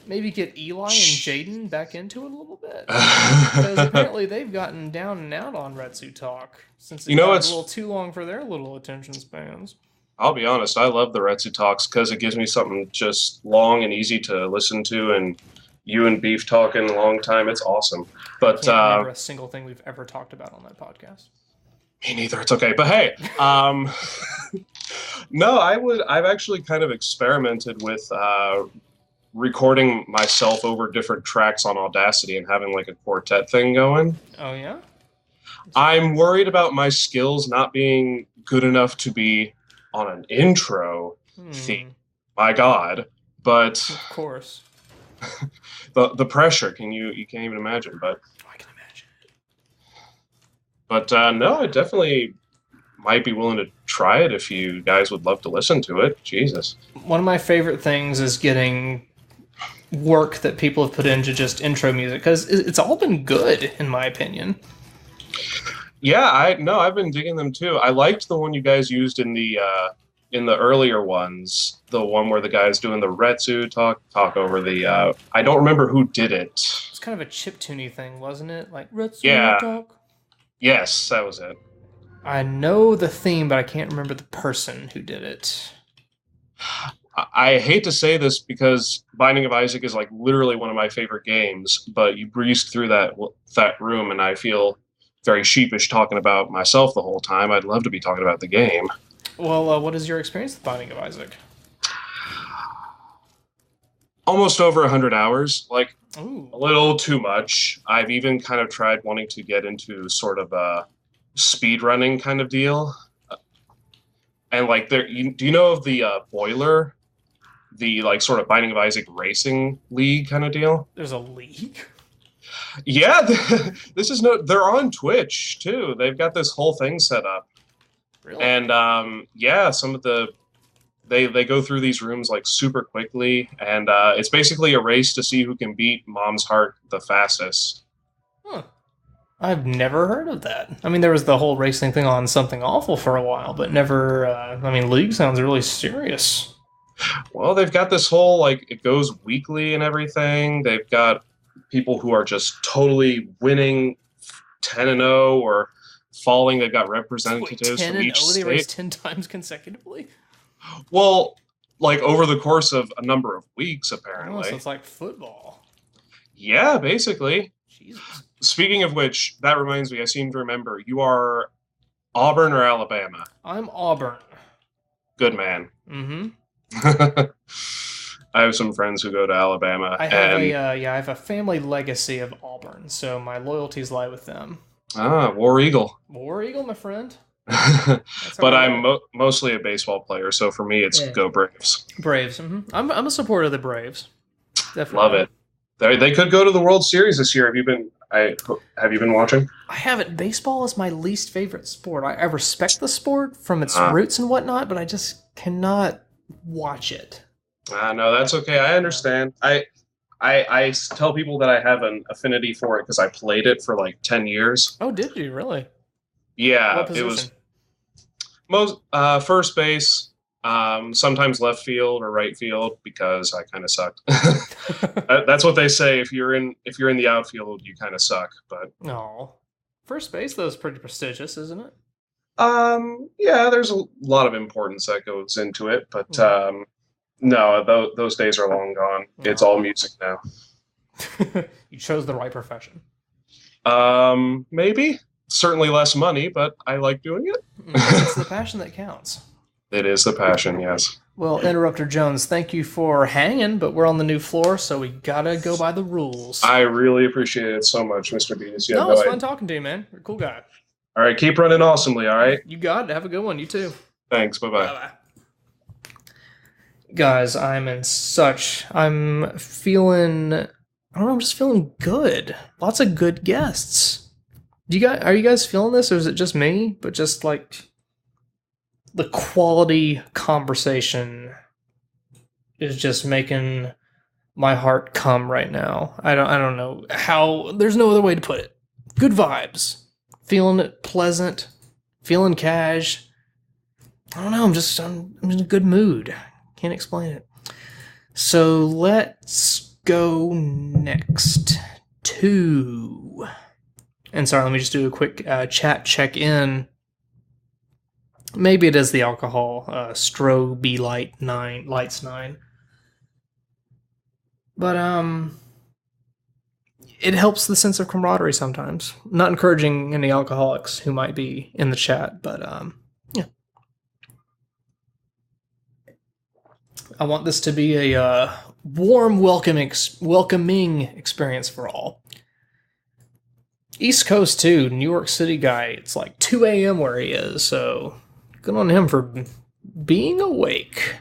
[SPEAKER 1] Maybe get Eli and Jaden back into it a little bit, because apparently they've gotten down and out on Retsu Talk since it's a little too long for their little attention spans.
[SPEAKER 14] I'll be honest, I love the Retsu Talks because it gives me something just long and easy to listen to, and you and Beef talking a long time. It's awesome. But
[SPEAKER 1] I can't remember a single thing we've ever talked about on that podcast.
[SPEAKER 14] Me neither. It's okay. But hey, no, I've actually kind of experimented with recording myself over different tracks on Audacity and having like a quartet thing going.
[SPEAKER 1] Oh yeah?
[SPEAKER 14] I'm worried about my skills not being good enough to be on an intro theme. My God. But
[SPEAKER 1] of course.
[SPEAKER 14] the pressure, you can't even imagine, but
[SPEAKER 1] I can imagine it.
[SPEAKER 14] But no, I definitely might be willing to try it if you guys would love to listen to it. Jesus.
[SPEAKER 1] One of my favorite things is getting work that people have put into just intro music, because it's all been good, in my opinion.
[SPEAKER 14] Yeah, I've been digging them too. I liked the one you guys used in the earlier ones, the one where the guy's doing the Retsu talk over the. I don't remember who did it.
[SPEAKER 1] It's kind of a chiptune thing, wasn't it? Like Retsu talk.
[SPEAKER 14] Yes, that was it.
[SPEAKER 1] I know the theme, but I can't remember the person who did it.
[SPEAKER 14] I hate to say this because Binding of Isaac is like literally one of my favorite games, but you breezed through that room, and I feel very sheepish talking about myself the whole time. I'd love to be talking about the game.
[SPEAKER 1] Well, what is your experience with Binding of Isaac?
[SPEAKER 14] Almost over 100 hours, like
[SPEAKER 1] Ooh.
[SPEAKER 14] A little too much. I've even kind of tried wanting to get into sort of a speed running kind of deal. And like, do you know of the Boiler? The like sort of Binding of Isaac racing league kind of deal?
[SPEAKER 1] There's a league?
[SPEAKER 14] Yeah, this is no. They're on Twitch too. They've got this whole thing set up.
[SPEAKER 1] Really?
[SPEAKER 14] And yeah, some of the they go through these rooms like super quickly, and it's basically a race to see who can beat Mom's Heart the fastest.
[SPEAKER 1] Huh. I've never heard of that. I mean, there was the whole racing thing on Something Awful for a while, but never. I mean, League sounds really serious.
[SPEAKER 14] Well, they've got this whole like it goes weekly and everything. They've got people who are just totally winning 10-0 or falling. They've got representatives from each
[SPEAKER 1] 10-0, they
[SPEAKER 14] state.
[SPEAKER 1] raced 10 times consecutively?
[SPEAKER 14] Well, like over the course of a number of weeks,
[SPEAKER 1] Oh,
[SPEAKER 14] apparently.
[SPEAKER 1] so it's like football.
[SPEAKER 14] Yeah, basically.
[SPEAKER 1] Jesus.
[SPEAKER 14] Speaking of which, that reminds me, I seem to remember, you are Auburn or Alabama?
[SPEAKER 1] I'm Auburn.
[SPEAKER 14] Good man.
[SPEAKER 1] Mm-hmm.
[SPEAKER 14] I have some friends who go to Alabama.
[SPEAKER 1] I have
[SPEAKER 14] and,
[SPEAKER 1] I have a family legacy of Auburn, so my loyalties lie with them.
[SPEAKER 14] War Eagle.
[SPEAKER 1] War Eagle, my friend.
[SPEAKER 14] But I'm mostly a baseball player, so for me, it's go Braves.
[SPEAKER 1] Braves. Mm-hmm. I'm a supporter of the Braves. Definitely.
[SPEAKER 14] Love it. They could go to the World Series this year. Have you been watching?
[SPEAKER 1] I haven't. Baseball is my least favorite sport. I respect the sport from its roots and whatnot, but I just cannot watch it.
[SPEAKER 14] No, that's okay. I understand. I tell people that I have an affinity for it because I played it for like 10 years.
[SPEAKER 1] Oh, did you really?
[SPEAKER 14] Yeah,
[SPEAKER 1] What
[SPEAKER 14] it was
[SPEAKER 1] position?
[SPEAKER 14] most first base, sometimes left field or right field because I kind of sucked. That's what they say. If you're in the outfield, you kind of suck. But
[SPEAKER 1] No. First base, though, is pretty prestigious, isn't it?
[SPEAKER 14] yeah, there's a lot of importance that goes into it. But no, those days are long gone. It's all music now.
[SPEAKER 1] You chose the right profession.
[SPEAKER 14] Maybe. Certainly less money, but I like doing it.
[SPEAKER 1] It's the passion that counts.
[SPEAKER 14] It is the passion, yes.
[SPEAKER 1] Well, Interrupter Jones, thank you for hanging, but we're on the new floor, so we gotta go by the rules.
[SPEAKER 14] I really appreciate it so much, Mr. Betus.
[SPEAKER 1] No, it's fun talking to you, man. You're a cool guy.
[SPEAKER 14] All right, keep running awesomely, all right?
[SPEAKER 1] You got it. Have a good one. You too.
[SPEAKER 14] Thanks. Bye-bye.
[SPEAKER 1] Bye-bye. Guys, I'm feeling, I don't know, I'm just feeling good. Lots of good guests. Are you guys feeling this, or is it just me? But just like the quality conversation is just making my heart come right now. I don't know how. There's no other way to put it. Good vibes, feeling it pleasant, feeling cash. I don't know. I'm in a good mood. Can't explain it. So let's go next to. And sorry, let me just do a quick chat check-in. Maybe it is the alcohol, Strobe Lights 9. But, it helps the sense of camaraderie sometimes. Not encouraging any alcoholics who might be in the chat, but, yeah. I want this to be a warm, welcoming experience for all. East Coast, too. New York City guy. It's like 2 a.m. where he is, so good on him for being awake.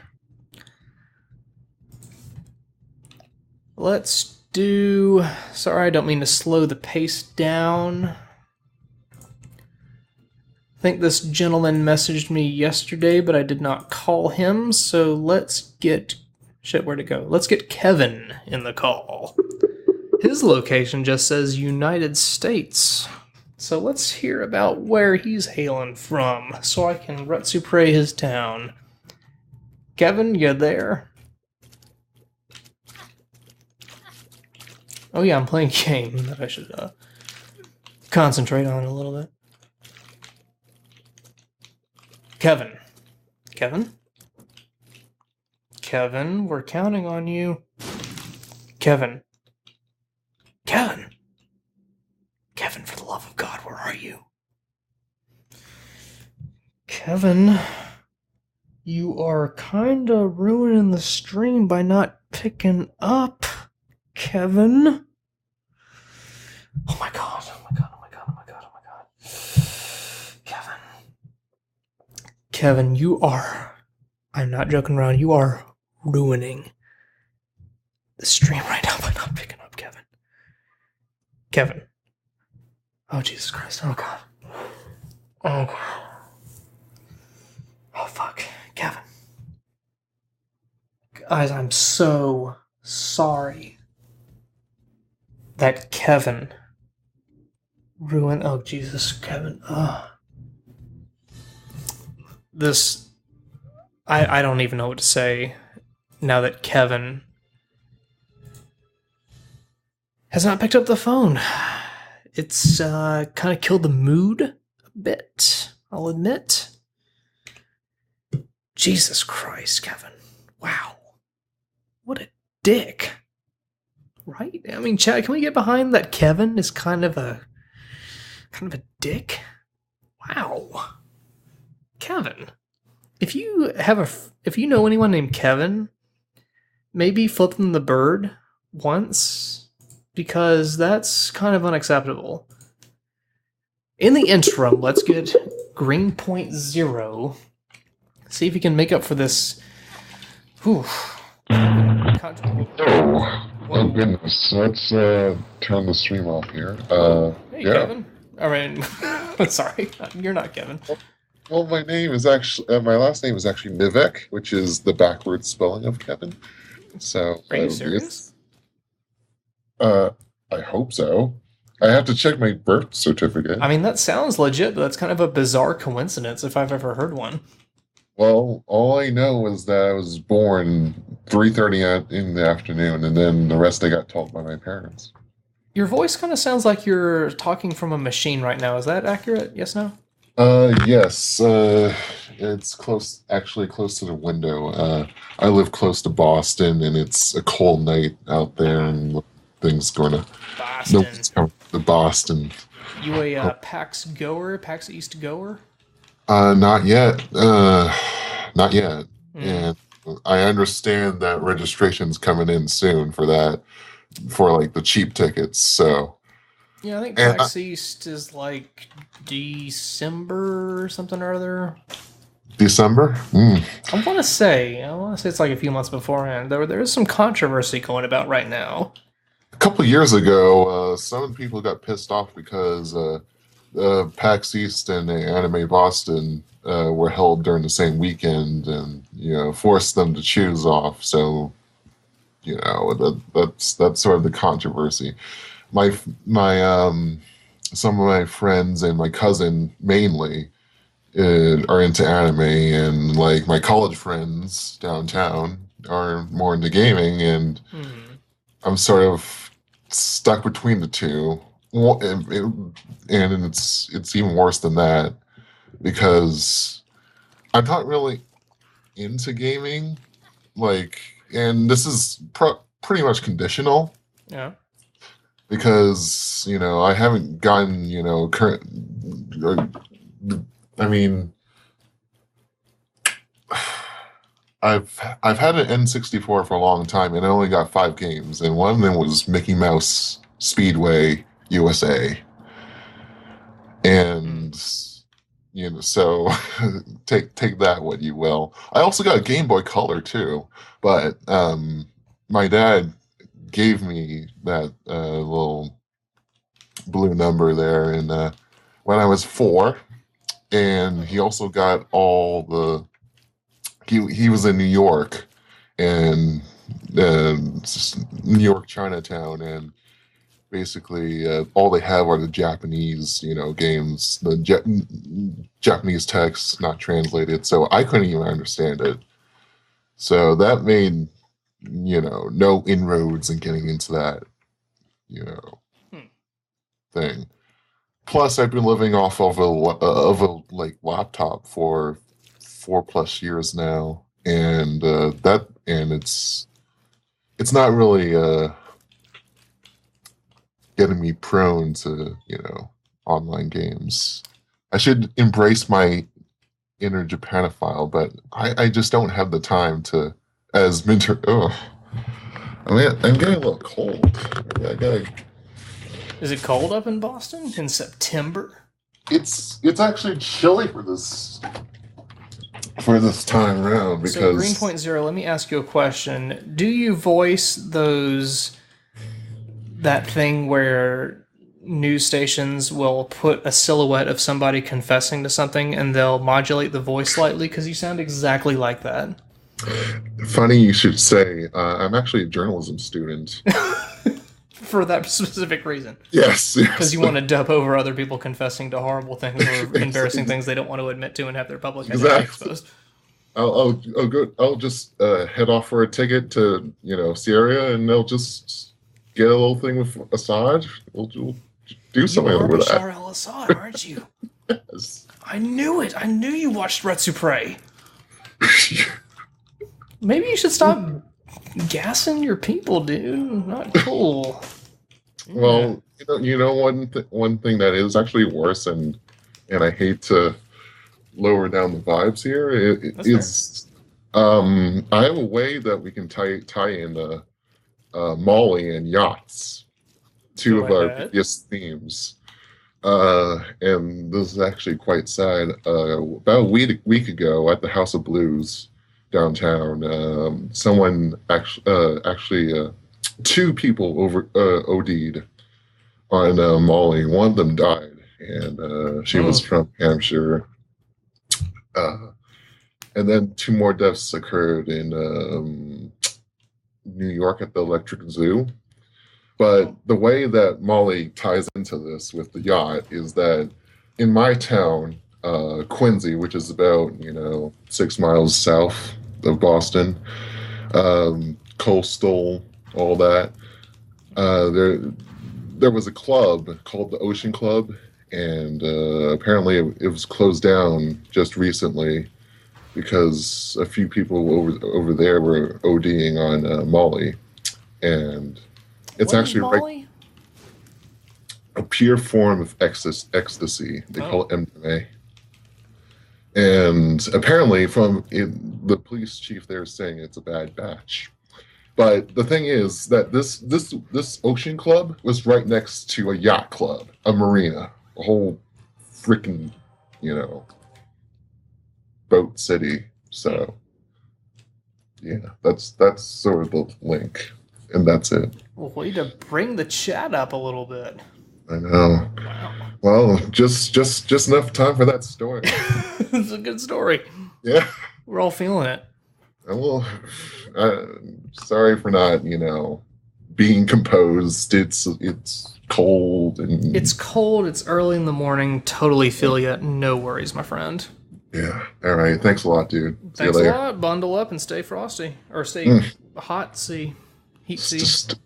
[SPEAKER 1] Let's do... Sorry, I don't mean to slow the pace down. I think this gentleman messaged me yesterday, but I did not call him, so let's get... Shit, where'd it go? Let's get Kevin in the call. His location just says United States. So let's hear about where he's hailing from, so I can Retsupre his town. Kevin, you there? Oh yeah, I'm playing a game that I should concentrate on a little bit. Kevin. Kevin? Kevin, we're counting on you. Kevin. Kevin! Kevin, for the love of God, where are you? Kevin, you are kinda ruining the stream by not picking up. Kevin? Oh my god, oh my god, oh my god, oh my god, oh my god. Kevin. Kevin, you are... I'm not joking around, you are ruining the stream right now by not picking up, Kevin. Kevin. Oh, Jesus Christ. Oh, God. Oh, God. Oh, fuck. Kevin. Guys, I'm so sorry that Kevin ruined... Oh, Jesus, Kevin. This... I don't even know what to say now that Kevin has not picked up the phone. It's kind of killed the mood a bit, I'll admit. Jesus Christ, Kevin. Wow. What a dick. Right? I mean, Chad, can we get behind that Kevin is kind of a dick? Wow. Kevin. If you know anyone named Kevin, maybe flip them the bird once, because that's kind of unacceptable. In the interim, let's get Green.0. See if he can make up for this. Whew.
[SPEAKER 15] Oh goodness. Let's turn the stream off here.
[SPEAKER 1] Hey,
[SPEAKER 15] yeah.
[SPEAKER 1] Kevin. All right. Sorry, you're not Kevin.
[SPEAKER 15] Well, my name is actually my last name is actually Nivek, which is the backwards spelling of Kevin. So
[SPEAKER 1] are you serious?
[SPEAKER 15] I hope so. I have to check my birth certificate.
[SPEAKER 1] I mean, that sounds legit, but that's kind of a bizarre coincidence if I've ever heard one.
[SPEAKER 15] Well, all I know is that I was born 3:30 in the afternoon, and then the rest I got told by my parents.
[SPEAKER 1] Your voice kind of sounds like you're talking from a machine right now. Is that accurate? Yes, no?
[SPEAKER 15] Yes. It's close to the window. I live close to Boston, and it's a cold night out there, and things going to...
[SPEAKER 1] Boston.
[SPEAKER 15] Nobody's coming to Boston.
[SPEAKER 1] You a PAX goer? PAX East goer?
[SPEAKER 15] Not yet. Not yet. And I understand that registration's coming in soon for that, for like the cheap tickets. So
[SPEAKER 1] yeah, I think PAX East is like December or something or other.
[SPEAKER 15] December?
[SPEAKER 1] I want to say it's like a few months beforehand. There is some controversy going about right now.
[SPEAKER 15] A couple of years ago, some people got pissed off because PAX East and Anime Boston were held during the same weekend, and forced them to choose off. So, that's sort of the controversy. My some of my friends and my cousin mainly are into anime, and like my college friends downtown are more into gaming, and I'm sort of stuck between the two. And it's even worse than that, because I'm not really into gaming, and this is pretty much conditional.
[SPEAKER 1] Yeah.
[SPEAKER 15] Because I haven't gotten current. I mean, I've had an N64 for a long time, and I only got 5 games, and one of them was Mickey Mouse Speedway USA, and so take that what you will. I also got a Game Boy Color too, but my dad gave me that little blue number there, and when I was 4, and he also got all the. He was in New York, and New York Chinatown, and basically all they have are the Japanese games, the Japanese text not translated, so I couldn't even understand it. So that made no inroads in getting into that thing. Plus, I've been living off of a laptop for 4+ years now, and it's not really getting me prone to online games. I should embrace my inner Japanophile, but I just don't have the time to. As Minter, I'm getting a little cold. I gotta.
[SPEAKER 1] Is it cold up in Boston in September?
[SPEAKER 15] It's actually chilly for this time around, because.
[SPEAKER 1] So Green.0, let me ask you a question. Do you voice that thing where news stations will put a silhouette of somebody confessing to something, and they'll modulate the voice slightly because you sound exactly like that.
[SPEAKER 15] Funny you should say. I'm actually a journalism student.
[SPEAKER 1] For that specific reason.
[SPEAKER 15] Yes.
[SPEAKER 1] Because you want to dub over other people confessing to horrible things or embarrassing things they don't want to admit to and have their public identity exposed.
[SPEAKER 15] I'll just head off for a ticket to Syria, and they'll just get a little thing with Assad. We'll do something over that.
[SPEAKER 1] Bashar al-Assad, aren't you?
[SPEAKER 15] Yes.
[SPEAKER 1] I knew it. I knew you watched Retsupre. Maybe you should stop gassing your people, dude. Not cool.
[SPEAKER 15] Well, one thing that is actually worse, and I hate to lower down the vibes here. I have a way that we can tie in Molly and yachts, two of our biggest themes. And this is actually quite sad. About a week ago at the House of Blues downtown, someone actually two people OD'd on Molly. One of them died, and she was from Hampshire. And then two more deaths occurred in New York at the Electric Zoo. But the way that Molly ties into this with the yacht is that in my town, Quincy, which is about 6 miles south of Boston, coastal, all that, there was a club called the Ocean Club, and apparently it was closed down just recently because a few people over there were ODing on Molly, and it's actually a pure form of ecstasy. They call it MDMA. And apparently the police chief there is saying it's a bad batch. But the thing is that this ocean club was right next to a yacht club, a marina, a whole freaking, boat city. So yeah, that's sort of the link. And that's it.
[SPEAKER 1] Well, way to bring the chat up a little bit.
[SPEAKER 15] I know.
[SPEAKER 1] Wow.
[SPEAKER 15] Well, just enough time for that story.
[SPEAKER 1] It's a good story.
[SPEAKER 15] Yeah.
[SPEAKER 1] We're all feeling it.
[SPEAKER 15] Well, sorry for not, being composed. It's cold and
[SPEAKER 1] it's cold. It's early in the morning. Totally feel you. No worries, my friend.
[SPEAKER 15] Yeah. All right. Thanks a lot, dude.
[SPEAKER 1] Thanks a lot. Bundle up and stay frosty or stay hot. Heat C.
[SPEAKER 15] Just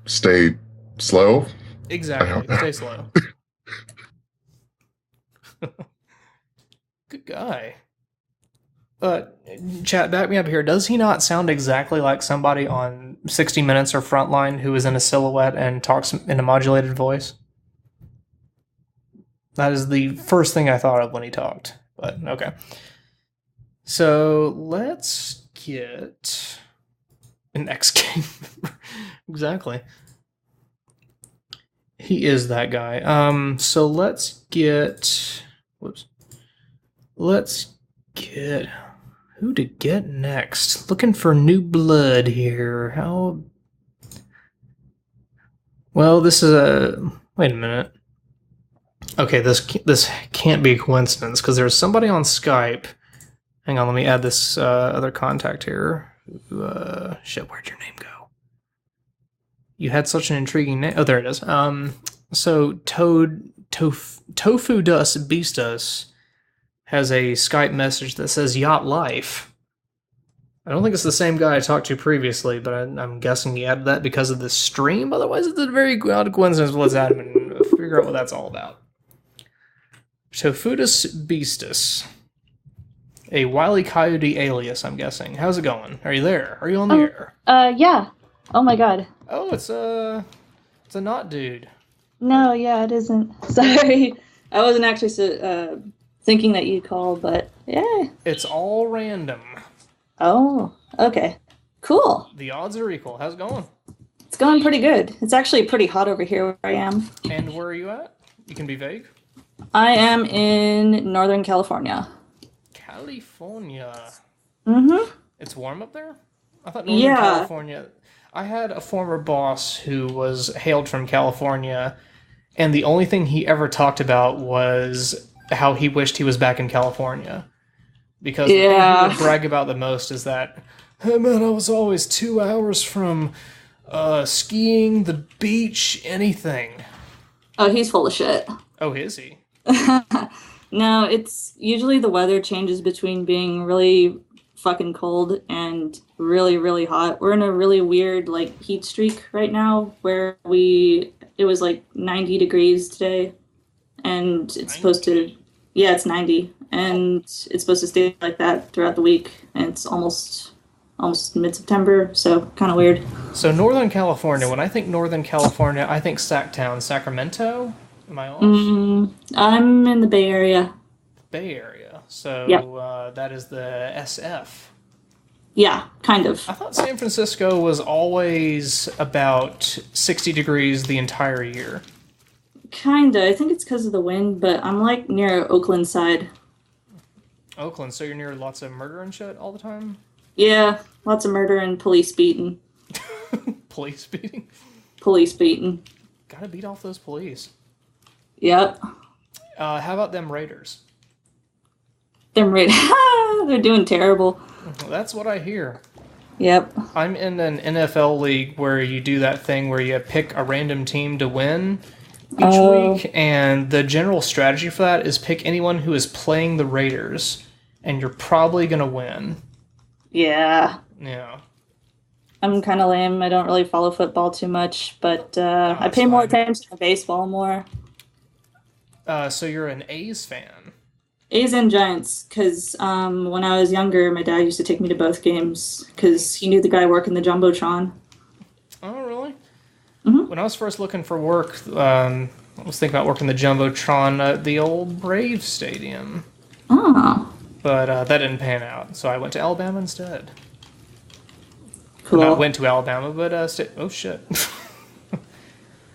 [SPEAKER 15] stay slow.
[SPEAKER 1] Exactly. Stay slow. Good guy. Chat, back me up here. Does he not sound exactly like somebody on 60 Minutes or Frontline who is in a silhouette and talks in a modulated voice? That is the first thing I thought of when he talked. But, okay. So, let's get an X-Game member. Exactly. He is that guy. So let's get... Let's get... Who to get next? Looking for new blood here. How... Well, this is a... Wait a minute. Okay, this can't be a coincidence, because there's somebody on Skype. Hang on, let me add this other contact here. Shit, where'd your name go? You had such an intriguing name. Oh, there it is. So Tofu Dust Beastus has a Skype message that says Yacht Life. I don't think it's the same guy I talked to previously, but I'm guessing he added that because of the stream. Otherwise, it's a very odd coincidence. Let's add him and figure out what that's all about. Tofudus Beastus. A Wile E. Coyote alias, I'm guessing. How's it going? Are you there? Are you on the air?
[SPEAKER 16] Yeah. Oh my god.
[SPEAKER 1] Oh, it's a not dude.
[SPEAKER 16] No, yeah, it isn't. Sorry. I wasn't actually thinking that you'd call, but yeah.
[SPEAKER 1] It's all random.
[SPEAKER 16] Oh, okay. Cool.
[SPEAKER 1] The odds are equal. How's it going?
[SPEAKER 16] It's going pretty good. It's actually pretty hot over here where I am.
[SPEAKER 1] And where are you at? You can be vague.
[SPEAKER 16] I am in Northern California.
[SPEAKER 1] California.
[SPEAKER 16] Mm-hmm.
[SPEAKER 1] It's warm up there? I thought Northern California... I had a former boss who was hailed from California, and the only thing he ever talked about was how he wished he was back in California. Because the thing he would brag about the most is that, hey man, I was always 2 hours from skiing, the beach, anything.
[SPEAKER 16] Oh, he's full of shit.
[SPEAKER 1] Oh, is he?
[SPEAKER 16] No, it's usually the weather changes between being really fucking cold and really, really hot. We're in a really weird like heat streak right now where it was like 90 degrees today, and it's 90? Supposed to, yeah, it's 90, and it's supposed to stay like that throughout the week, and it's almost mid-September, so kind of weird.
[SPEAKER 1] So Northern California, when I think Northern California, I think Sacktown, Sacramento. Am I off?
[SPEAKER 16] I'm in the Bay Area.
[SPEAKER 1] Bay Area. So that is the SF.
[SPEAKER 16] Yeah, kind of.
[SPEAKER 1] I thought San Francisco was always about 60 degrees the entire year.
[SPEAKER 16] Kinda. I think it's because of the wind, but I'm like near Oakland side.
[SPEAKER 1] Oakland, so you're near lots of murder and shit all the time?
[SPEAKER 16] Yeah, lots of murder and police beating.
[SPEAKER 1] Police beating?
[SPEAKER 16] Police beating.
[SPEAKER 1] Gotta beat off those police.
[SPEAKER 16] Yep.
[SPEAKER 1] How about them Raiders?
[SPEAKER 16] Them Raiders. They're doing terrible.
[SPEAKER 1] Well, that's what I hear.
[SPEAKER 16] Yep.
[SPEAKER 1] I'm in an NFL league where you do that thing where you pick a random team to win each week, and the general strategy for that is pick anyone who is playing the Raiders, and you're probably going to win.
[SPEAKER 16] Yeah.
[SPEAKER 1] Yeah.
[SPEAKER 16] I'm kind of lame. I don't really follow football too much, but I pay more attention to baseball more.
[SPEAKER 1] So you're an A's fan?
[SPEAKER 16] A's and Giants, because when I was younger, my dad used to take me to both games because he knew the guy working the Jumbotron.
[SPEAKER 1] Oh, really?
[SPEAKER 16] Mm-hmm.
[SPEAKER 1] When I was first looking for work, I was thinking about working the Jumbotron at the old Braves Stadium.
[SPEAKER 16] Oh.
[SPEAKER 1] But that didn't pan out, so I went to Alabama instead.
[SPEAKER 16] Cool.
[SPEAKER 1] Not went to Alabama, but oh shit.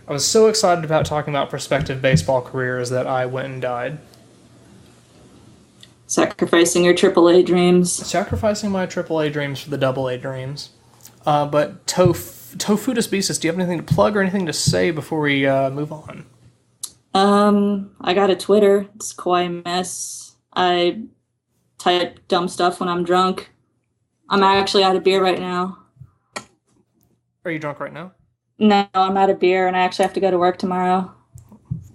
[SPEAKER 1] I was so excited about talking about prospective baseball careers that I went and died.
[SPEAKER 16] Sacrificing your AAA dreams.
[SPEAKER 1] Sacrificing my AAA dreams for the AA dreams. But Tofutus Besis, do you have anything to plug or anything to say before we move on?
[SPEAKER 16] I got a Twitter. It's Kawaii Mess. I type dumb stuff when I'm drunk. I'm actually out of beer right now.
[SPEAKER 1] Are you drunk right now?
[SPEAKER 16] No, I'm out of beer, and I actually have to go to work tomorrow.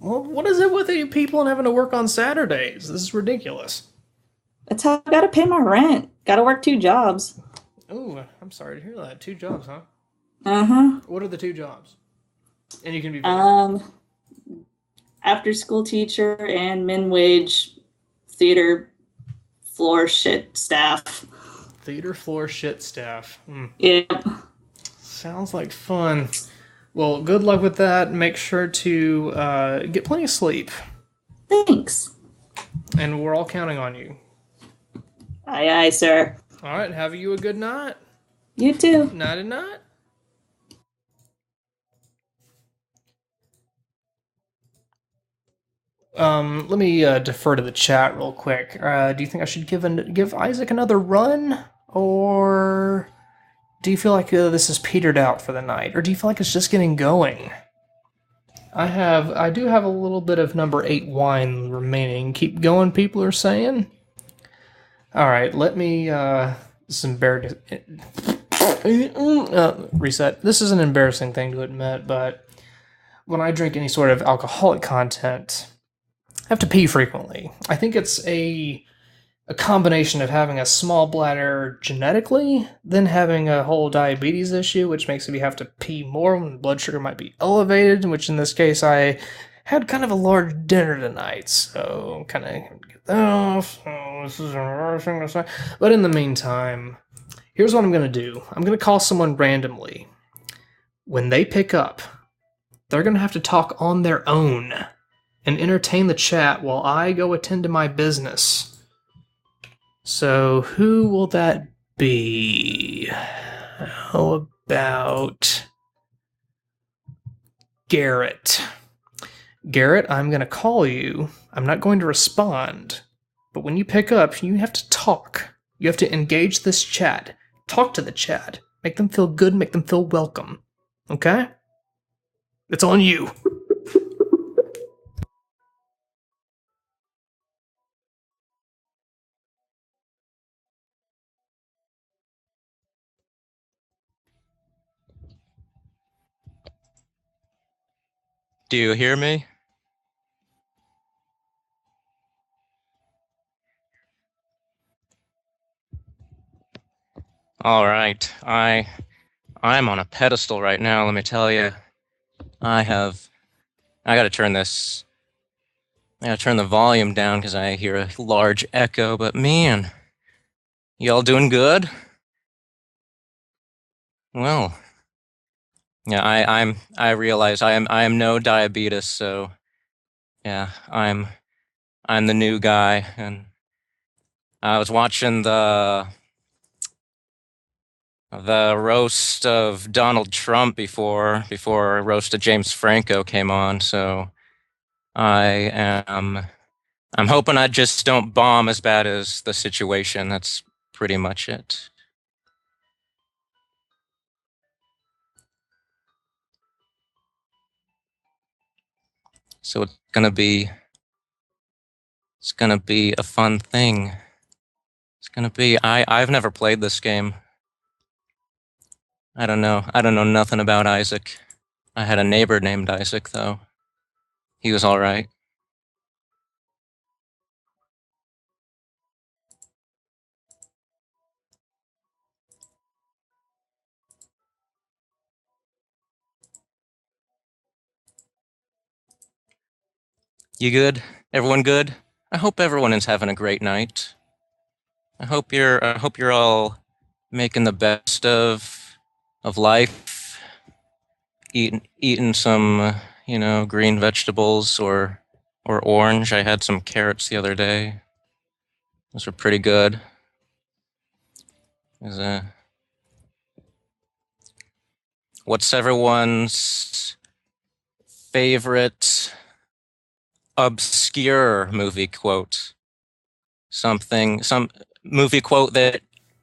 [SPEAKER 1] Well, what is it with you people and having to work on Saturdays? This is ridiculous.
[SPEAKER 16] That's how I gotta pay my rent. Gotta work 2 jobs.
[SPEAKER 1] Ooh, I'm sorry to hear that. 2 jobs, huh?
[SPEAKER 16] Uh-huh.
[SPEAKER 1] What are the 2 jobs? And you can be
[SPEAKER 16] after school teacher and min wage theater floor shit staff.
[SPEAKER 1] Theater floor shit staff.
[SPEAKER 16] Yep.
[SPEAKER 1] Sounds like fun. Well, good luck with that. Make sure to get plenty of sleep.
[SPEAKER 16] Thanks.
[SPEAKER 1] And we're all counting on you.
[SPEAKER 16] Aye, aye, sir.
[SPEAKER 1] All right, have you a good night.
[SPEAKER 16] You too.
[SPEAKER 1] Nighty night. Let me defer to the chat real quick. Do you think I should give Isaac another run, or do you feel like this has petered out for the night, or do you feel like it's just getting going? I do have a little bit of number 8 wine remaining. Keep going, people are saying. All right, let me reset. This is an embarrassing thing to admit, but when I drink any sort of alcoholic content, I have to pee frequently. I think it's a combination of having a small bladder genetically, then having a whole diabetes issue, which makes me have to pee more when blood sugar might be elevated, which in this case I had kind of a large dinner tonight, so kind of get that off. Oh, this is embarrassing. But in the meantime, here's what I'm going to do. I'm going to call someone randomly. When they pick up, they're going to have to talk on their own and entertain the chat while I go attend to my business. So who will that be? How about Garrett? Garrett, I'm going to call you. I'm not going to respond. But when you pick up, you have to talk. You have to engage this chat. Talk to the chat. Make them feel good, make them feel welcome. Okay? It's on you.
[SPEAKER 3] Do you hear me? All right. I'm on a pedestal right now, let me tell you. I gotta turn the volume down because I hear a large echo, but man, y'all doing good? Well, yeah, I realize I am no diabetes, so yeah, I'm the new guy, and I was watching the roast of Donald Trump before roast of James Franco came on, so I'm hoping I just don't bomb as bad as the situation. That's pretty much it. So it's gonna be a fun thing. It's gonna be I've never played this game. I don't know nothing about Isaac. I had a neighbor named Isaac though. He was all right. You good? Everyone good? I hope everyone is having a great night. I hope you're all making the best of life. Eating some, green vegetables or orange. I had some carrots the other day. Those were pretty good. What's everyone's favorite obscure movie quote? Some movie quote that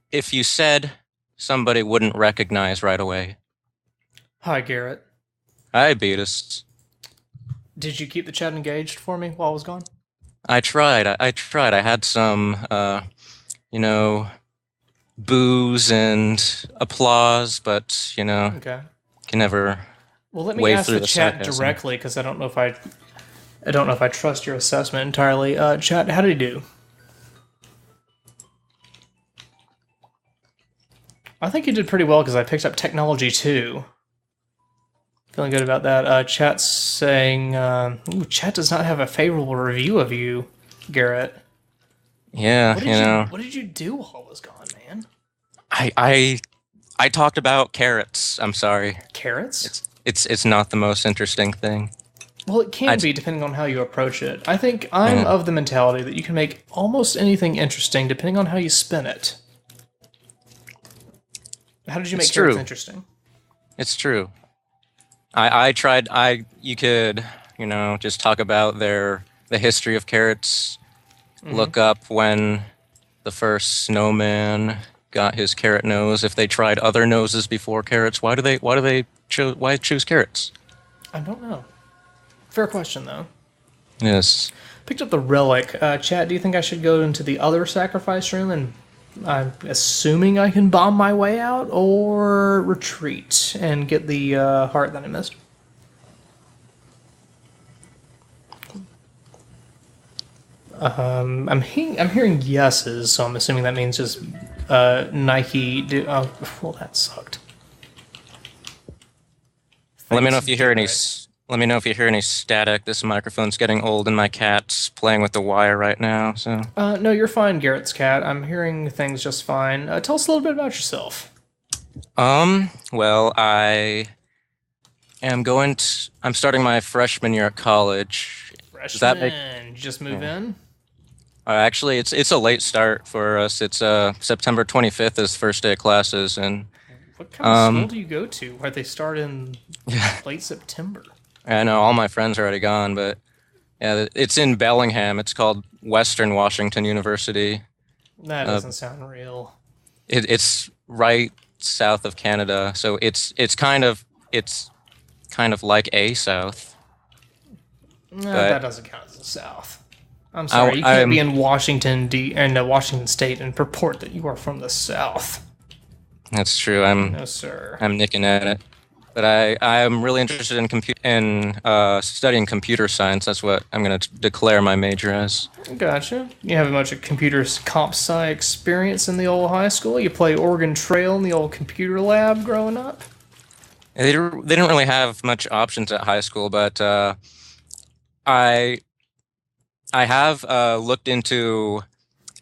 [SPEAKER 3] if you said, somebody wouldn't recognize right away.
[SPEAKER 1] Hi, Garrett.
[SPEAKER 3] Hi, Betus.
[SPEAKER 1] Did you keep the chat engaged for me while I was gone?
[SPEAKER 3] I tried. I had some, booze and applause, but,
[SPEAKER 1] Okay.
[SPEAKER 3] can never
[SPEAKER 1] Well, let me
[SPEAKER 3] wave
[SPEAKER 1] ask
[SPEAKER 3] through
[SPEAKER 1] the chat
[SPEAKER 3] sarcasm.
[SPEAKER 1] directly because I don't know if I trust your assessment entirely. Chat, how did he do? I think you did pretty well because I picked up technology too. Feeling good about that. Chat's saying, chat does not have a favorable review of you, Garrett.
[SPEAKER 3] Yeah,
[SPEAKER 1] What did you do while I was gone, man?
[SPEAKER 3] I talked about carrots. I'm sorry.
[SPEAKER 1] Carrots?
[SPEAKER 3] It's not the most interesting thing.
[SPEAKER 1] Well, it can be depending on how you approach it. I think I'm of the mentality that you can make almost anything interesting depending on how you spin it. How did you make carrots interesting?
[SPEAKER 3] It's true. I tried. You could, just talk about the history of carrots.
[SPEAKER 1] Mhm.
[SPEAKER 3] Look up when the first snowman got his carrot nose. If they tried other noses before carrots, why choose carrots?
[SPEAKER 1] I don't know. Fair question though.
[SPEAKER 3] Yes.
[SPEAKER 1] Picked up the relic. Chat, do you think I should go into the other sacrifice room and I'm assuming I can bomb my way out, or retreat and get the heart that I missed? I'm hearing yeses, so I'm assuming that means just Nike. Oh, well, that sucked.
[SPEAKER 3] Let me know if you hear any. Let me know if you hear any static. This microphone's getting old, and my cat's playing with the wire right now. So.
[SPEAKER 1] No, you're fine, Garrett's cat. I'm hearing things just fine. Tell us a little bit about yourself.
[SPEAKER 3] Well, I am I'm starting my freshman year at college.
[SPEAKER 1] Freshman,
[SPEAKER 3] Does that
[SPEAKER 1] you just move in?
[SPEAKER 3] Actually, it's a late start for us. It's September 25th is first day of classes, and
[SPEAKER 1] what kind of school do you go to where they start in late September?
[SPEAKER 3] I know all my friends are already gone, but yeah, it's in Bellingham. It's called Western Washington University.
[SPEAKER 1] That doesn't sound real.
[SPEAKER 3] It's right south of Canada, so it's kind of like a south.
[SPEAKER 1] No, that doesn't count as a south. I'm sorry, you can't be in Washington Washington State and purport that you are from the South.
[SPEAKER 3] That's true.
[SPEAKER 1] No, sir.
[SPEAKER 3] I'm nicking at it. But I'm really interested in studying computer science. That's what I'm going to declare my major as.
[SPEAKER 1] Gotcha. You have much of computer comp sci experience in the old high school? You play Oregon Trail in the old computer lab growing up?
[SPEAKER 3] They didn't really have much options at high school, but I have looked into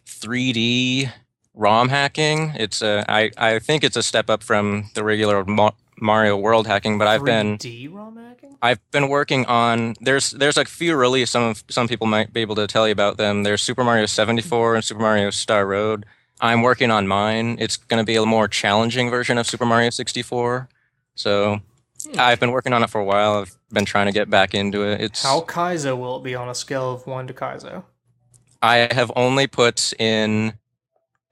[SPEAKER 3] 3D ROM hacking. It's I think it's a step up from the regular Mario World hacking, but I've been
[SPEAKER 1] 3D ROM hacking?
[SPEAKER 3] I've been working on there's a few released. Some people might be able to tell you about them. There's Super Mario 74 and Super Mario Star Road. I'm working on mine. It's going to be a more challenging version of Super Mario 64. So I've been working on it for a while. I've been trying to get back into it.
[SPEAKER 1] How Kaizo will it be on a scale of 1 to Kaizo?
[SPEAKER 3] I have only put in,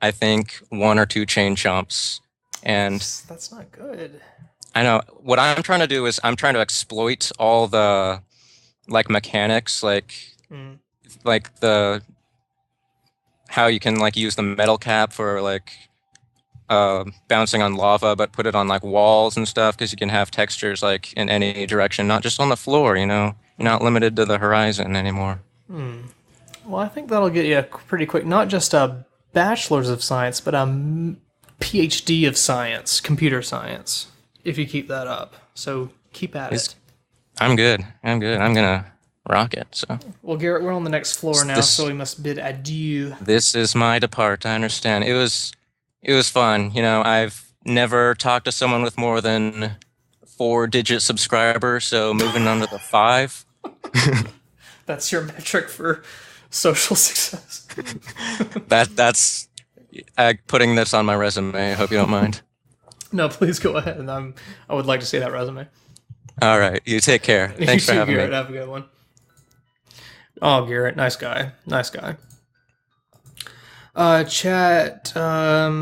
[SPEAKER 3] I think, 1 or 2 chain chomps, and
[SPEAKER 1] that's not good.
[SPEAKER 3] I know what I'm trying to do is I'm trying to exploit all the mechanics, like the how you can use the metal cap for bouncing on lava, but put it on walls and stuff, because you can have textures in any direction, not just on the floor. You're not limited to the horizon anymore.
[SPEAKER 1] Well, I think that'll get you pretty quick. Not just a bachelor's of science, but a PhD of science, computer science, if you keep that up. So keep at it.
[SPEAKER 3] I'm good. I'm gonna rock it. So.
[SPEAKER 1] Well, Garrett, we're on the next floor now, so we must bid adieu.
[SPEAKER 3] This is my depart. I understand. It was fun. I've never talked to someone with more than 4-digit subscribers, so moving on to the 5.
[SPEAKER 1] That's your metric for social success.
[SPEAKER 3] That's putting this on my resume. I hope you don't mind.
[SPEAKER 1] No, please go ahead. I would like to see that resume.
[SPEAKER 3] All right. You take care. Thanks for having
[SPEAKER 1] Garrett,
[SPEAKER 3] me.
[SPEAKER 1] Have a good one. Oh, Garrett, nice guy. Nice guy. Chat, I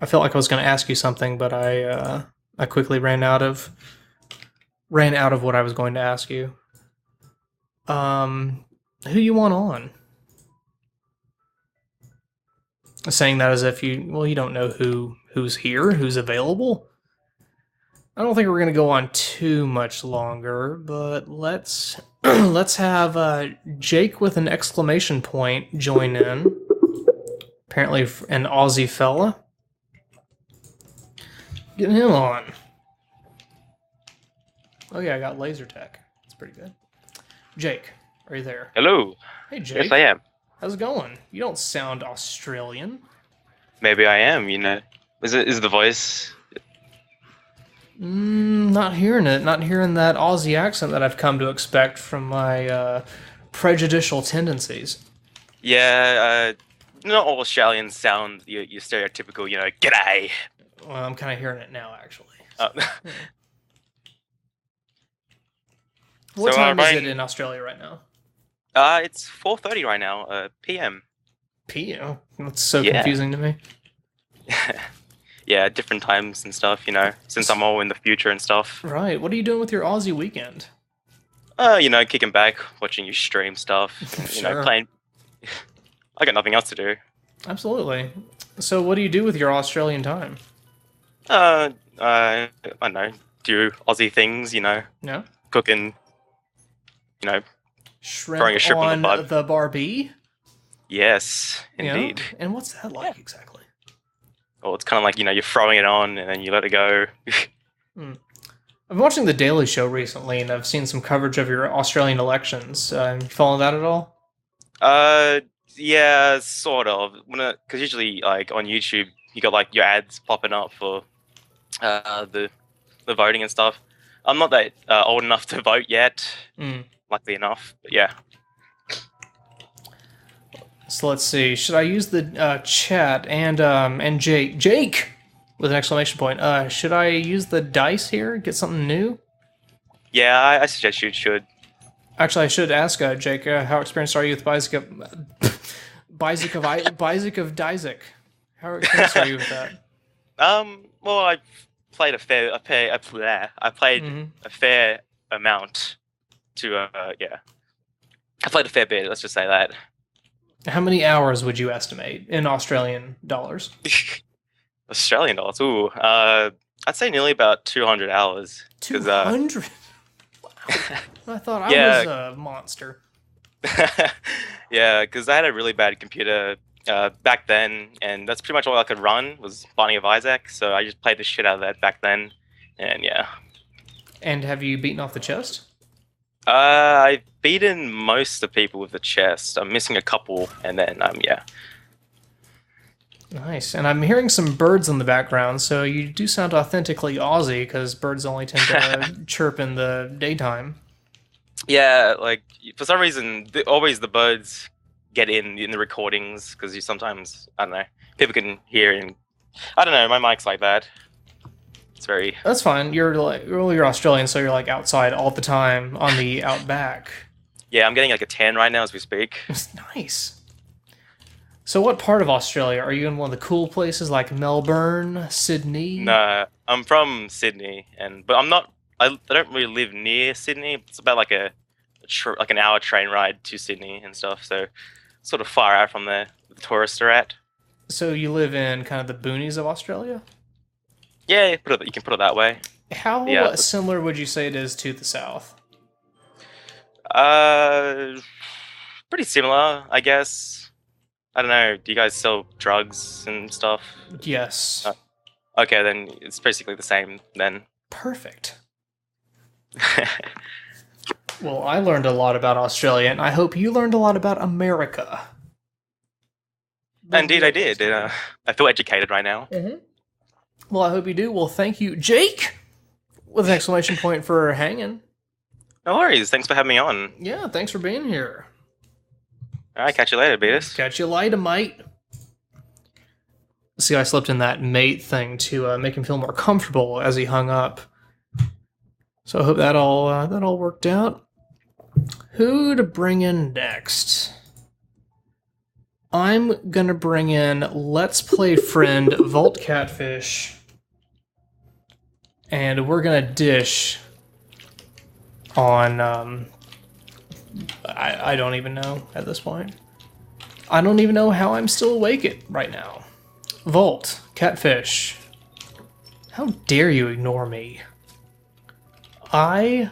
[SPEAKER 1] felt like I was going to ask you something, but I quickly ran out of what I was going to ask you. Who you want on? Saying that as if you don't know who's here, who's available. I don't think we're going to go on too much longer, but let's have Jake with an exclamation point join in. Apparently an Aussie fella. Get him on. Oh yeah, I got laser tech. That's pretty good. Jake, are you there?
[SPEAKER 17] Hello.
[SPEAKER 1] Hey Jake.
[SPEAKER 17] Yes, I am.
[SPEAKER 1] How's it going? You don't sound Australian.
[SPEAKER 17] Maybe I am. Is the voice?
[SPEAKER 1] Not hearing it. Not hearing that Aussie accent that I've come to expect from my prejudicial tendencies.
[SPEAKER 17] Yeah, not all Australians sound your stereotypical, g'day.
[SPEAKER 1] Well, I'm kind of hearing it now, actually. What time is it in Australia right now?
[SPEAKER 17] It's 4:30 right now, PM.
[SPEAKER 1] PM? That's so confusing to me.
[SPEAKER 17] Yeah, different times and stuff, since I'm all in the future and stuff.
[SPEAKER 1] Right. What are you doing with your Aussie weekend?
[SPEAKER 17] Kicking back, watching you stream stuff,
[SPEAKER 1] Sure.
[SPEAKER 17] playing. I got nothing else to do.
[SPEAKER 1] Absolutely. So what do you do with your Australian time?
[SPEAKER 17] I don't know, do Aussie things,
[SPEAKER 1] Yeah.
[SPEAKER 17] cooking,
[SPEAKER 1] Shrimp
[SPEAKER 17] throwing a shrimp on the
[SPEAKER 1] the Barbie?
[SPEAKER 17] Yes,
[SPEAKER 1] Yeah?
[SPEAKER 17] indeed.
[SPEAKER 1] And what's that like exactly?
[SPEAKER 17] Well, it's kind of like, you're throwing it on and then you let it go.
[SPEAKER 1] I've been watching The Daily Show recently, and I've seen some coverage of your Australian elections. You follow that at all?
[SPEAKER 17] Yeah, sort of. Because usually, on YouTube, you got your ads popping up for the voting and stuff. I'm not that old enough to vote yet, luckily enough. But yeah.
[SPEAKER 1] So let's see. Should I use the chat and Jake with an exclamation point? Should I use the dice here? Get something new?
[SPEAKER 17] Yeah, I suggest you should.
[SPEAKER 1] Actually, I should ask Jake. How experienced are you with Isaac of Dizek? How experienced are you with that?
[SPEAKER 17] Well, I played a fair amount to yeah. I played a fair bit. Let's just say that.
[SPEAKER 1] How many hours would you estimate in Australian dollars?
[SPEAKER 17] Australian dollars. Ooh, I'd say nearly about 200 hours.
[SPEAKER 1] 200? Wow. I thought I
[SPEAKER 17] Yeah.
[SPEAKER 1] was a monster.
[SPEAKER 17] Yeah, because I had a really bad computer back then, and that's pretty much all I could run was Binding of Isaac. So I just played the shit out of that back then, and yeah.
[SPEAKER 1] And have you beaten off the chest?
[SPEAKER 17] I've beaten most of the people with the chest. I'm missing a couple, and then yeah.
[SPEAKER 1] Nice. And I'm hearing some birds in the background, so you do sound authentically Aussie, because birds only tend to chirp in the daytime.
[SPEAKER 17] Yeah, like for some reason, always the birds get in the recordings because you sometimes, I don't know, people can hear, and I don't know, my mic's like that. It's very.
[SPEAKER 1] That's fine. You're Australian, so you're like outside all the time on the outback.
[SPEAKER 17] Yeah, I'm getting like a 10 right now as we speak.
[SPEAKER 1] Nice. So what part of Australia? Are you in one of the cool places like Melbourne, Sydney?
[SPEAKER 17] No, I'm from Sydney, but I'm not. I don't really live near Sydney. It's about like like an hour train ride to Sydney and stuff. So sort of far out from there. The tourists are at.
[SPEAKER 1] So you live in kind of the boonies of Australia?
[SPEAKER 17] Yeah, you can put it that way.
[SPEAKER 1] How similar would you say it is to the South?
[SPEAKER 17] Pretty similar, I guess. I don't know. Do you guys sell drugs and stuff?
[SPEAKER 1] Yes.
[SPEAKER 17] Okay, then it's basically the same then.
[SPEAKER 1] Perfect. Well, I learned a lot about Australia, and I hope you learned a lot about America.
[SPEAKER 17] Indeed, I did. I feel educated right now.
[SPEAKER 1] Mm-hmm. Well, I hope you do. Well, thank you, Jake, with an exclamation point for hanging.
[SPEAKER 17] No worries. Thanks for having me on.
[SPEAKER 1] Yeah, thanks for being here.
[SPEAKER 17] All right, catch you later, Betus.
[SPEAKER 1] Catch you later, mate. See, I slipped in that mate thing to make him feel more comfortable as he hung up. So I hope that all worked out. Who to bring in next? I'm gonna bring in Let's Play friend Vault Catfish, and we're gonna dish on I don't even know at this point. I don't even know how I'm still awake right now. Vault Catfish, how dare you ignore me? I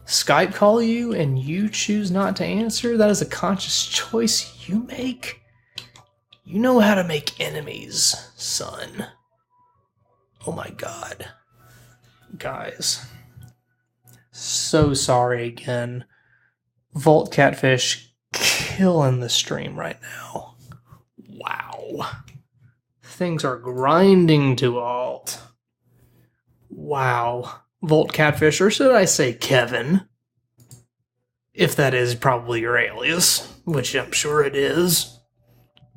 [SPEAKER 1] Skype call you and you choose not to answer? That is a conscious choice you make? You know how to make enemies, son. Oh my god. Guys. So sorry again. Vault Catfish killing the stream right now. Wow. Things are grinding to a halt. Wow. Vault Catfish, or should I say Kevin? If that is probably your alias, which I'm sure it is.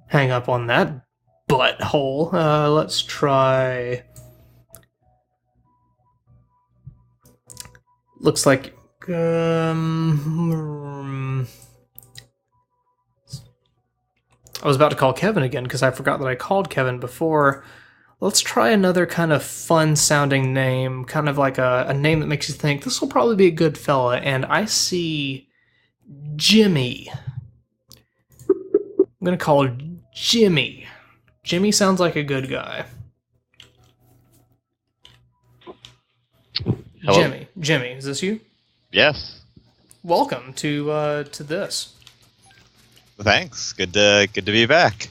[SPEAKER 1] Hang up on that butthole. Let's try... Looks like... I was about to call Kevin again because I forgot that I called Kevin before. Let's try another kind of fun-sounding name, kind of like a name that makes you think, this will probably be a good fella, and I see Jimmy. I'm going to call Jimmy. Jimmy sounds like a good guy.
[SPEAKER 18] Hello?
[SPEAKER 1] Jimmy, is this you?
[SPEAKER 18] Yes.
[SPEAKER 1] Welcome to this.
[SPEAKER 18] Thanks. Good to be back.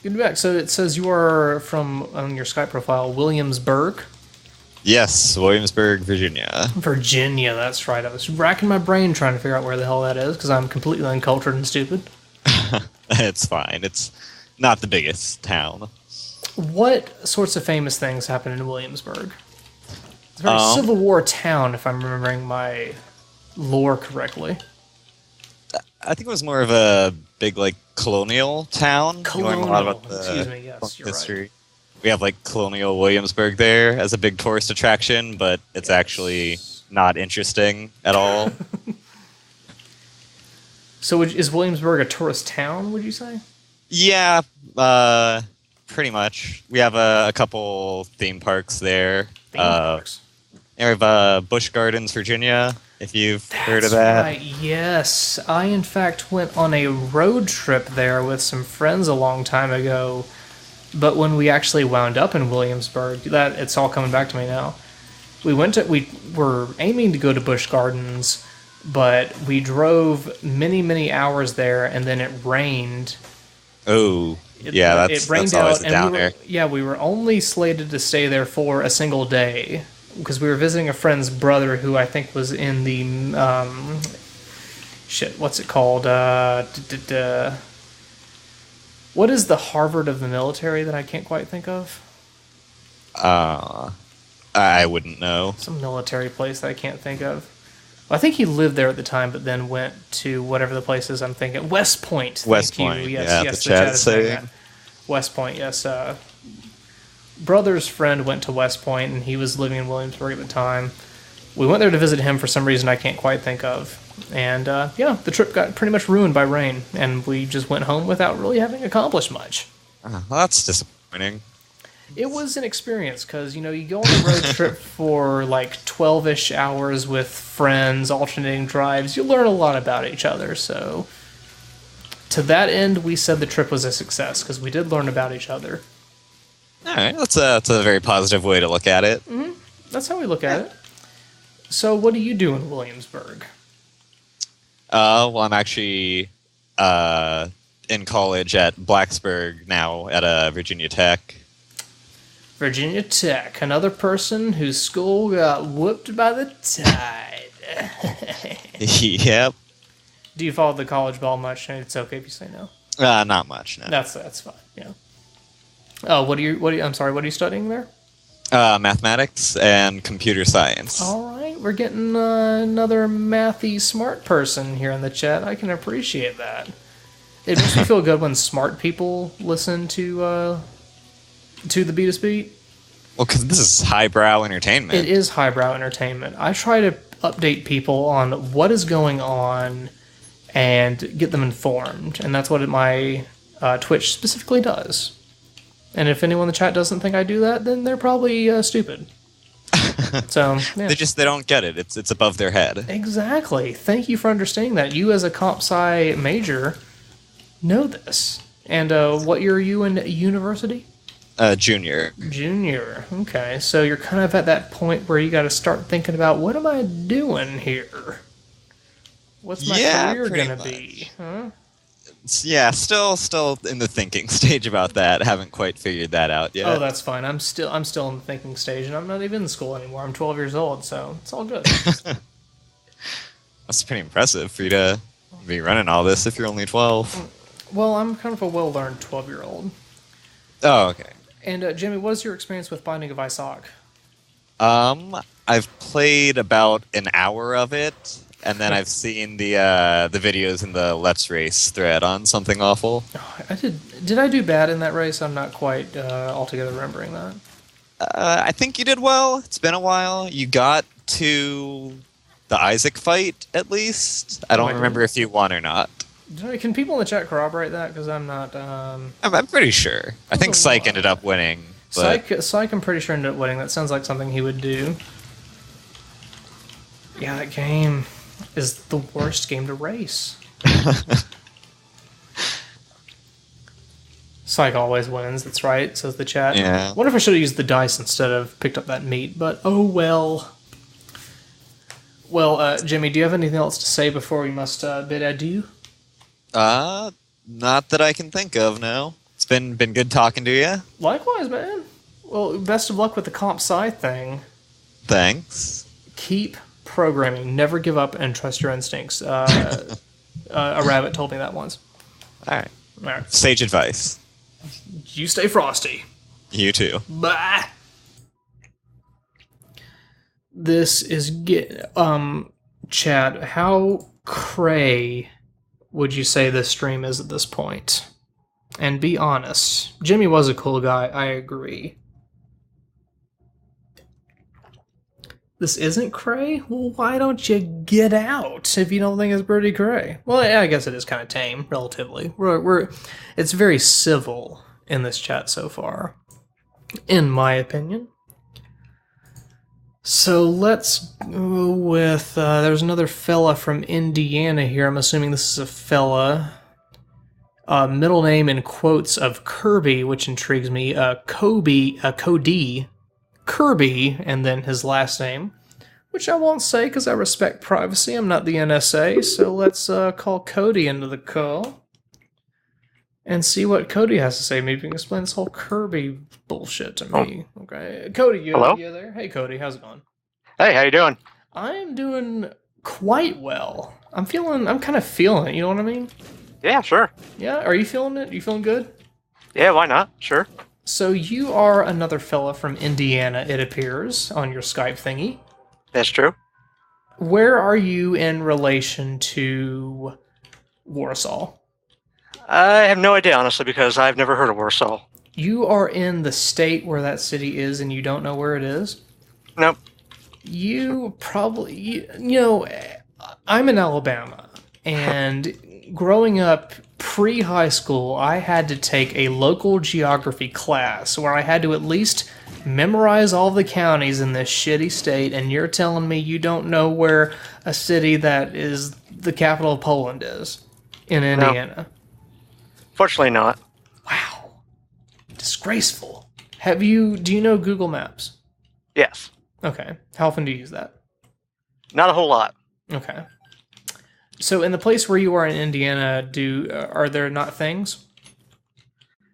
[SPEAKER 1] Good to be back. So it says you are from, on your Skype profile, Williamsburg.
[SPEAKER 18] Yes, Williamsburg, Virginia.
[SPEAKER 1] Virginia, that's right. I was racking my brain trying to figure out where the hell that is, because I'm completely uncultured and stupid.
[SPEAKER 18] It's fine. It's not the biggest town.
[SPEAKER 1] What sorts of famous things happen in Williamsburg? It's a very Civil War town, if I'm remembering my lore correctly.
[SPEAKER 18] I think it was more of a big, like, colonial town.
[SPEAKER 1] Colonial.
[SPEAKER 18] You learn a lot about the
[SPEAKER 1] Excuse me, yes, you're
[SPEAKER 18] history.
[SPEAKER 1] right.
[SPEAKER 18] We have, like, colonial Williamsburg there as a big tourist attraction, but it's actually not interesting at all.
[SPEAKER 1] So is Williamsburg a tourist town, would you say?
[SPEAKER 18] Yeah, pretty much. We have a couple theme parks there.
[SPEAKER 1] Theme parks?
[SPEAKER 18] And we have Busch Gardens, Virginia, if you've heard of that.
[SPEAKER 1] Right, yes. I, in fact, went on a road trip there with some friends a long time ago. But when we actually wound up in Williamsburg, that it's all coming back to me now. We were aiming to go to Busch Gardens, but we drove many, many hours there, and then it rained.
[SPEAKER 18] Oh, yeah,
[SPEAKER 1] It rained
[SPEAKER 18] that's always
[SPEAKER 1] out,
[SPEAKER 18] a downer.
[SPEAKER 1] we were only slated to stay there for a single day because we were visiting a friend's brother who I think was in the what's it called? What is the Harvard of the military that I can't quite think of?
[SPEAKER 18] I wouldn't know.
[SPEAKER 1] Some military place that I can't think of. Well, I think he lived there at the time, but then went to whatever the place is I'm thinking. West Point.
[SPEAKER 18] West
[SPEAKER 1] Thank
[SPEAKER 18] Point.
[SPEAKER 1] you. Yes,
[SPEAKER 18] Yeah,
[SPEAKER 1] yes,
[SPEAKER 18] the chat is
[SPEAKER 1] saying
[SPEAKER 18] saying.
[SPEAKER 1] that. West Point, yes. Brother's friend went to West Point, and he was living in Williamsburg at the time. We went there to visit him for some reason I can't quite think of. And, the trip got pretty much ruined by rain, and we just went home without really having accomplished much.
[SPEAKER 18] Well, that's disappointing.
[SPEAKER 1] It was an experience, because, you go on a road trip for, 12-ish hours with friends, alternating drives. You learn a lot about each other, so... To that end, we said the trip was a success, because we did learn about each other.
[SPEAKER 18] All right, that's a very positive way to look at it.
[SPEAKER 1] Mm-hmm. That's how we look at it. So, what do you do in Williamsburg?
[SPEAKER 18] Well, I'm actually in college at Blacksburg now at Virginia Tech.
[SPEAKER 1] Virginia Tech, another person whose school got whooped by the tide.
[SPEAKER 18] Yep.
[SPEAKER 1] Do you follow the college ball much? It's okay if you say no.
[SPEAKER 18] Not much. No.
[SPEAKER 1] That's fine. Yeah. Oh, what are you studying there?
[SPEAKER 18] Mathematics and computer science.
[SPEAKER 1] All right, we're getting another mathy smart person here in the chat. I can appreciate that. It makes me feel good when smart people listen to the Betus Beat.
[SPEAKER 18] Well, because this is highbrow entertainment.
[SPEAKER 1] It is highbrow entertainment. I try to update people on what is going on and get them informed, and that's what my Twitch specifically does. And if anyone in the chat doesn't think I do that, then they're probably stupid. So yeah.
[SPEAKER 18] They don't get it. It's above their head.
[SPEAKER 1] Exactly. Thank you for understanding that. You, as a comp sci major, know this. And what year are you in university?
[SPEAKER 18] Junior.
[SPEAKER 1] Junior. Okay, so you're kind of at that point where you got to start thinking about, what am I doing here? What's my career gonna be? Huh?
[SPEAKER 18] Yeah, still in the thinking stage about that. Haven't quite figured that out yet.
[SPEAKER 1] Oh, that's fine. I'm still in the thinking stage, and I'm not even in school anymore. I'm 12 years old, so it's all good.
[SPEAKER 18] That's pretty impressive for you to be running all this if you're only 12.
[SPEAKER 1] Well, I'm kind of a well-learned 12-year-old.
[SPEAKER 18] Oh, okay.
[SPEAKER 1] And Jimmy, what is your experience with Binding of Isaac?
[SPEAKER 18] I've played about an hour of it, and then I've seen the videos in the Let's Race thread on Something Awful.
[SPEAKER 1] Did I do bad in that race? I'm not quite altogether remembering that.
[SPEAKER 18] I think you did well. It's been a while. You got to the Isaac fight, at least. I don't remember if you won or not.
[SPEAKER 1] Can people in the chat corroborate that? Because I'm not...
[SPEAKER 18] I'm pretty sure. I think Psych ended up winning. But...
[SPEAKER 1] Psych, I'm pretty sure ended up winning. That sounds like something he would do. Yeah, that game is the worst game to race. Psych always wins, that's right, says the chat.
[SPEAKER 18] Yeah.
[SPEAKER 1] Wonder if I should have used the dice instead of picked up that meat, but oh well. Well, Jimmy, do you have anything else to say before we must bid adieu?
[SPEAKER 18] Not that I can think of, no. It's been good talking to you.
[SPEAKER 1] Likewise, man. Well, best of luck with the comp sci thing.
[SPEAKER 18] Thanks.
[SPEAKER 1] Keep programming. Never give up and trust your instincts. A rabbit told me that once.
[SPEAKER 18] All right. Sage advice.
[SPEAKER 1] You stay frosty.
[SPEAKER 18] You too.
[SPEAKER 1] Bye. This is chat. How cray would you say this stream is at this point? And be honest. Jimmy was a cool guy. I agree. This isn't cray? Well, why don't you get out if you don't think it's pretty cray? Well, yeah, I guess it is kind of tame, relatively. It's very civil in this chat so far, in my opinion. So let's go with, there's another fella from Indiana here. I'm assuming this is a fella. Middle name in quotes of Kirby, which intrigues me. Cody Kirby, and then his last name, which I won't say because I respect privacy. I'm not the NSA, so let's call Cody into the call and see what Cody has to say. Maybe you can explain this whole Kirby bullshit to me. Okay, Cody, you there? Hey, Cody, how's it going?
[SPEAKER 19] Hey, how you doing?
[SPEAKER 1] I am doing quite well. I'm kind of feeling it. You know what I mean?
[SPEAKER 19] Yeah, sure.
[SPEAKER 1] Yeah, are you feeling it? You feeling good?
[SPEAKER 19] Yeah, why not? Sure.
[SPEAKER 1] So you are another fella from Indiana, it appears, on your Skype thingy.
[SPEAKER 19] That's true.
[SPEAKER 1] Where are you in relation to Warsaw?
[SPEAKER 19] I have no idea, honestly, because I've never heard of Warsaw.
[SPEAKER 1] You are in the state where that city is and you don't know where it is?
[SPEAKER 19] Nope.
[SPEAKER 1] You probably... You know, I'm in Alabama, and growing up pre-high school, I had to take a local geography class where I had to at least memorize all the counties in this shitty state, and you're telling me you don't know where a city that is the capital of Poland is in Indiana?
[SPEAKER 19] No. Fortunately not.
[SPEAKER 1] Wow. Disgraceful. Do you know Google Maps?
[SPEAKER 19] Yes.
[SPEAKER 1] Okay. How often do you use that?
[SPEAKER 19] Not a whole lot.
[SPEAKER 1] Okay. So in the place where you are in Indiana, are there not things?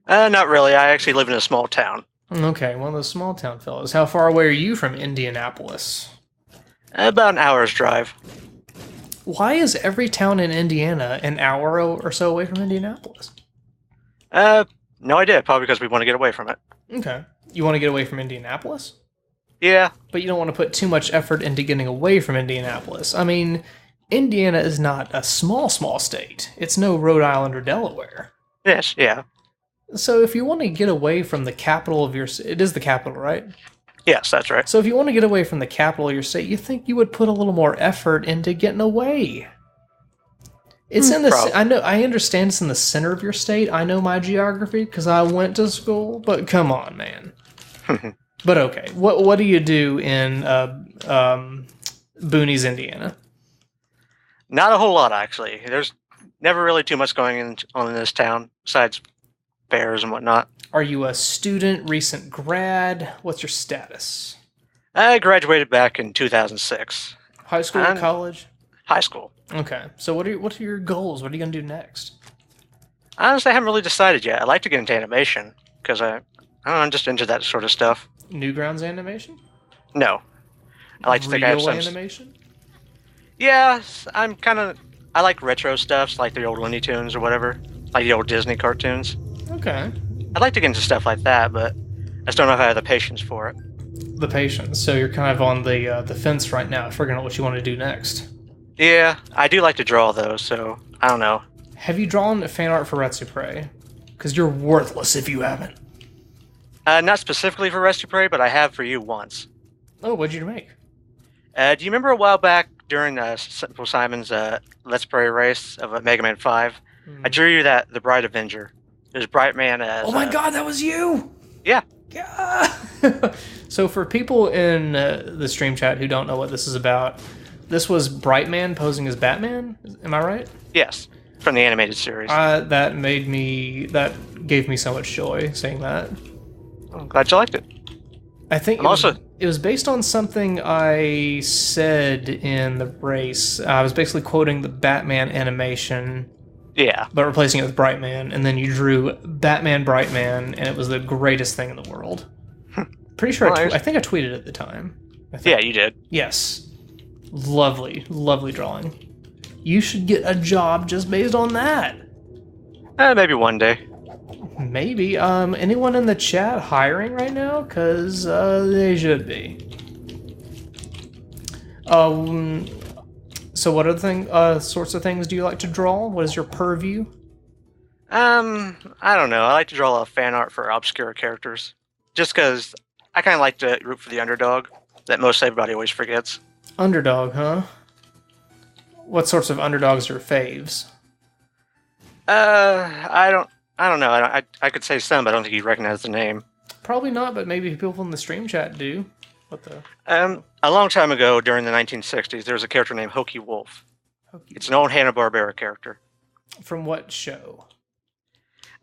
[SPEAKER 19] Not really. I actually live in a small town.
[SPEAKER 1] Okay, one of those small town fellows. How far away are you from Indianapolis?
[SPEAKER 19] About an hour's drive.
[SPEAKER 1] Why is every town in Indiana an hour or so away from Indianapolis?
[SPEAKER 19] No idea. Probably because we want to get away from it.
[SPEAKER 1] Okay. You want to get away from Indianapolis?
[SPEAKER 19] Yeah.
[SPEAKER 1] But you don't want to put too much effort into getting away from Indianapolis. I mean, Indiana is not a small state. It's no Rhode Island or Delaware.
[SPEAKER 19] Yes, yeah.
[SPEAKER 1] So if you want to get away from the capital of your state, it is the capital, right?
[SPEAKER 19] Yes, that's right.
[SPEAKER 1] So if you want to get away from the capital of your state, you think you would put a little more effort into getting away. It's in the... I understand it's in the center of your state. I know my geography because I went to school, but come on, man. But okay, what do you do in Boonies, Indiana?
[SPEAKER 19] Not a whole lot, actually. There's never really too much going on in this town, besides fairs and whatnot.
[SPEAKER 1] Are you a student, recent grad? What's your status?
[SPEAKER 19] I graduated back in 2006.
[SPEAKER 1] High school or college?
[SPEAKER 19] High school.
[SPEAKER 1] Okay, so what are your goals? What are you going to do next?
[SPEAKER 19] Honestly, I haven't really decided yet. I'd like to get into animation, because I'm just into that sort of stuff.
[SPEAKER 1] Newgrounds animation?
[SPEAKER 19] No. I like to think I have some...
[SPEAKER 1] animation?
[SPEAKER 19] Yeah, I like retro stuff, like the old Looney Tunes or whatever. Like the old Disney cartoons.
[SPEAKER 1] Okay.
[SPEAKER 19] I'd like to get into stuff like that, but I just don't know if I have the patience for it.
[SPEAKER 1] The patience. So you're kind of on the fence right now, figuring out what you want to do next.
[SPEAKER 19] Yeah, I do like to draw, though, so I don't know.
[SPEAKER 1] Have you drawn fan art for Retsupre? Because you're worthless if you haven't.
[SPEAKER 19] Not specifically for Retsupre, but I have for you once.
[SPEAKER 1] Oh, what'd you make?
[SPEAKER 19] Do you remember a while back during Simple Simon's Let's Play race of Mega Man 5? I drew you the Bright Avenger. There's Brightman as...
[SPEAKER 1] Oh my god, that was you!
[SPEAKER 19] Yeah.
[SPEAKER 1] So for people in the stream chat who don't know what this is about, this was Brightman posing as Batman? Am I right?
[SPEAKER 19] Yes, from the animated series.
[SPEAKER 1] That gave me so much joy saying that.
[SPEAKER 19] I'm glad you liked it.
[SPEAKER 1] I think it was based on something I said in the race. I was basically quoting the Batman animation.
[SPEAKER 19] Yeah.
[SPEAKER 1] But replacing it with Brightman, and then you drew Batman Brightman, and it was the greatest thing in the world. Pretty sure I think I tweeted at the time.
[SPEAKER 19] Yeah, you did.
[SPEAKER 1] Yes. Lovely, lovely drawing. You should get a job just based on that.
[SPEAKER 19] Maybe one day.
[SPEAKER 1] Maybe. Anyone in the chat hiring right now? Because they should be. So what other sorts of things do you like to draw? What is your purview?
[SPEAKER 19] I don't know. I like to draw a lot of fan art for obscure characters. Just because I kind of like to root for the underdog that most everybody always forgets.
[SPEAKER 1] Underdog, huh? What sorts of underdogs are your faves?
[SPEAKER 19] I don't know. I could say some, but I don't think you'd recognize the name.
[SPEAKER 1] Probably not, but maybe people in the stream chat do. What the?
[SPEAKER 19] A long time ago, during the 1960s, there was a character named Hokey Wolf. It's an old Hanna-Barbera character.
[SPEAKER 1] From what show?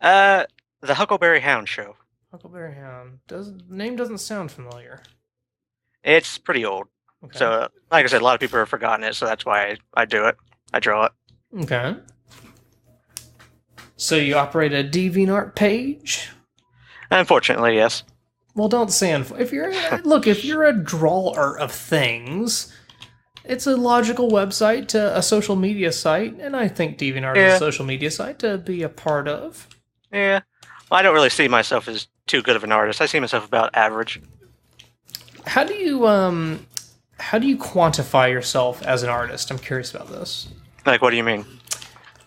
[SPEAKER 19] The Huckleberry Hound Show.
[SPEAKER 1] Huckleberry Hound. The name doesn't sound familiar.
[SPEAKER 19] It's pretty old.
[SPEAKER 1] Okay.
[SPEAKER 19] So, like I said, a lot of people have forgotten it, so that's why I do it. I draw it.
[SPEAKER 1] Okay. So you operate a DeviantArt page?
[SPEAKER 19] Unfortunately, yes.
[SPEAKER 1] Well, don't say if you're a drawer of things, it's a logical website to a social media site, and I think DeviantArt is a social media site to be a part of.
[SPEAKER 19] Yeah. Well, I don't really see myself as too good of an artist. I see myself about average.
[SPEAKER 1] How do you quantify yourself as an artist? I'm curious about this.
[SPEAKER 19] Like, what do you mean?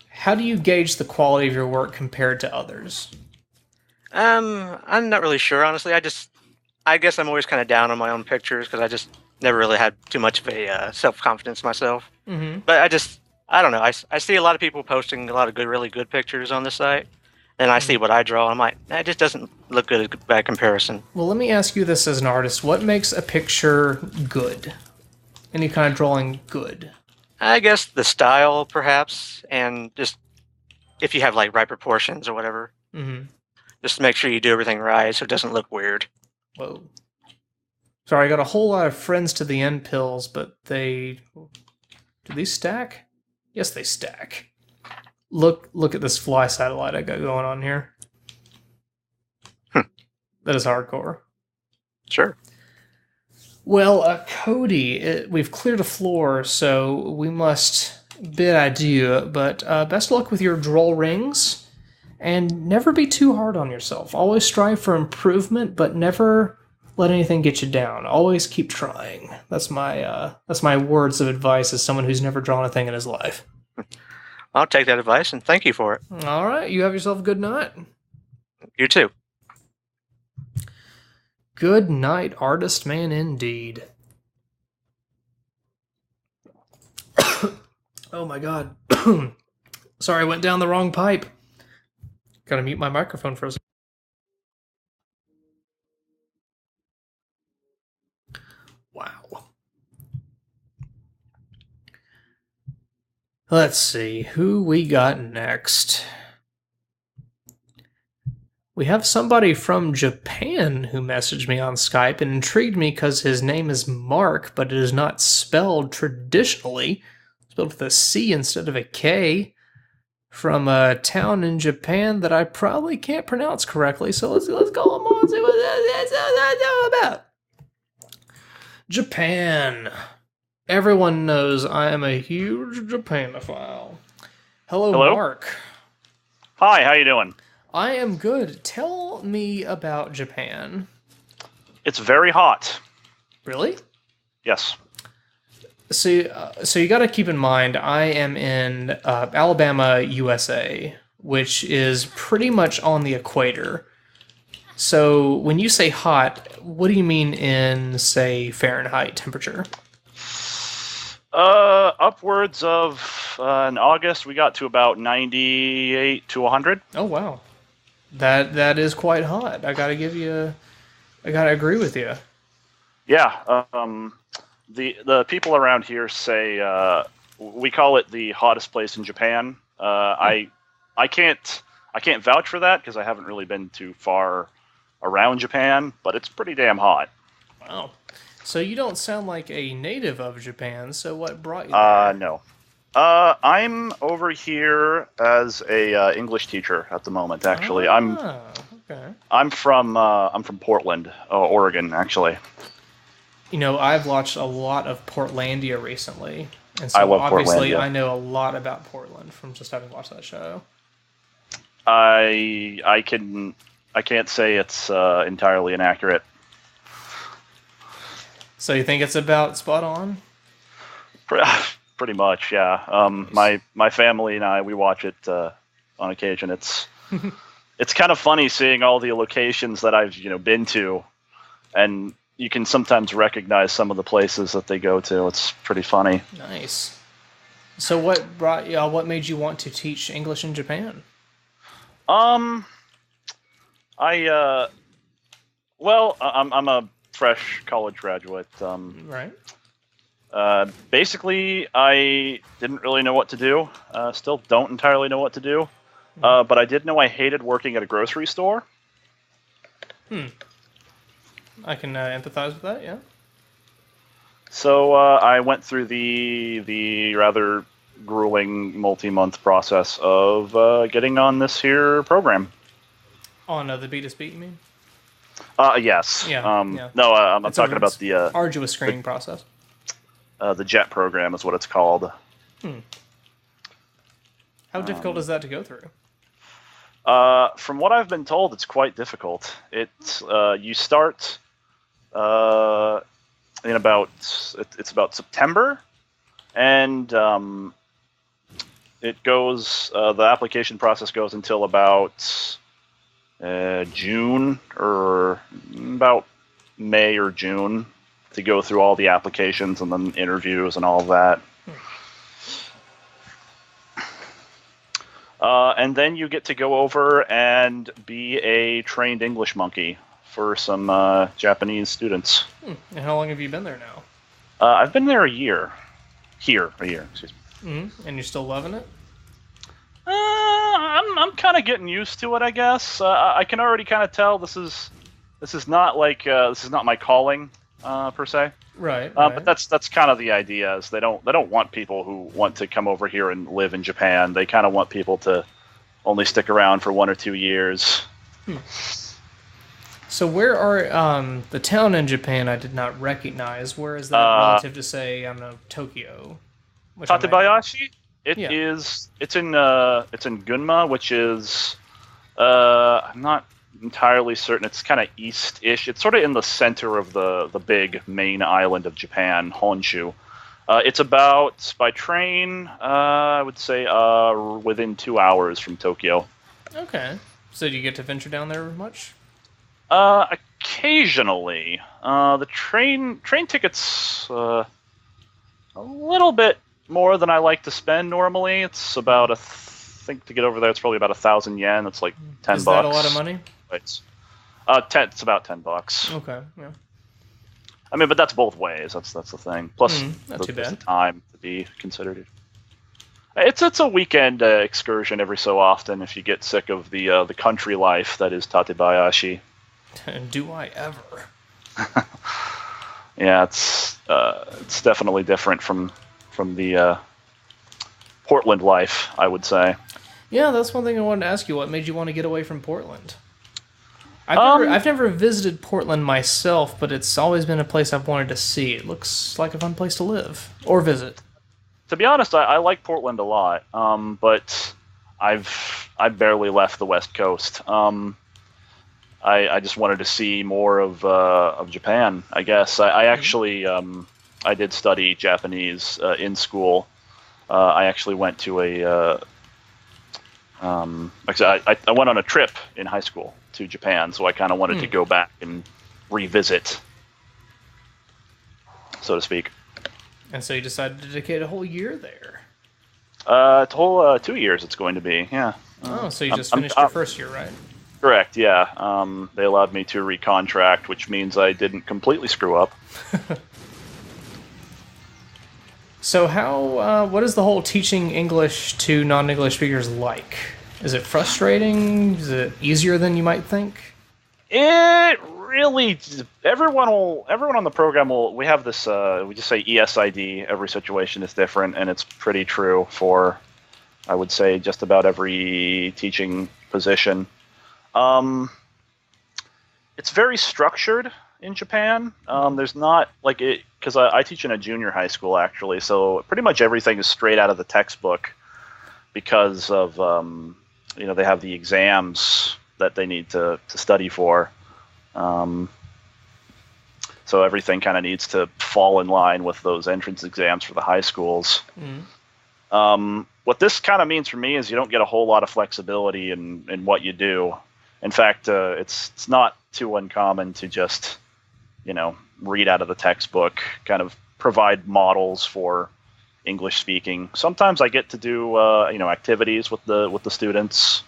[SPEAKER 1] How do you gauge the quality of your work compared to others?
[SPEAKER 19] I'm not really sure, honestly. I guess I'm always kind of down on my own pictures because I just never really had too much of a self-confidence myself.
[SPEAKER 1] Mm-hmm.
[SPEAKER 19] But I don't know. I see a lot of people posting a lot of really good pictures on the site, and I see what I draw, and I'm like, it just doesn't look good by comparison.
[SPEAKER 1] Well, let me ask you this as an artist. What makes a picture good? Any kind of drawing good?
[SPEAKER 19] I guess the style, perhaps, and just if you have like right proportions or whatever.
[SPEAKER 1] Mm-hmm.
[SPEAKER 19] Just to make sure you do everything right so it doesn't look weird.
[SPEAKER 1] Whoa. Sorry, I got a whole lot of friends to the end pills, but do these stack? Yes, they stack. Look at this fly satellite I got going on here. That is hardcore.
[SPEAKER 19] Sure.
[SPEAKER 1] Well, Cody, we've cleared a floor, so we must bid adieu, but best of luck with your droll rings, and never be too hard on yourself. Always strive for improvement, but never let anything get you down. Always keep trying. That's my words of advice as someone who's never drawn a thing in his life.
[SPEAKER 19] I'll take that advice, and thank you for it.
[SPEAKER 1] All right, you have yourself a good night.
[SPEAKER 19] You too.
[SPEAKER 1] Good night, artist man, indeed. Oh my god. Sorry, I went down the wrong pipe. Gotta mute my microphone for a second. Wow. Let's see, who we got next? We have somebody from Japan who messaged me on Skype and intrigued me because his name is Mark, but it is not spelled traditionally. It's spelled with a C instead of a K. From a town in Japan that I probably can't pronounce correctly, so let's call him on and see what that's about. Japan. Everyone knows I am a huge Japanophile. Hello, Mark.
[SPEAKER 20] Hi, how you doing?
[SPEAKER 1] I am good. Tell me about Japan.
[SPEAKER 20] It's very hot.
[SPEAKER 1] Really?
[SPEAKER 20] Yes.
[SPEAKER 1] So you got to keep in mind, I am in Alabama, USA, which is pretty much on the equator. So when you say hot, what do you mean in, say, Fahrenheit temperature?
[SPEAKER 20] Upwards of in August we got to about 98 to 100.
[SPEAKER 1] Oh wow, that is quite hot. I gotta agree with you.
[SPEAKER 20] Yeah. The people around here say we call it the hottest place in Japan. I can't vouch for that because I haven't really been too far around Japan, but it's pretty damn hot.
[SPEAKER 1] Wow. So you don't sound like a native of Japan, so what brought you there?
[SPEAKER 20] No. I'm over here as a English teacher at the moment, actually.
[SPEAKER 1] Okay.
[SPEAKER 20] I'm from Portland, Oregon, actually.
[SPEAKER 1] You know, I've watched a lot of Portlandia recently, and so
[SPEAKER 20] I love
[SPEAKER 1] obviously
[SPEAKER 20] Portlandia.
[SPEAKER 1] I know a lot about Portland from just having watched that show.
[SPEAKER 20] I can't say it's entirely inaccurate.
[SPEAKER 1] So you think it's about spot on?
[SPEAKER 20] Pretty much, yeah. My family and I, we watch it on occasion. It's kind of funny seeing all the locations that I've been to, and you can sometimes recognize some of the places that they go to. It's pretty funny.
[SPEAKER 1] Nice. So what made you want to teach English in Japan?
[SPEAKER 20] I'm a fresh college graduate.
[SPEAKER 1] Right.
[SPEAKER 20] Basically, I didn't really know what to do. Still don't entirely know what to do. But I did know I hated working at a grocery store.
[SPEAKER 1] I can empathize with that. Yeah.
[SPEAKER 20] So I went through the rather grueling multi-month process of getting on this here program.
[SPEAKER 1] On the Betus Beat, you mean?
[SPEAKER 20] Yes.
[SPEAKER 1] Yeah. Yeah.
[SPEAKER 20] No, I'm
[SPEAKER 1] It's
[SPEAKER 20] talking about the
[SPEAKER 1] arduous screening process.
[SPEAKER 20] The JET program is what it's called.
[SPEAKER 1] How difficult is that to go through?
[SPEAKER 20] From what I've been told, it's quite difficult. You start in about September, and it goes. The application process goes until about June or about May or June to go through all the applications and then interviews and all of that. And then you get to go over and be a trained English monkey for some Japanese students.
[SPEAKER 1] And how long have you been there now?
[SPEAKER 20] I've been there a year. A year, excuse me.
[SPEAKER 1] And you're still loving it?
[SPEAKER 20] I'm kind of getting used to it, I guess. I can already kind of tell this is not like this is not my calling per se.
[SPEAKER 1] Right.
[SPEAKER 20] But that's kind of the idea. Is they don't want people who want to come over here and live in Japan. They kind of want people to only stick around for 1 or 2 years.
[SPEAKER 1] So where are the town in Japan I did not recognize? Where is that relative to, say, I don't know, Tokyo?
[SPEAKER 20] Tatebayashi. It's in Gunma, which is I'm not entirely certain. It's kind of east-ish. It's sort of in the center of the big main island of Japan, Honshu. It's about, by train, I would say within 2 hours from Tokyo.
[SPEAKER 1] Okay. So do you get to venture down there much?
[SPEAKER 20] Occasionally. The train tickets a little bit more than I like to spend normally. It's about I think to get over there, it's probably about 1,000 yen. It's like $10.
[SPEAKER 1] Is that a lot of money?
[SPEAKER 20] It's about $10.
[SPEAKER 1] Okay. Yeah.
[SPEAKER 20] I mean, but that's both ways. That's the thing. Plus,
[SPEAKER 1] not too
[SPEAKER 20] there's
[SPEAKER 1] bad.
[SPEAKER 20] the time to be considered. It's a weekend excursion every so often if you get sick of the country life that is Tatebayashi.
[SPEAKER 1] Do I ever?
[SPEAKER 20] Yeah, it's definitely different from the Portland life, I would say.
[SPEAKER 1] Yeah, that's one thing I wanted to ask you. What made you want to get away from Portland? I've never visited Portland myself, but it's always been a place I've wanted to see. It looks like a fun place to live or visit.
[SPEAKER 20] To be honest, I like Portland a lot, but I barely left the West Coast. I just wanted to see more of Japan, I guess. I actually I did study Japanese in school. I actually went to I went on a trip in high school to Japan, so I kind of wanted to go back and revisit, so to speak.
[SPEAKER 1] And so you decided to dedicate a whole year there.
[SPEAKER 20] It's a whole 2 years it's going to be, yeah.
[SPEAKER 1] So you just finished your first year, right?
[SPEAKER 20] Correct, yeah. They allowed me to recontract, which means I didn't completely screw up.
[SPEAKER 1] So what is the whole teaching English to non-English speakers like? Is it frustrating? Is it easier than you might think?
[SPEAKER 20] It really, everyone on the program we have this, we just say ESID, every situation is different, and it's pretty true for, I would say, just about every teaching position. It's very structured in Japan. There's not like it, because I teach in a junior high school actually, so pretty much everything is straight out of the textbook because of they have the exams that they need to study for. So everything kind of needs to fall in line with those entrance exams for the high schools. What this kind of means for me is you don't get a whole lot of flexibility in what you do. In fact, it's not too uncommon to just read out of the textbook, kind of provide models for English speaking. Sometimes I get to do activities with the students,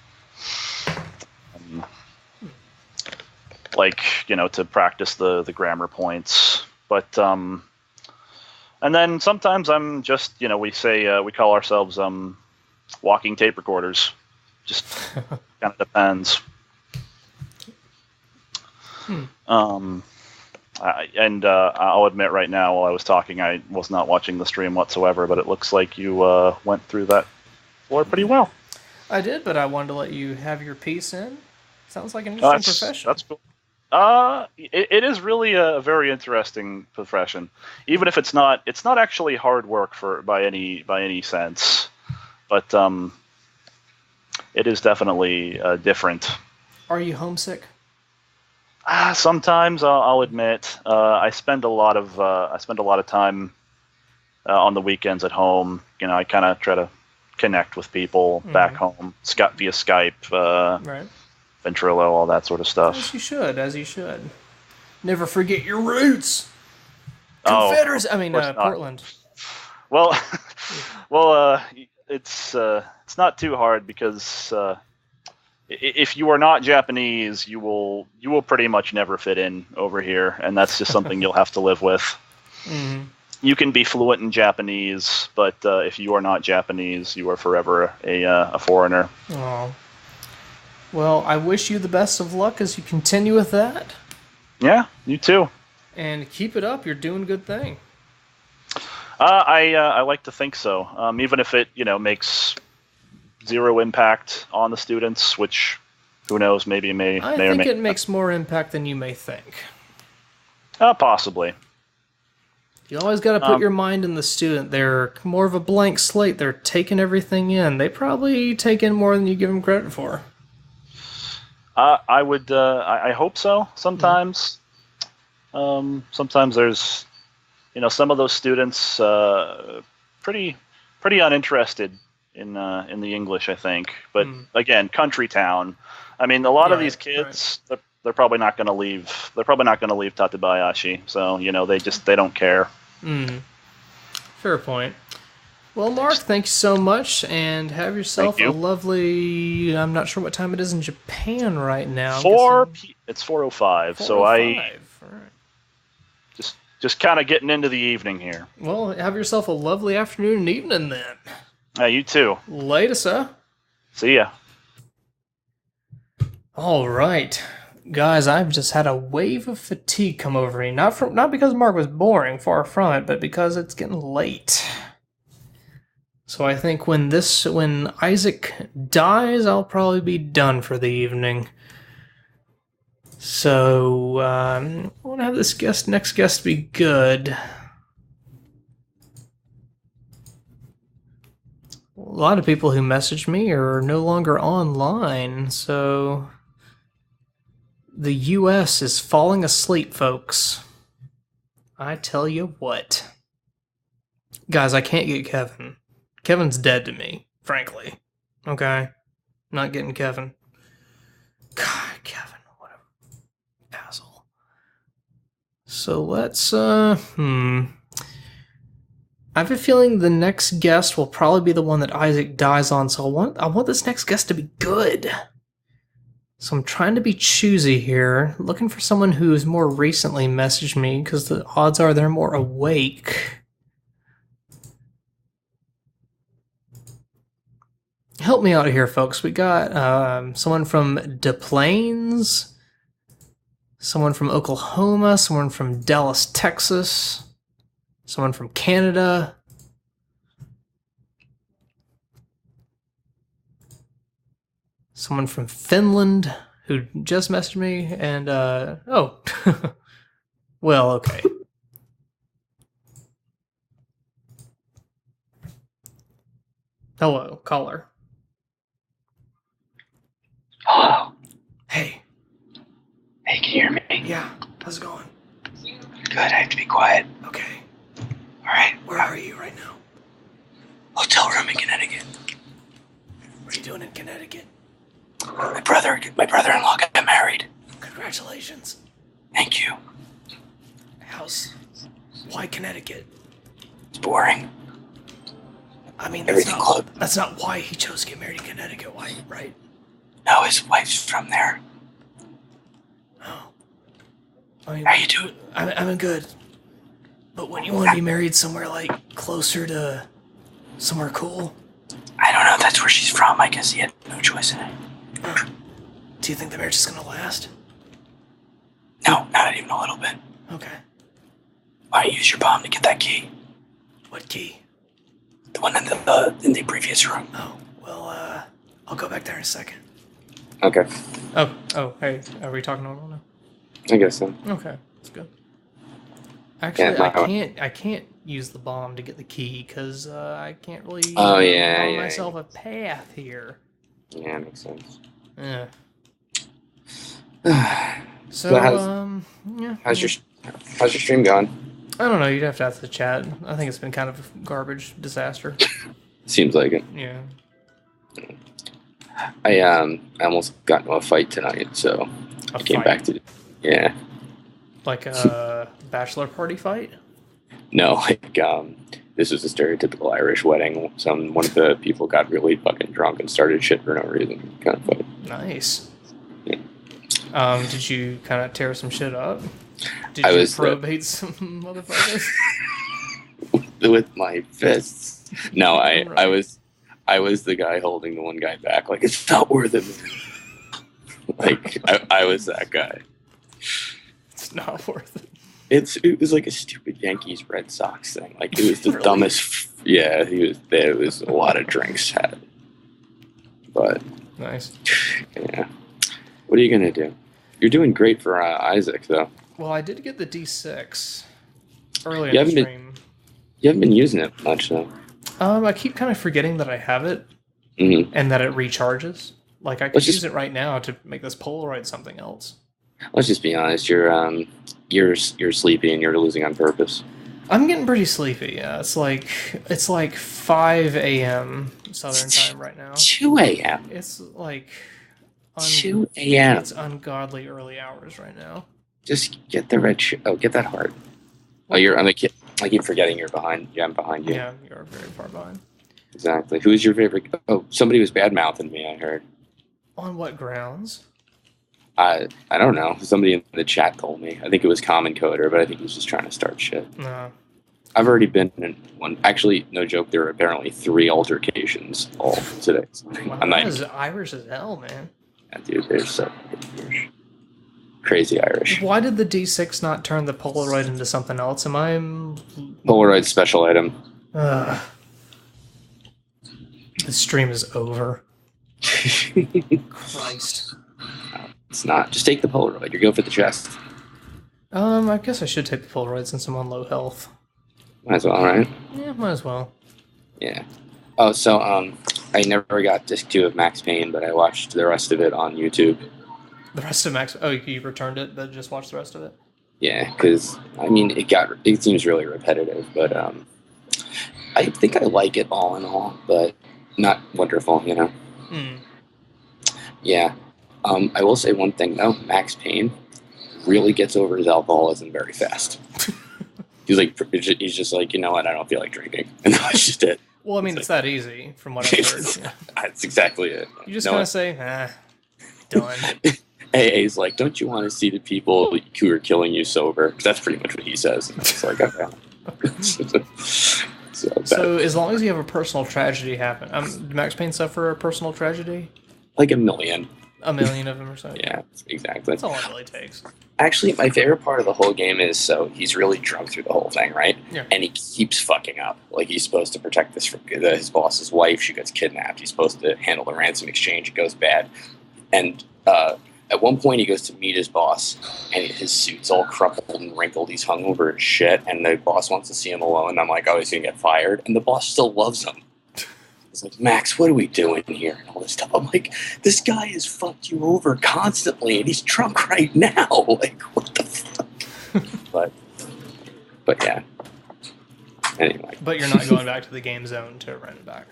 [SPEAKER 20] to practice the grammar points. But and then sometimes I'm just we call ourselves walking tape recorders. Just kind of depends. I'll admit right now, while I was talking, I was not watching the stream whatsoever, but it looks like you went through that floor pretty well.
[SPEAKER 1] I did, but I wanted to let you have your piece in. Sounds like an interesting profession.
[SPEAKER 20] That's cool. It is really a very interesting profession, even if it's not actually hard work by any sense, but it is definitely different.
[SPEAKER 1] Are you homesick?
[SPEAKER 20] Sometimes I'll admit I spend a lot of time on the weekends at home. You know, I kind of try to connect with people back home, via Skype,
[SPEAKER 1] right.
[SPEAKER 20] Ventrilo, all that sort of stuff.
[SPEAKER 1] As you should. Never forget your roots.
[SPEAKER 20] Oh,
[SPEAKER 1] Confederacy. I mean, Portland.
[SPEAKER 20] Well, it's not too hard because if you are not Japanese, you will pretty much never fit in over here, and that's just something you'll have to live with.
[SPEAKER 1] Mm-hmm.
[SPEAKER 20] You can be fluent in Japanese, but if you are not Japanese, you are forever a foreigner.
[SPEAKER 1] Oh. Well, I wish you the best of luck as you continue with that.
[SPEAKER 20] Yeah, you too.
[SPEAKER 1] And keep it up. You're doing a good thing.
[SPEAKER 20] I like to think so. Even if it makes zero impact on the students, which who knows, maybe
[SPEAKER 1] I
[SPEAKER 20] may or
[SPEAKER 1] think
[SPEAKER 20] may
[SPEAKER 1] it makes more impact than you may think.
[SPEAKER 20] Possibly.
[SPEAKER 1] You always got to put your mind in the student. They're more of a blank slate. They're taking everything in. They probably take in more than you give them credit for.
[SPEAKER 20] I hope so. Sometimes, sometimes there's, some of those students pretty uninterested in the English, I think. But again, country town. I mean, a lot of these kids, they're probably not going to leave. They're probably not going to leave Tatabayashi. So they don't care.
[SPEAKER 1] Fair point. Well, Mark, thank you so much, and have yourself a lovely. I'm not sure what time it is in Japan right now.
[SPEAKER 20] It's 4:05. So I just kind of getting into the evening here.
[SPEAKER 1] Well, have yourself a lovely afternoon and evening then.
[SPEAKER 20] You too.
[SPEAKER 1] Later, sir.
[SPEAKER 20] See ya.
[SPEAKER 1] All right. Guys, I've just had a wave of fatigue come over me. Not because Mark was boring, far from it, but because it's getting late. So I think when Isaac dies, I'll probably be done for the evening. So I want to have this next guest be good. A lot of people who messaged me are no longer online, so the U.S. is falling asleep, folks. I tell you what. Guys, I can't get Kevin. Kevin's dead to me, frankly. Okay? Not getting Kevin. God, Kevin, what a asshole. So let's, I have a feeling the next guest will probably be the one that Isaac dies on, so I want this next guest to be good. So I'm trying to be choosy here, looking for someone who's more recently messaged me, because the odds are they're more awake. Help me out here, folks. We got someone from Des Plaines, someone from Oklahoma, someone from Dallas, Texas, someone from Canada, someone from Finland who just messaged me, and, oh, well, okay. Hello, caller.
[SPEAKER 21] Hello.
[SPEAKER 1] Hey.
[SPEAKER 21] Hey, can you hear me?
[SPEAKER 1] Yeah. How's it going?
[SPEAKER 21] Good. I have to be quiet.
[SPEAKER 1] Okay.
[SPEAKER 21] All right.
[SPEAKER 1] Where are you right now?
[SPEAKER 21] Hotel room in Connecticut.
[SPEAKER 1] What are you doing in Connecticut?
[SPEAKER 21] My brother-in-law got married.
[SPEAKER 1] Congratulations.
[SPEAKER 21] Thank you.
[SPEAKER 1] Why Connecticut?
[SPEAKER 21] It's boring.
[SPEAKER 1] I mean,
[SPEAKER 21] Everything closed.
[SPEAKER 1] That's not why he chose to get married in Connecticut. Why, right?
[SPEAKER 21] No, his wife's from there.
[SPEAKER 1] I mean,
[SPEAKER 21] how you doing?
[SPEAKER 1] I'm good. But when you want to be married somewhere like closer to somewhere cool?
[SPEAKER 21] I don't know. That's where she's from. I guess he had no choice in it.
[SPEAKER 1] Do you think the marriage is gonna last?
[SPEAKER 21] No, not even a little bit.
[SPEAKER 1] Okay.
[SPEAKER 21] Why don't you use your bomb to get that key?
[SPEAKER 1] What key?
[SPEAKER 21] The one in the previous room.
[SPEAKER 1] Oh, well, I'll go back there in a second.
[SPEAKER 2] Okay.
[SPEAKER 1] Oh, hey, are we talking normal now?
[SPEAKER 2] I guess so.
[SPEAKER 1] Okay, that's good. Actually,
[SPEAKER 2] Yeah,
[SPEAKER 1] I can't use the bomb to get the key because I can't really
[SPEAKER 2] Oh, yeah,
[SPEAKER 1] find
[SPEAKER 2] yeah,
[SPEAKER 1] myself a path here.
[SPEAKER 2] Yeah, makes sense.
[SPEAKER 1] Yeah.
[SPEAKER 2] So
[SPEAKER 1] So, yeah.
[SPEAKER 2] how's your stream going?
[SPEAKER 1] I don't know. You'd have to ask the chat. I think it's been kind of a garbage disaster.
[SPEAKER 2] Seems like it.
[SPEAKER 1] Yeah.
[SPEAKER 2] I almost got into a fight tonight, so I came
[SPEAKER 1] fight?
[SPEAKER 2] back to yeah.
[SPEAKER 1] Like a bachelor party fight?
[SPEAKER 2] No, like this was a stereotypical Irish wedding. One of the people got really fucking drunk and started shit for no reason. Kind of fight.
[SPEAKER 1] Nice.
[SPEAKER 2] Yeah.
[SPEAKER 1] Did you kind of tear some shit up? Did
[SPEAKER 2] I
[SPEAKER 1] you
[SPEAKER 2] was
[SPEAKER 1] probate some motherfuckers?
[SPEAKER 2] with my fists. No, I was the guy holding the one guy back. Like, it's not worth it. Like I was that guy.
[SPEAKER 1] It's not worth it.
[SPEAKER 2] It was like a stupid Yankees Red Sox thing. Like, it was the dumbest. Yeah, he was there. It was a lot of drinks had. But
[SPEAKER 1] nice.
[SPEAKER 2] Yeah. What are you gonna do? You're doing great for Isaac, though.
[SPEAKER 1] Well, I did get the D6 earlier
[SPEAKER 2] You
[SPEAKER 1] in the
[SPEAKER 2] haven't
[SPEAKER 1] stream.
[SPEAKER 2] You haven't been using it much, though.
[SPEAKER 1] I keep kind of forgetting that I have it and that it recharges. Like, I could use it right now to make this Polaroid something else.
[SPEAKER 2] Let's just be honest. You're sleepy and you're losing on purpose.
[SPEAKER 1] I'm getting pretty sleepy. Yeah, it's like 5 a.m. Southern time right now.
[SPEAKER 2] 2 a.m.
[SPEAKER 1] It's like
[SPEAKER 2] 2 a.m.
[SPEAKER 1] It's ungodly early hours right now.
[SPEAKER 2] Just get the red get that heart. Oh, I keep forgetting you're behind. Yeah, I'm behind you.
[SPEAKER 1] Yeah, you're very far behind.
[SPEAKER 2] Exactly. Who's your favorite? Oh, somebody was bad mouthing me. I heard.
[SPEAKER 1] On what grounds?
[SPEAKER 2] I don't know. Somebody in the chat told me. I think it was Common Coder, but I think he was just trying to start shit.
[SPEAKER 1] No.
[SPEAKER 2] I've already been in one. Actually, no joke. There were apparently 3 altercations all today. So
[SPEAKER 1] Wow,
[SPEAKER 2] I'm
[SPEAKER 1] that
[SPEAKER 2] not.
[SPEAKER 1] is Irish as hell, man.
[SPEAKER 2] Yeah, dude, they're so Irish. Crazy Irish.
[SPEAKER 1] Why did the D6 not turn the Polaroid into something else? Am I...
[SPEAKER 2] Polaroid special item.
[SPEAKER 1] The stream is over. Christ.
[SPEAKER 2] It's not. Just take the Polaroid. You go for the chest.
[SPEAKER 1] I guess I should take the Polaroid since I'm on low health.
[SPEAKER 2] Might as well, right?
[SPEAKER 1] Yeah, might as well.
[SPEAKER 2] Yeah. Oh, so I never got disc 2 of Max Payne, but I watched the rest of it on YouTube.
[SPEAKER 1] The rest of Max... Oh, you returned it, but just watched the rest of it?
[SPEAKER 2] Yeah, because I mean, it seems really repetitive, but I think I like it all in all, but not wonderful, you know. Yeah. I will say one thing though: Max Payne really gets over his alcoholism very fast. He's just like, you know what? I don't feel like drinking, and that's just it.
[SPEAKER 1] Well, I mean, it's that easy, from what I've heard. Yeah.
[SPEAKER 2] That's exactly it.
[SPEAKER 1] You just kind of say, done.
[SPEAKER 2] AA's like, don't you want to see the people who are killing you sober? 'Cause that's pretty much what he says. It's like, okay.
[SPEAKER 1] So as long as you have a personal tragedy happen, did Max Payne suffer a personal tragedy?
[SPEAKER 2] Like 1 million.
[SPEAKER 1] 1 million of them or so?
[SPEAKER 2] Yeah, exactly.
[SPEAKER 1] That's all it really takes.
[SPEAKER 2] Actually, my favorite part of the whole game is, so he's really drunk through the whole thing, right?
[SPEAKER 1] Yeah.
[SPEAKER 2] And he keeps fucking up. Like, he's supposed to protect this from his boss's wife. She gets kidnapped. He's supposed to handle the ransom exchange. It goes bad. And at one point, he goes to meet his boss, and his suit's all crumpled and wrinkled. He's hungover as shit, and the boss wants to see him alone. I'm like, oh, he's going to get fired. And the boss still loves him. He's like, Max, what are we doing here? And all this stuff. I'm like, this guy has fucked you over constantly, and he's drunk right now. Like, what the fuck? but yeah. Anyway.
[SPEAKER 1] But you're not going back to the game zone to rent it back.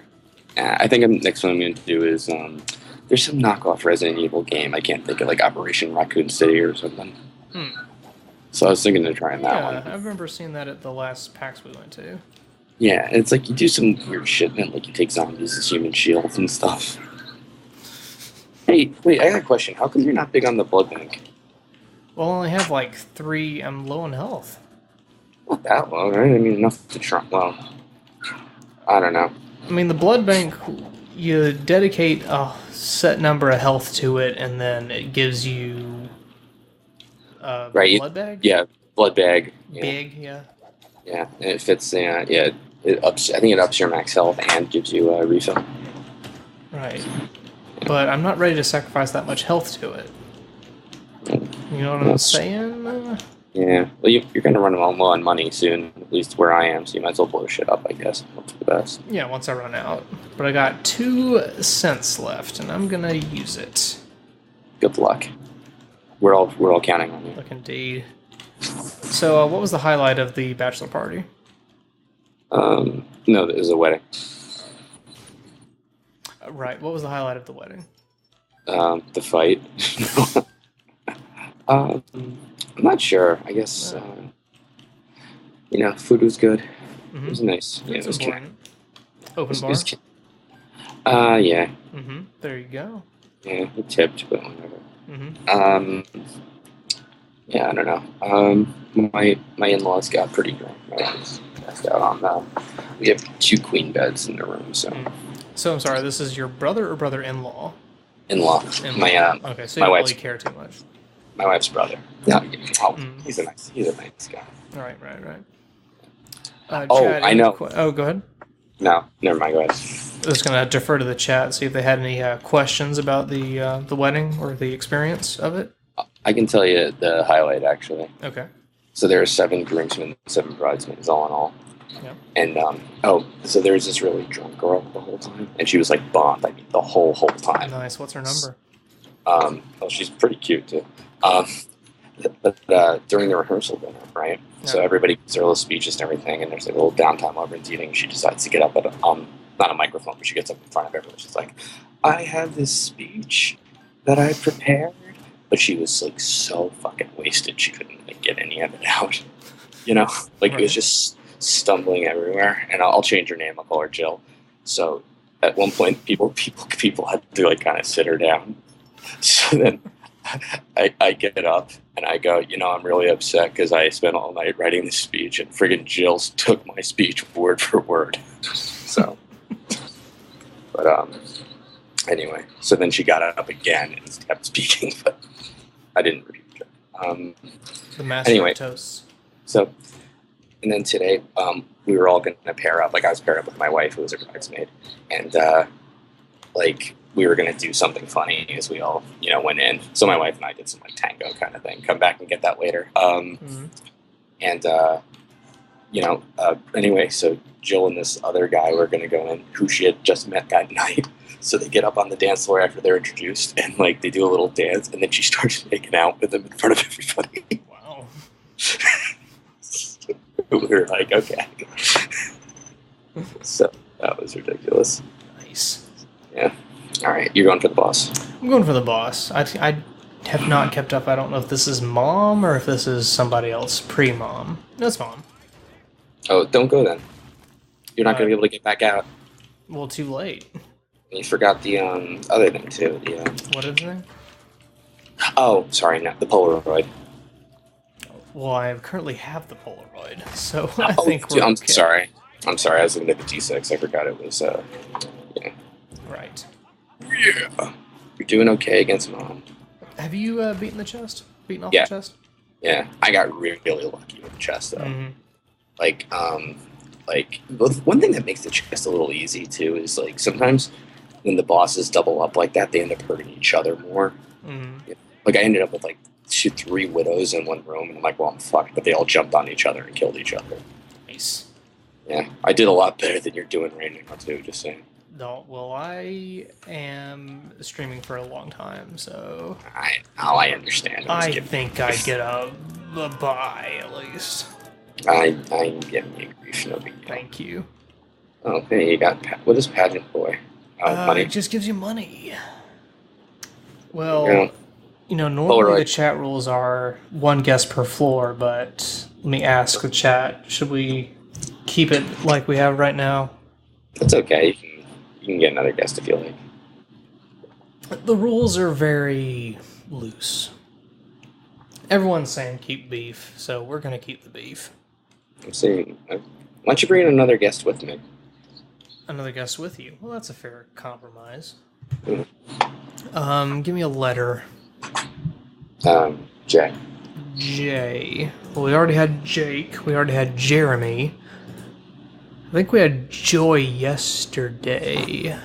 [SPEAKER 2] I think the next one I'm going to do is, there's some knockoff Resident Evil game. I can't think of, like Operation Raccoon City or something. So I was thinking of trying that one.
[SPEAKER 1] I remember seeing that at the last PAX we went to.
[SPEAKER 2] Yeah, it's like you do some weird shit in it, like you take zombies as human shields and stuff. Hey, wait, I got a question. How come you're not big on the blood bank?
[SPEAKER 1] Well, I only have like 3. I'm low in health.
[SPEAKER 2] Not that low, right? I mean, enough to try. Well, I don't know.
[SPEAKER 1] I mean, the blood bank you dedicate a set number of health to it, and then it gives you a
[SPEAKER 2] Right.
[SPEAKER 1] blood bag?
[SPEAKER 2] Yeah, blood bag. Yeah.
[SPEAKER 1] Big, yeah.
[SPEAKER 2] Yeah, and it fits. Yeah, it ups. I think it ups your max health and gives you a refill.
[SPEAKER 1] Right. But I'm not ready to sacrifice that much health to it. You know what I'm saying?
[SPEAKER 2] Yeah. Well, you're gonna run low on money soon, at least where I am. So you might as well blow shit up, I guess. Hope for the best.
[SPEAKER 1] Yeah, once I run out. But I got 2 cents left, and I'm gonna use it.
[SPEAKER 2] Good luck. We're all counting on you.
[SPEAKER 1] Look, indeed. So, what was the highlight of the bachelor party?
[SPEAKER 2] No, it was a wedding.
[SPEAKER 1] Right. What was the highlight of the wedding?
[SPEAKER 2] The fight. I'm not sure. I guess food was good. It was nice. Yeah, it was
[SPEAKER 1] important. Open bar.
[SPEAKER 2] Yeah.
[SPEAKER 1] There you go.
[SPEAKER 2] Yeah, we tipped, but whatever. Yeah, I don't know. My in-laws got pretty drunk. I was passed out on them. We have 2 queen beds in the room, so.
[SPEAKER 1] So I'm sorry. This is your brother or brother-in-law?
[SPEAKER 2] In-law.
[SPEAKER 1] In-law. Okay, so you don't really care too much.
[SPEAKER 2] My wife's brother. No, he's a nice guy.
[SPEAKER 1] Right.
[SPEAKER 2] Chad, I know.
[SPEAKER 1] Go ahead.
[SPEAKER 2] No, never mind. Go ahead.
[SPEAKER 1] I was going to defer to the chat, see if they had any questions about the wedding or the experience of it.
[SPEAKER 2] I can tell you the highlight, actually.
[SPEAKER 1] Okay.
[SPEAKER 2] So there are 7 groomsmen, 7 bridesmaids, all in all.
[SPEAKER 1] Yeah.
[SPEAKER 2] And so there was this really drunk girl the whole time, and she was like bombed. I mean, the whole time.
[SPEAKER 1] Nice. What's her number?
[SPEAKER 2] Well, she's pretty cute too. But during the rehearsal dinner, right? Yeah. So everybody gives their little speeches and everything, and there's like a little downtime while everyone's eating. She decides to get up at not a microphone, but she gets up in front of everyone. She's like, "I have this speech that I prepared," but she was like so fucking wasted she couldn't like, get any of it out. You know, like It was just stumbling everywhere. And I'll change her name. I'll call her Jill. So at one point, people had to like kind of sit her down. So then I get up and I go, I'm really upset because I spent all night writing this speech and friggin' Jill's took my speech word for word. So, but anyway, so then she got up again and kept speaking, but I didn't repeat it.
[SPEAKER 1] The master of toasts.
[SPEAKER 2] So, and then today we were all going to pair up. Like I was paired up with my wife, who was a bridesmaid, and we were going to do something funny as we all, went in. So my wife and I did some like tango kind of thing. Come back and get that later. Anyway, so Jill and this other guy were going to go in, who she had just met that night. So they get up on the dance floor after they're introduced, and like they do a little dance, and then she starts making out with them in front of everybody.
[SPEAKER 1] Wow.
[SPEAKER 2] We were like, okay. So that was ridiculous.
[SPEAKER 1] Nice.
[SPEAKER 2] Yeah. All right, you're going for the boss.
[SPEAKER 1] I'm going for the boss. I have not kept up. I don't know if this is mom or if this is somebody else. Pre-mom. No, it's mom.
[SPEAKER 2] Oh, don't go then. You're not going to be able to get back out.
[SPEAKER 1] Well, too late.
[SPEAKER 2] You forgot the other thing too.
[SPEAKER 1] What is it?
[SPEAKER 2] Oh, sorry, not the Polaroid.
[SPEAKER 1] Well, I currently have the Polaroid, so I think we're
[SPEAKER 2] I'm
[SPEAKER 1] okay.
[SPEAKER 2] sorry. I was looking at the T6. I forgot it was. Yeah.
[SPEAKER 1] Right.
[SPEAKER 2] Yeah. You're doing okay against mom.
[SPEAKER 1] Have you beaten the chest? Beaten off
[SPEAKER 2] Yeah.
[SPEAKER 1] the chest?
[SPEAKER 2] Yeah, I got really lucky with the chest though.
[SPEAKER 1] Mm-hmm.
[SPEAKER 2] One thing that makes the chest a little easy too is like sometimes when the bosses double up like that, they end up hurting each other more.
[SPEAKER 1] Mm-hmm.
[SPEAKER 2] Like I ended up with like 3 widows in one room, and I'm like, well, I'm fucked. But they all jumped on each other and killed each other.
[SPEAKER 1] Nice.
[SPEAKER 2] Yeah, I did a lot better than you're doing right now too. Just saying.
[SPEAKER 1] No, well, I am streaming for a long time, so
[SPEAKER 2] I understand.
[SPEAKER 1] I think I get a bye at least.
[SPEAKER 2] I'm giving you grief. No big deal.
[SPEAKER 1] Thank you.
[SPEAKER 2] Oh, hey, you got what is pageant boy? Money.
[SPEAKER 1] It just gives you money. Well,
[SPEAKER 2] Yeah.
[SPEAKER 1] Normally
[SPEAKER 2] Polaroid.
[SPEAKER 1] the chat rules are 1 guest per floor, but let me ask the chat: should we keep it like we have right now?
[SPEAKER 2] That's okay. You can get another guest if you like.
[SPEAKER 1] The rules are very loose. Everyone's saying keep beef, so we're going to keep the beef.
[SPEAKER 2] I'm saying, why don't you bring in another guest with me?
[SPEAKER 1] Another guest with you. Well, that's a fair compromise. Give me a letter.
[SPEAKER 2] J.
[SPEAKER 1] J. Well, we already had Jake. We already had Jeremy. I think we had Joy yesterday.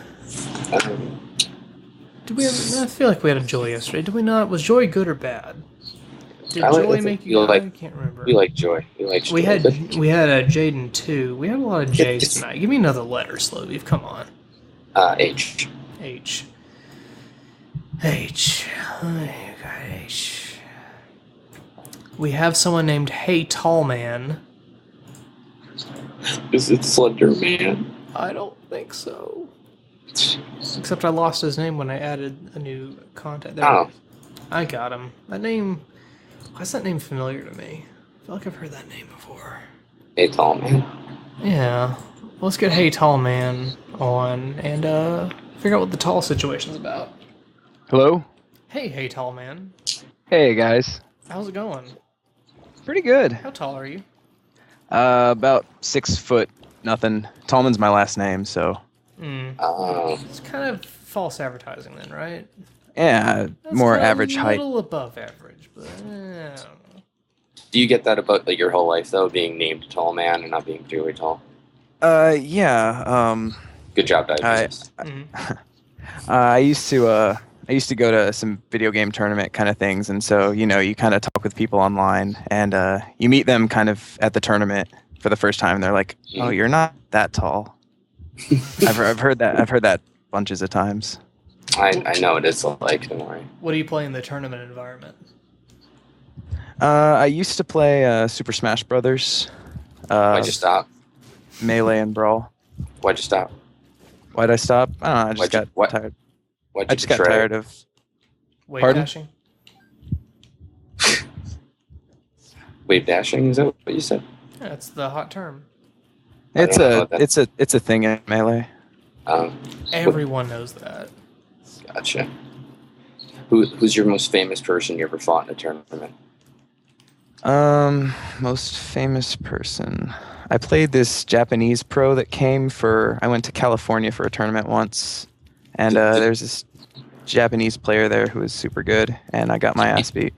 [SPEAKER 1] Did we have? I feel like we had a Joy yesterday. Did we not? Was Joy good or bad? Did Joy make you? I can't remember.
[SPEAKER 2] We like Joy.
[SPEAKER 1] We had a Jaden too. We had a lot of J's tonight. Give me another letter, Slowbeef. Come on.
[SPEAKER 2] H.
[SPEAKER 1] H. H. Oh, you got H. We have someone named Hey Tall Man.
[SPEAKER 2] Is it Slender Man?
[SPEAKER 1] I don't think so. Except I lost his name when I added a new contact. There I got him. That name... Why is that name familiar to me? I feel like I've heard that name before.
[SPEAKER 2] Hey Tall Man.
[SPEAKER 1] Yeah. Let's get Hey Tall Man on and figure out what the tall situation's about.
[SPEAKER 4] Hello?
[SPEAKER 1] Hey Tall Man.
[SPEAKER 4] Hey, guys.
[SPEAKER 1] How's it going?
[SPEAKER 4] Pretty good.
[SPEAKER 1] How tall are you?
[SPEAKER 4] About 6 foot nothing. Tallman's my last name, so...
[SPEAKER 1] It's kind of false advertising then, right?
[SPEAKER 4] Yeah,
[SPEAKER 1] That's
[SPEAKER 4] more
[SPEAKER 1] kind of
[SPEAKER 4] average height.
[SPEAKER 1] A little above average, but I don't know.
[SPEAKER 2] Do you get that about your whole life though, being named Tall Man and not being particularly tall?
[SPEAKER 4] Yeah.
[SPEAKER 2] Good job, Diabetus.
[SPEAKER 4] I used to go to some video game tournament kind of things, and so you kind of talk with people online, and you meet them kind of at the tournament for the first time, and they're like, "Oh, you're not that tall." I've heard that bunches of times.
[SPEAKER 2] I know it is like. Don't worry.
[SPEAKER 1] What do you play in the tournament environment?
[SPEAKER 4] I used to play Super Smash Brothers.
[SPEAKER 2] Why'd you stop?
[SPEAKER 4] Melee and Brawl.
[SPEAKER 2] Why'd you stop?
[SPEAKER 4] Why'd I stop? I don't know. I just got tired. I just got tired of.
[SPEAKER 1] Wave
[SPEAKER 4] Pardon?
[SPEAKER 1] dashing?
[SPEAKER 2] Wave dashing? Is that what you said?
[SPEAKER 1] Yeah, it's the hot term.
[SPEAKER 4] It's a thing in Melee.
[SPEAKER 1] Everyone knows that.
[SPEAKER 2] Gotcha. Who's your most famous person you ever fought in a tournament?
[SPEAKER 4] Most famous person. I played this Japanese pro that came for. I went to California for a tournament once, and there's this Japanese player there who was super good, and I got my ass beat.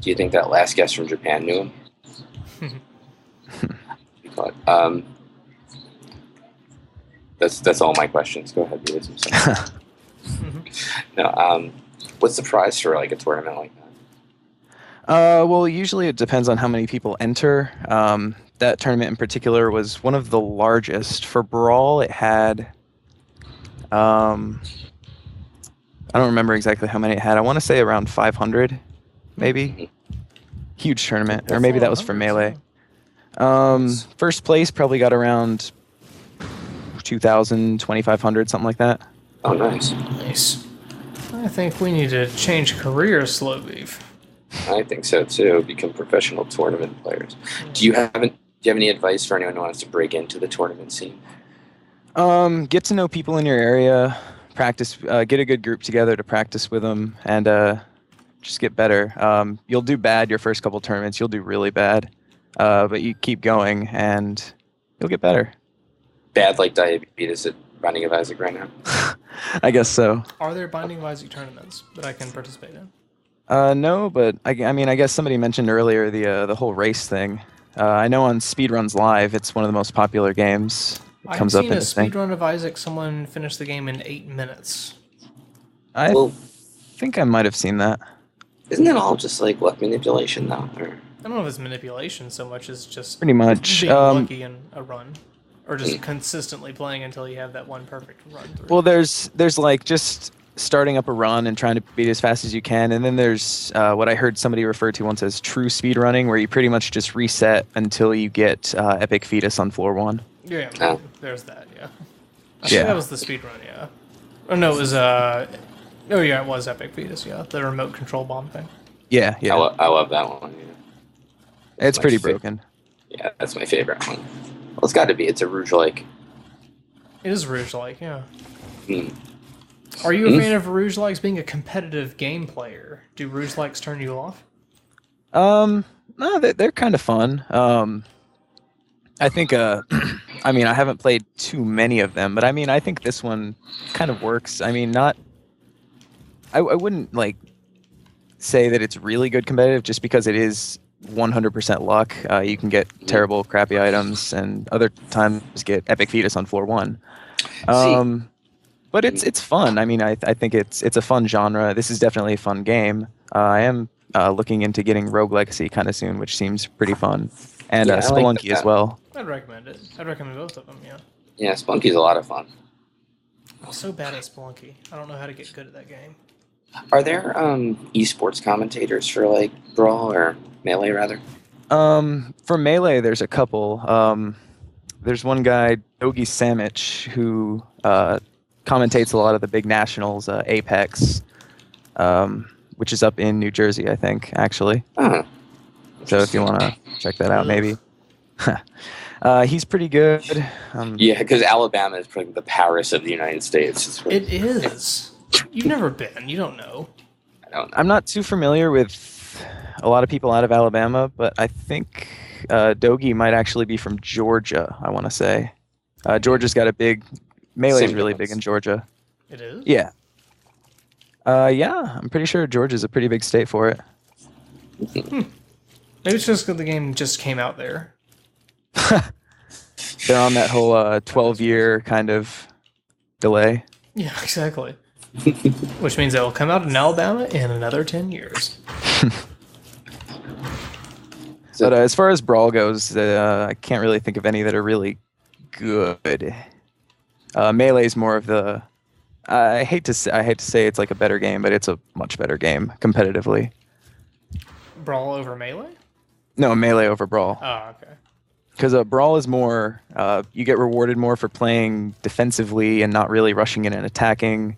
[SPEAKER 2] Do you think that last guest from Japan knew him? That's all my questions. Go ahead, Betus. No, what's the prize for like a tournament like that?
[SPEAKER 4] Well, usually it depends on how many people enter. That tournament in particular was one of the largest. For Brawl, it had... I don't remember exactly how many it had. I want to say around 500, maybe. Huge tournament. Or maybe that was for Melee. First place probably got around 2,000, 2,500, something like that.
[SPEAKER 2] Oh, nice.
[SPEAKER 1] Nice. I think we need to change careers, Slowbeef.
[SPEAKER 2] I think so too. Become professional tournament players. Do you have any advice for anyone who wants to break into the tournament scene?
[SPEAKER 4] Get to know people in your area. Practice. Get a good group together to practice with them, and just get better. You'll do bad your first couple tournaments. You'll do really bad, but you keep going, and you'll get better.
[SPEAKER 2] Bad like Diabetus at Binding of Isaac right now?
[SPEAKER 4] I guess so.
[SPEAKER 1] Are there Binding of Isaac tournaments that I can participate in?
[SPEAKER 4] No, but I mean, I guess somebody mentioned earlier the whole race thing. I know on Speedruns Live, it's one of the most popular games. It comes up in
[SPEAKER 1] I've seen a speedrun of Isaac. Someone finished the game in 8 minutes.
[SPEAKER 4] I think I might have seen that.
[SPEAKER 2] Isn't it all just like luck manipulation, though? Or...
[SPEAKER 1] I don't know if it's manipulation so much as just
[SPEAKER 4] pretty much
[SPEAKER 1] being lucky in a run, or just consistently playing until you have that one perfect run through.
[SPEAKER 4] Well, there's like just starting up a run and trying to beat as fast as you can, and then there's what I heard somebody refer to once as true speed running, where you pretty much just reset until you get Epic Fetus on floor 1.
[SPEAKER 1] Yeah, there's that. Yeah. I think that was the speed run. Yeah. Oh no, it was oh yeah, it was Epic Fetus. Yeah, the remote control bomb thing.
[SPEAKER 4] Yeah.
[SPEAKER 2] I love that one. Yeah.
[SPEAKER 4] It's pretty broken.
[SPEAKER 2] Yeah, that's my favorite one. Well, it's got to be. It's a Roguelike.
[SPEAKER 1] It is Roguelike, yeah. Are you a fan of Roguelikes being a competitive game player? Do Roguelikes turn you off?
[SPEAKER 4] No, they're kind of fun. I think, I mean, I haven't played too many of them, but I mean, I think this one kind of works. I mean, I wouldn't like say that it's really good competitive just because it is 100% luck. You can get terrible, crappy items, and other times get epic fetus on floor 1. But it's fun. I mean, I think it's a fun genre. This is definitely a fun game. I am looking into getting Rogue Legacy kind of soon, which seems pretty fun, and
[SPEAKER 2] Yeah, I like
[SPEAKER 4] Spelunky
[SPEAKER 2] that.
[SPEAKER 4] as well.
[SPEAKER 1] I'd recommend it. I'd recommend both of them, yeah.
[SPEAKER 2] Yeah, Spunky's a lot of fun.
[SPEAKER 1] I'm so bad at Spelunky. I don't know how to get good at that game.
[SPEAKER 2] Are there esports commentators for like Brawl or Melee rather?
[SPEAKER 4] For Melee, there's a couple. There's one guy, Dogi Samich, who commentates a lot of the big nationals, Apex, which is up in New Jersey, I think, actually. So if you want to check that out, maybe. He's pretty good.
[SPEAKER 2] Yeah, because Alabama is probably the Paris of the United States.
[SPEAKER 1] It is. You've never been. You don't know.
[SPEAKER 4] I'm not too familiar with a lot of people out of Alabama, but I think Dogi might actually be from Georgia, I want to say. Georgia's got a big... Melee is really big in Georgia.
[SPEAKER 1] It is?
[SPEAKER 4] Yeah. Yeah, I'm pretty sure Georgia's a pretty big state for it.
[SPEAKER 1] Maybe it's just because the game just came out there.
[SPEAKER 4] They're on that whole 12-year kind of delay.
[SPEAKER 1] Yeah, exactly. Which means it will come out in Alabama in another 10 years.
[SPEAKER 4] But as far as Brawl goes, I can't really think of any that are really good. Melee's more of the... I hate to say it's like a better game, but it's a much better game competitively.
[SPEAKER 1] Brawl over Melee?
[SPEAKER 4] No, Melee over Brawl.
[SPEAKER 1] Oh, okay.
[SPEAKER 4] Because Brawl is more... you get rewarded more for playing defensively and not really rushing in and attacking,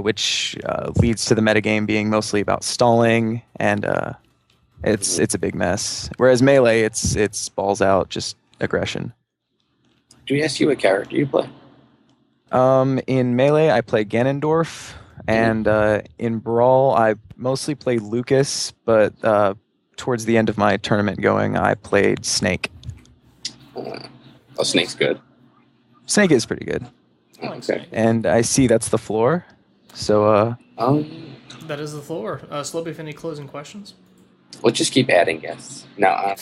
[SPEAKER 4] which leads to the metagame being mostly about stalling, and it's a big mess. Whereas Melee, it's balls out, just aggression.
[SPEAKER 2] Do we ask you what character you play?
[SPEAKER 4] In Melee, I play Ganondorf, and in Brawl, I mostly play Lucas, but towards the end of my tournament going, I played Snake.
[SPEAKER 2] Oh, Snake's good.
[SPEAKER 4] Snake is pretty good.
[SPEAKER 2] Okay.
[SPEAKER 4] And I see that's the floor, so...
[SPEAKER 1] That is the floor. Slopey, if any closing questions?
[SPEAKER 2] Let's just keep adding guests. No,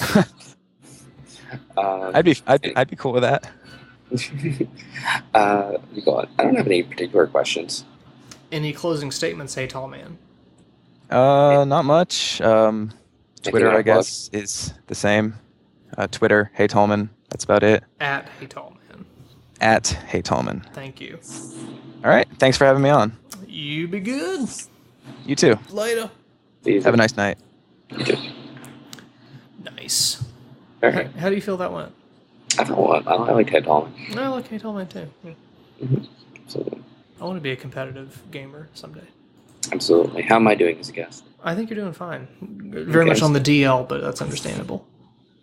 [SPEAKER 4] I'd be cool with that.
[SPEAKER 2] I don't have any particular questions.
[SPEAKER 1] Any closing statements, hey tall man?
[SPEAKER 4] Not much. Twitter, I guess, is the same. Twitter, hey Tallman. That's about it.
[SPEAKER 1] At hey tall man.
[SPEAKER 4] At hey Tallman.
[SPEAKER 1] Thank you.
[SPEAKER 4] All right. Thanks for having me on.
[SPEAKER 1] You be good.
[SPEAKER 4] You too.
[SPEAKER 1] Later.
[SPEAKER 4] Have a nice night.
[SPEAKER 2] You too.
[SPEAKER 1] Nice.
[SPEAKER 2] All right.
[SPEAKER 1] How do you feel that went?
[SPEAKER 2] I like Head Tallman.
[SPEAKER 1] I like hey tall man too. Yeah.
[SPEAKER 2] Absolutely.
[SPEAKER 1] I want to be a competitive gamer someday.
[SPEAKER 2] Absolutely. How am I doing as a guest?
[SPEAKER 1] I think you're doing fine. Very much on the DL, but that's understandable.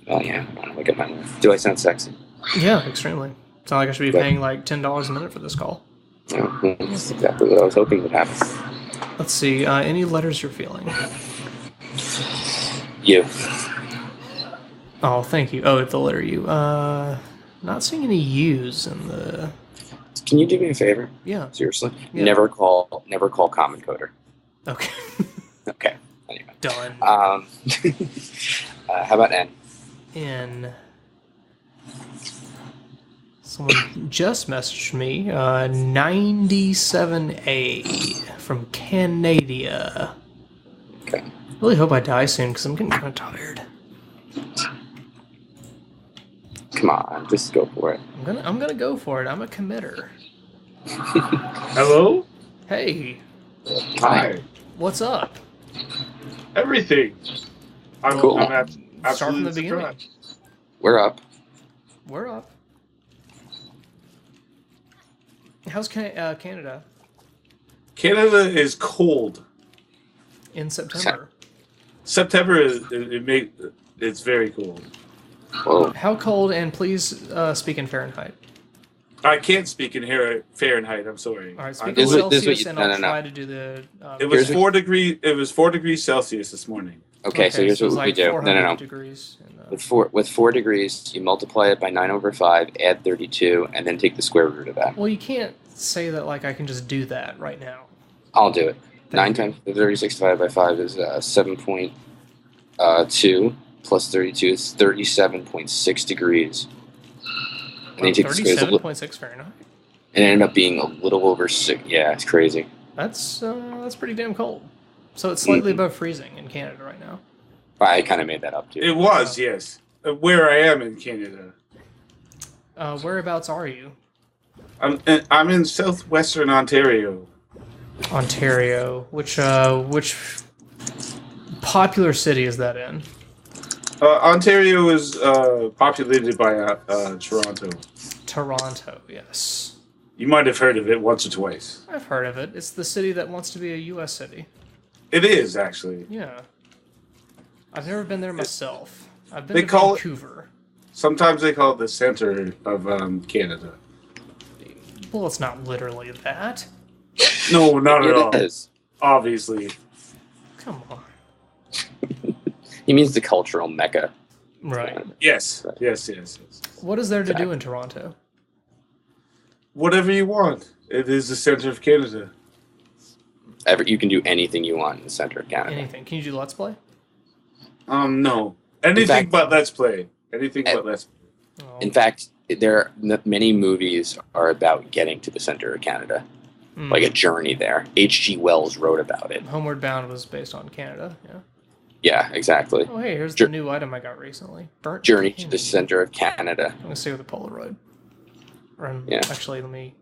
[SPEAKER 2] Oh yeah. Look at my life. Do I sound sexy?
[SPEAKER 1] Yeah, extremely. It's not like I should be paying like $10 a minute for this call.
[SPEAKER 2] No, that's exactly what I was hoping would happen.
[SPEAKER 1] Let's see. Any letters you're feeling?
[SPEAKER 2] You.
[SPEAKER 1] Oh, thank you. Oh, the letter U. Not seeing any U's in the...
[SPEAKER 2] Can you do me a favor?
[SPEAKER 1] Yeah.
[SPEAKER 2] Seriously?
[SPEAKER 1] Yeah.
[SPEAKER 2] Never call Common Coder.
[SPEAKER 1] Okay.
[SPEAKER 2] Okay. Anyway.
[SPEAKER 1] Done.
[SPEAKER 2] How about N?
[SPEAKER 1] N. Someone just messaged me. 97A from Canada.
[SPEAKER 2] Okay.
[SPEAKER 1] Really hope I die soon because I'm getting kind of tired.
[SPEAKER 2] Come on, just go for it.
[SPEAKER 1] I'm gonna go for it. I'm a committer.
[SPEAKER 5] Hello?
[SPEAKER 1] Hey.
[SPEAKER 5] Hi.
[SPEAKER 1] What's up?
[SPEAKER 5] Everything. I'm,
[SPEAKER 2] Cool.
[SPEAKER 5] I'm
[SPEAKER 1] Start from the
[SPEAKER 5] absolutely
[SPEAKER 1] beginning.
[SPEAKER 5] surprised.
[SPEAKER 2] We're up.
[SPEAKER 1] We're up. How's Canada
[SPEAKER 5] Canada is cold.
[SPEAKER 1] in September?
[SPEAKER 5] September it's very cold.
[SPEAKER 1] How cold? And please speak in Fahrenheit.
[SPEAKER 5] I can't speak in Fahrenheit. I'm sorry.
[SPEAKER 1] All right, speak in Celsius, and I'll try to do the.
[SPEAKER 5] It was 4 degrees. It was 4 degrees Celsius this morning.
[SPEAKER 2] Okay, so here's
[SPEAKER 1] so
[SPEAKER 2] what
[SPEAKER 1] it's
[SPEAKER 2] we
[SPEAKER 1] like
[SPEAKER 2] do.
[SPEAKER 1] 400
[SPEAKER 2] No.
[SPEAKER 1] degrees.
[SPEAKER 2] With 4 degrees, you multiply it by 9/5, add 32, and then take the square root of that.
[SPEAKER 1] Well, you can't say that like I can just do that right now.
[SPEAKER 2] I'll do it.
[SPEAKER 1] Thank
[SPEAKER 2] 9 times 36 divided by 5 is 7.2 plus 32 is 37.6 degrees. And then you take the square root,
[SPEAKER 1] 37.6 Fahrenheit.
[SPEAKER 2] and it ended up being a little over 6. Yeah, it's crazy.
[SPEAKER 1] That's pretty damn cold. So it's slightly above freezing in Canada right now.
[SPEAKER 2] I kind of made that up too.
[SPEAKER 5] It was, yes. Where I am in Canada.
[SPEAKER 1] Whereabouts are you?
[SPEAKER 5] I'm in southwestern Ontario.
[SPEAKER 1] Ontario. Which popular city is that in?
[SPEAKER 5] Ontario is populated by Toronto.
[SPEAKER 1] Toronto, yes.
[SPEAKER 5] You might have heard of it once or twice.
[SPEAKER 1] I've heard of it. It's the city that wants to be a U.S. city.
[SPEAKER 5] It is, actually.
[SPEAKER 1] Yeah. I've never been there myself. I've been
[SPEAKER 5] They
[SPEAKER 1] to
[SPEAKER 5] call
[SPEAKER 1] Vancouver.
[SPEAKER 5] Sometimes they call it the center of Canada.
[SPEAKER 1] Well, it's not literally that.
[SPEAKER 5] No, not at all.
[SPEAKER 2] It is.
[SPEAKER 5] Obviously.
[SPEAKER 1] Come on.
[SPEAKER 2] He means the cultural mecca.
[SPEAKER 1] Right.
[SPEAKER 5] Yes.
[SPEAKER 1] What is there to do in Toronto?
[SPEAKER 5] Whatever you want. It is the center of Canada.
[SPEAKER 2] You can do anything you want in the center of Canada.
[SPEAKER 1] Anything. Can you do Let's Play?
[SPEAKER 5] No. Anything but Let's Play. Anything but Let's Play.
[SPEAKER 2] In fact, many movies are about getting to the center of Canada, like a journey there. H.G. Wells wrote about it.
[SPEAKER 1] Homeward Bound was based on Canada, yeah.
[SPEAKER 2] Yeah, exactly.
[SPEAKER 1] Oh, hey, here's the new item I got recently. Burnt
[SPEAKER 2] Journey
[SPEAKER 1] candy.
[SPEAKER 2] to the center of Canada.
[SPEAKER 1] I'm going to see with a Polaroid.
[SPEAKER 2] Yeah.
[SPEAKER 1] Actually, let me...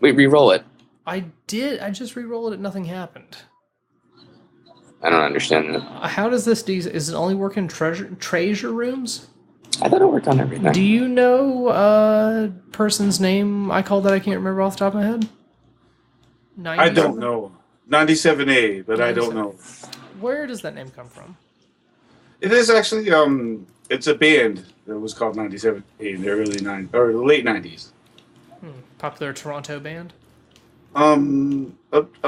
[SPEAKER 2] Wait, re-roll it.
[SPEAKER 1] I did. I just re-rolled it. Nothing happened.
[SPEAKER 2] I don't understand that.
[SPEAKER 1] How does this... Is it only work in treasure rooms?
[SPEAKER 2] I thought it worked on everything.
[SPEAKER 1] Do you know person's name I called that I can't remember off the top of my head?
[SPEAKER 5] I don't know. 97A, but 97. I don't know.
[SPEAKER 1] Where does that name come from?
[SPEAKER 5] It is actually it's a band that was called 97A in the late 90s.
[SPEAKER 1] Popular Toronto band?
[SPEAKER 5] A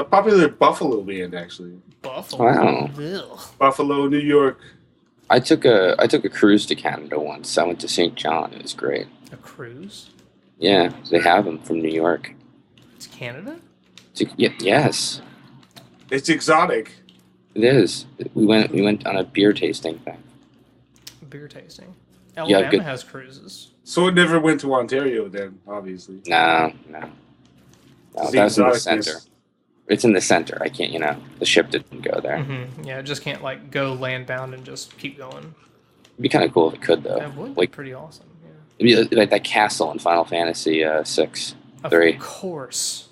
[SPEAKER 5] popular Buffalo band actually.
[SPEAKER 1] Buffalo.
[SPEAKER 2] Wow.
[SPEAKER 1] Ugh.
[SPEAKER 5] Buffalo, New York.
[SPEAKER 2] I took a cruise to Canada once. I went to St. John. It was great.
[SPEAKER 1] A cruise?
[SPEAKER 2] Yeah, they have them from New York.
[SPEAKER 1] It's Canada?
[SPEAKER 2] Yes.
[SPEAKER 5] It's exotic.
[SPEAKER 2] It is. We went on a beer tasting thing.
[SPEAKER 1] Beer tasting. Alabama has cruises.
[SPEAKER 5] So it never went to Ontario then, obviously.
[SPEAKER 2] No. That was in the center. It's in the center. I can't, the ship didn't go there.
[SPEAKER 1] Mm-hmm. Yeah, it just can't go landbound and just keep going.
[SPEAKER 2] It'd be kind of cool if it could, though.
[SPEAKER 1] That would be pretty awesome. Yeah.
[SPEAKER 2] It'd be like that castle in Final Fantasy 6, 3.
[SPEAKER 1] Of course.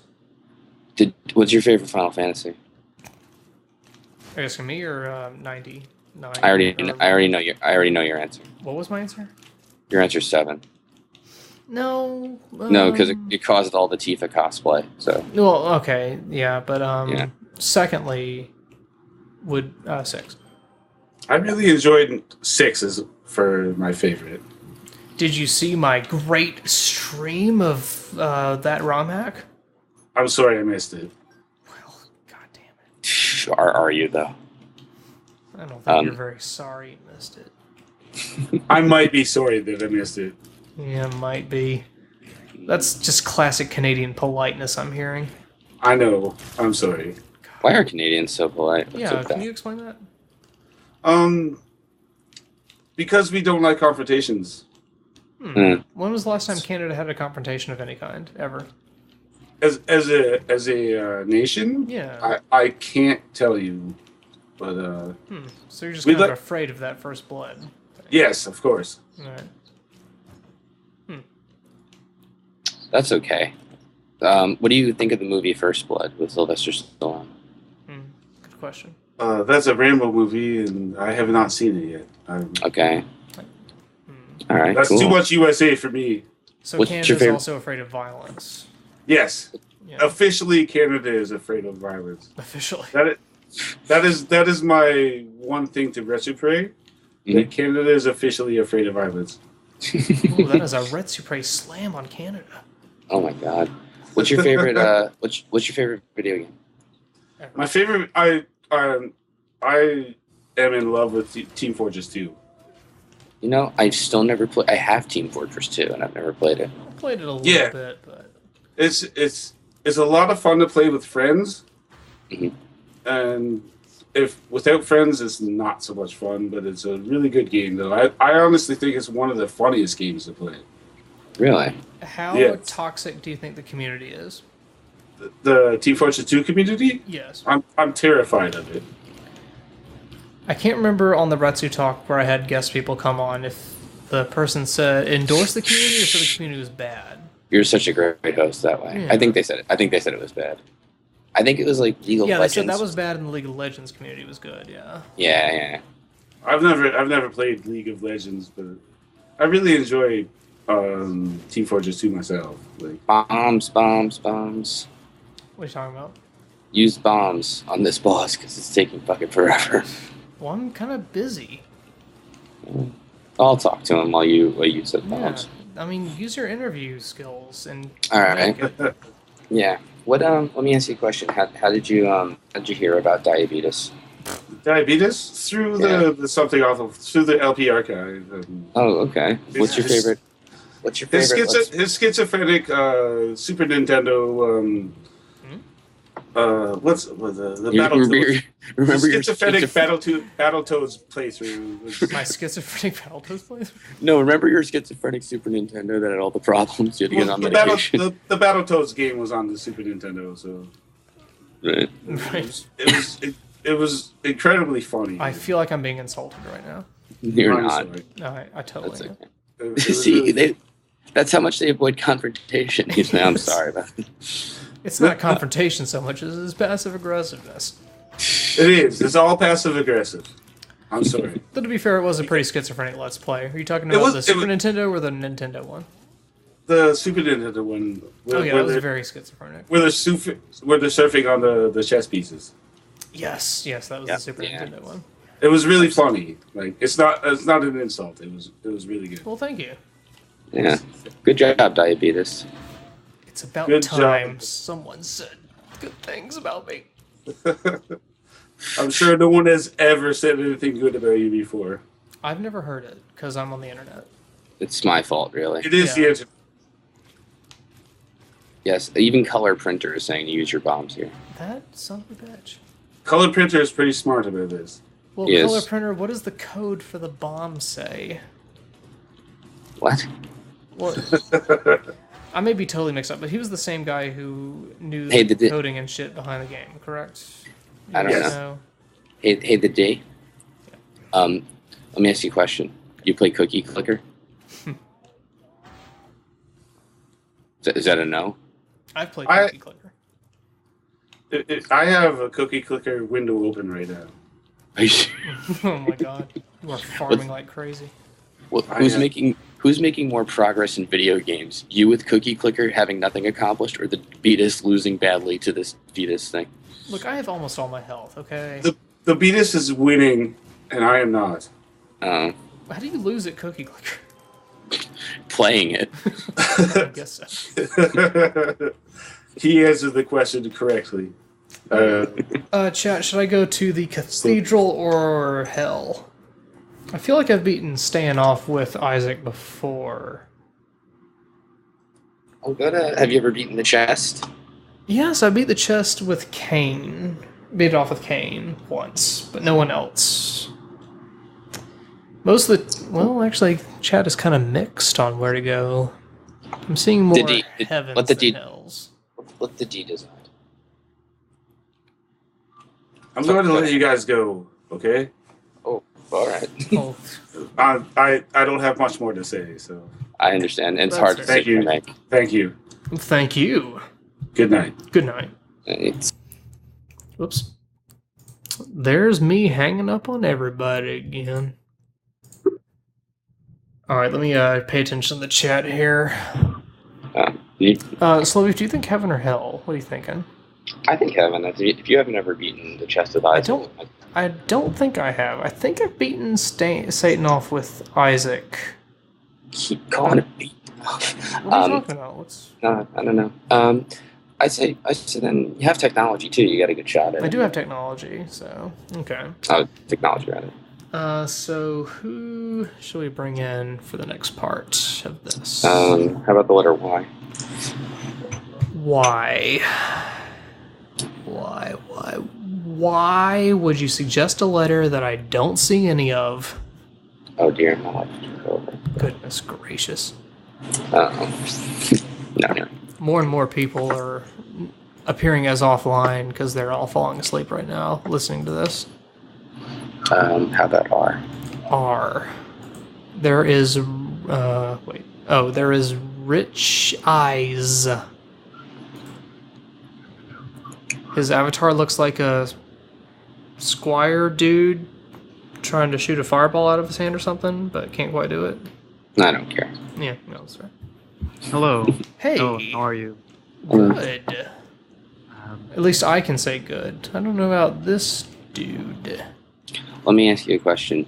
[SPEAKER 2] What's your favorite Final Fantasy?
[SPEAKER 1] Are you asking me or 99?
[SPEAKER 2] I already know your answer.
[SPEAKER 1] What was my answer?
[SPEAKER 2] Your answer's 7.
[SPEAKER 1] No.
[SPEAKER 2] No, because it caused all the Tifa cosplay. So.
[SPEAKER 1] Well, okay, yeah, but secondly, would 6.
[SPEAKER 5] I really enjoyed 6 as for my favorite.
[SPEAKER 1] Did you see my great stream of that ROM hack?
[SPEAKER 5] I'm sorry I missed it.
[SPEAKER 1] Well, goddamn
[SPEAKER 2] it. Are you though?
[SPEAKER 1] I don't think you're very sorry you missed it.
[SPEAKER 5] I might be sorry that I missed it.
[SPEAKER 1] Yeah, might be. That's just classic Canadian politeness I'm hearing.
[SPEAKER 5] I know. I'm sorry.
[SPEAKER 2] Why are Canadians so polite?
[SPEAKER 1] Yeah, can you explain that?
[SPEAKER 5] Because we don't like confrontations.
[SPEAKER 1] When was the last time Canada had a confrontation of any kind, ever?
[SPEAKER 5] As a nation?
[SPEAKER 1] Yeah.
[SPEAKER 5] I can't tell you, but
[SPEAKER 1] So you're just kind of afraid of that first blood.
[SPEAKER 5] Yes, of course.
[SPEAKER 1] All right.
[SPEAKER 2] That's okay. What do you think of the movie First Blood with Sylvester Stallone?
[SPEAKER 1] Good question.
[SPEAKER 5] That's a Rambo movie, and I have not seen it yet.
[SPEAKER 2] Okay. All right.
[SPEAKER 5] That's
[SPEAKER 2] cool.
[SPEAKER 5] too much USA for me.
[SPEAKER 1] So Canada's also afraid of violence.
[SPEAKER 5] Yes. Yeah. Officially, Canada is afraid of violence.
[SPEAKER 1] Officially.
[SPEAKER 5] That is my one thing to Retupre. That Canada is officially afraid of violence.
[SPEAKER 1] Ooh, that is a Retupre slam on Canada.
[SPEAKER 2] Oh my god. What's your favorite what's your favorite video game?
[SPEAKER 5] My favorite I am in love with Team Fortress 2.
[SPEAKER 2] You know, I've still never played. I have Team Fortress 2, and I've never played it.
[SPEAKER 1] I played it a little bit, but
[SPEAKER 5] it's a lot of fun to play with friends,
[SPEAKER 2] Mhm.
[SPEAKER 5] and if without friends, it's not so much fun. But it's a really good game, though. I honestly think it's one of the funniest games to play.
[SPEAKER 2] Really?
[SPEAKER 1] how
[SPEAKER 5] Yes.
[SPEAKER 1] toxic do you think the community is?
[SPEAKER 5] The Team Fortress 2 community?
[SPEAKER 1] Yes.
[SPEAKER 5] I'm terrified of it.
[SPEAKER 1] I can't remember on the Retsu Talk where I had guest people come on if the person said endorse the community or said the community was bad.
[SPEAKER 2] You're such a great host that way.
[SPEAKER 1] Yeah.
[SPEAKER 2] I think they said it. I think they said it was bad. I think it was like League of
[SPEAKER 1] Yeah, they
[SPEAKER 2] Legends.
[SPEAKER 1] said that was bad and the League of Legends community was good, yeah.
[SPEAKER 2] Yeah.
[SPEAKER 5] I've never played League of Legends, but I really enjoy Team Fortress 2 myself. Like
[SPEAKER 2] bombs.
[SPEAKER 1] What are you talking about?
[SPEAKER 2] Use bombs on this boss because it's taking fucking forever.
[SPEAKER 1] Well, I'm kind of busy.
[SPEAKER 2] I'll talk to him while you set bombs.
[SPEAKER 1] I mean, use your interview skills and.
[SPEAKER 2] All right. Yeah. What? Let me ask you a question. How did you hear about Diabetus?
[SPEAKER 5] Diabetus through the something awful through the LP archive.
[SPEAKER 2] Oh, okay. What's your favorite?
[SPEAKER 5] His schizophrenic Super Nintendo. What's the Battletoads?
[SPEAKER 2] Remember your
[SPEAKER 5] schizophrenic Battletoads playthrough?
[SPEAKER 1] My schizophrenic Battletoads playthrough?
[SPEAKER 2] No, remember your schizophrenic Super Nintendo that had all the problems? You had to get on medication.
[SPEAKER 5] The Battletoads game was on the Super Nintendo, so
[SPEAKER 2] Right.
[SPEAKER 5] it was incredibly funny.
[SPEAKER 1] I feel like I'm being insulted right now.
[SPEAKER 2] You're
[SPEAKER 5] I'm
[SPEAKER 2] not.
[SPEAKER 5] sorry.
[SPEAKER 1] No, I totally am.
[SPEAKER 2] See, that's how much they avoid confrontation. You say, I'm sorry about it.
[SPEAKER 1] It's not confrontation so much as it's passive aggressiveness.
[SPEAKER 5] It is. It's all passive aggressive. I'm sorry.
[SPEAKER 1] But to be fair, it was a pretty schizophrenic Let's Play. Are you talking
[SPEAKER 5] It
[SPEAKER 1] about
[SPEAKER 5] was-
[SPEAKER 1] the
[SPEAKER 5] it
[SPEAKER 1] Super
[SPEAKER 5] was-
[SPEAKER 1] Nintendo or the Nintendo one?
[SPEAKER 5] The Super Nintendo one.
[SPEAKER 1] Oh yeah, that was very schizophrenic.
[SPEAKER 5] Where they're surfing on the chess pieces.
[SPEAKER 1] Yes, that was the Super Nintendo one.
[SPEAKER 5] It was really funny. Like it's not an insult. It was really good.
[SPEAKER 1] Well, thank you.
[SPEAKER 2] Yeah. Good job, Diabetes.
[SPEAKER 1] It's about
[SPEAKER 5] Good
[SPEAKER 1] time
[SPEAKER 5] job.
[SPEAKER 1] someone said good things about me.
[SPEAKER 5] I'm sure no one has ever said anything good about you before.
[SPEAKER 1] I've never heard it because I'm on the internet.
[SPEAKER 2] It's my fault, really.
[SPEAKER 5] It is the internet.
[SPEAKER 2] Yes, even Color Printer is saying to use your bombs here.
[SPEAKER 1] That son of a bitch.
[SPEAKER 5] Color Printer is pretty smart about this.
[SPEAKER 1] Well,
[SPEAKER 2] Yes.
[SPEAKER 1] Color Printer, what does the code for the bomb say?
[SPEAKER 2] What?
[SPEAKER 1] What? I may be totally mixed up, but he was the same guy who knew
[SPEAKER 2] Hey,
[SPEAKER 1] the
[SPEAKER 2] the-
[SPEAKER 1] coding and shit behind the game, correct?
[SPEAKER 2] I don't
[SPEAKER 1] Yes.
[SPEAKER 2] know. Hey, the D. Let me ask you a question. You play Cookie Clicker? Is that a no?
[SPEAKER 1] I've played Cookie Clicker.
[SPEAKER 5] I have a Cookie Clicker window open right now.
[SPEAKER 1] Oh my god. You are farming like crazy.
[SPEAKER 2] Well, who's making more progress in video games? You with Cookie Clicker having nothing accomplished, or the Betus losing badly to this Betus thing?
[SPEAKER 1] Look, I have almost all my health, okay?
[SPEAKER 5] The Betus is winning, and I am not.
[SPEAKER 2] Oh,
[SPEAKER 1] How do you lose at Cookie Clicker?
[SPEAKER 2] playing it.
[SPEAKER 1] I guess so.
[SPEAKER 5] He answered the question correctly.
[SPEAKER 1] Chat, should I go to the Cathedral or Hell? I feel like I've beaten Staying Off with Isaac before.
[SPEAKER 2] I'll go to. Have you ever beaten the chest?
[SPEAKER 1] Yes, I beat the chest with Kane. Beat it off with Kane once, but no one else. Most of the... Well, actually, chat is kind of mixed on where to go. I'm seeing more heavens
[SPEAKER 2] Let the
[SPEAKER 1] than
[SPEAKER 2] D.
[SPEAKER 1] hells.
[SPEAKER 2] Let the D decide.
[SPEAKER 5] I'm going to let you guys go, okay?
[SPEAKER 2] Oh, all right.
[SPEAKER 1] Oh.
[SPEAKER 5] I don't have much more to say, so.
[SPEAKER 2] I understand. It's
[SPEAKER 1] That's
[SPEAKER 2] hard to
[SPEAKER 1] fair.
[SPEAKER 5] Thank you.
[SPEAKER 2] make.
[SPEAKER 5] Thank you.
[SPEAKER 1] Thank you.
[SPEAKER 5] Good night.
[SPEAKER 1] Good night. Whoops. There's me hanging up on everybody again. Alright, let me pay attention to the chat here. Slovief, do you think heaven or hell? What are you thinking?
[SPEAKER 2] I think heaven. If you haven't ever beaten the chest of Isaac,
[SPEAKER 1] I don't think I have. I think I've beaten Satan off with Isaac.
[SPEAKER 2] Keep calling it beat.
[SPEAKER 1] What are you talking about?
[SPEAKER 2] I don't know. I say then you have technology too. You got a good shot at it.
[SPEAKER 1] I do have technology, so okay.
[SPEAKER 2] Technology rather.
[SPEAKER 1] So who should we bring in for the next part of this?
[SPEAKER 2] How about the letter Y?
[SPEAKER 1] Why? Why would you suggest a letter that I don't see any of?
[SPEAKER 2] Oh dear, my life is over.
[SPEAKER 1] Goodness gracious.
[SPEAKER 2] No.
[SPEAKER 1] More and more people are appearing as offline because they're all falling asleep right now listening to this.
[SPEAKER 2] How about R?
[SPEAKER 1] R. There is, there is Rich Eyes. His avatar looks like a squire dude trying to shoot a fireball out of his hand or something, but can't quite do it.
[SPEAKER 2] I don't care.
[SPEAKER 1] Yeah, no, that's right.
[SPEAKER 6] Hello.
[SPEAKER 1] Hey.
[SPEAKER 6] Oh, how are you?
[SPEAKER 1] Good. At least I can say good. I don't know about this dude.
[SPEAKER 2] Let me ask you a question.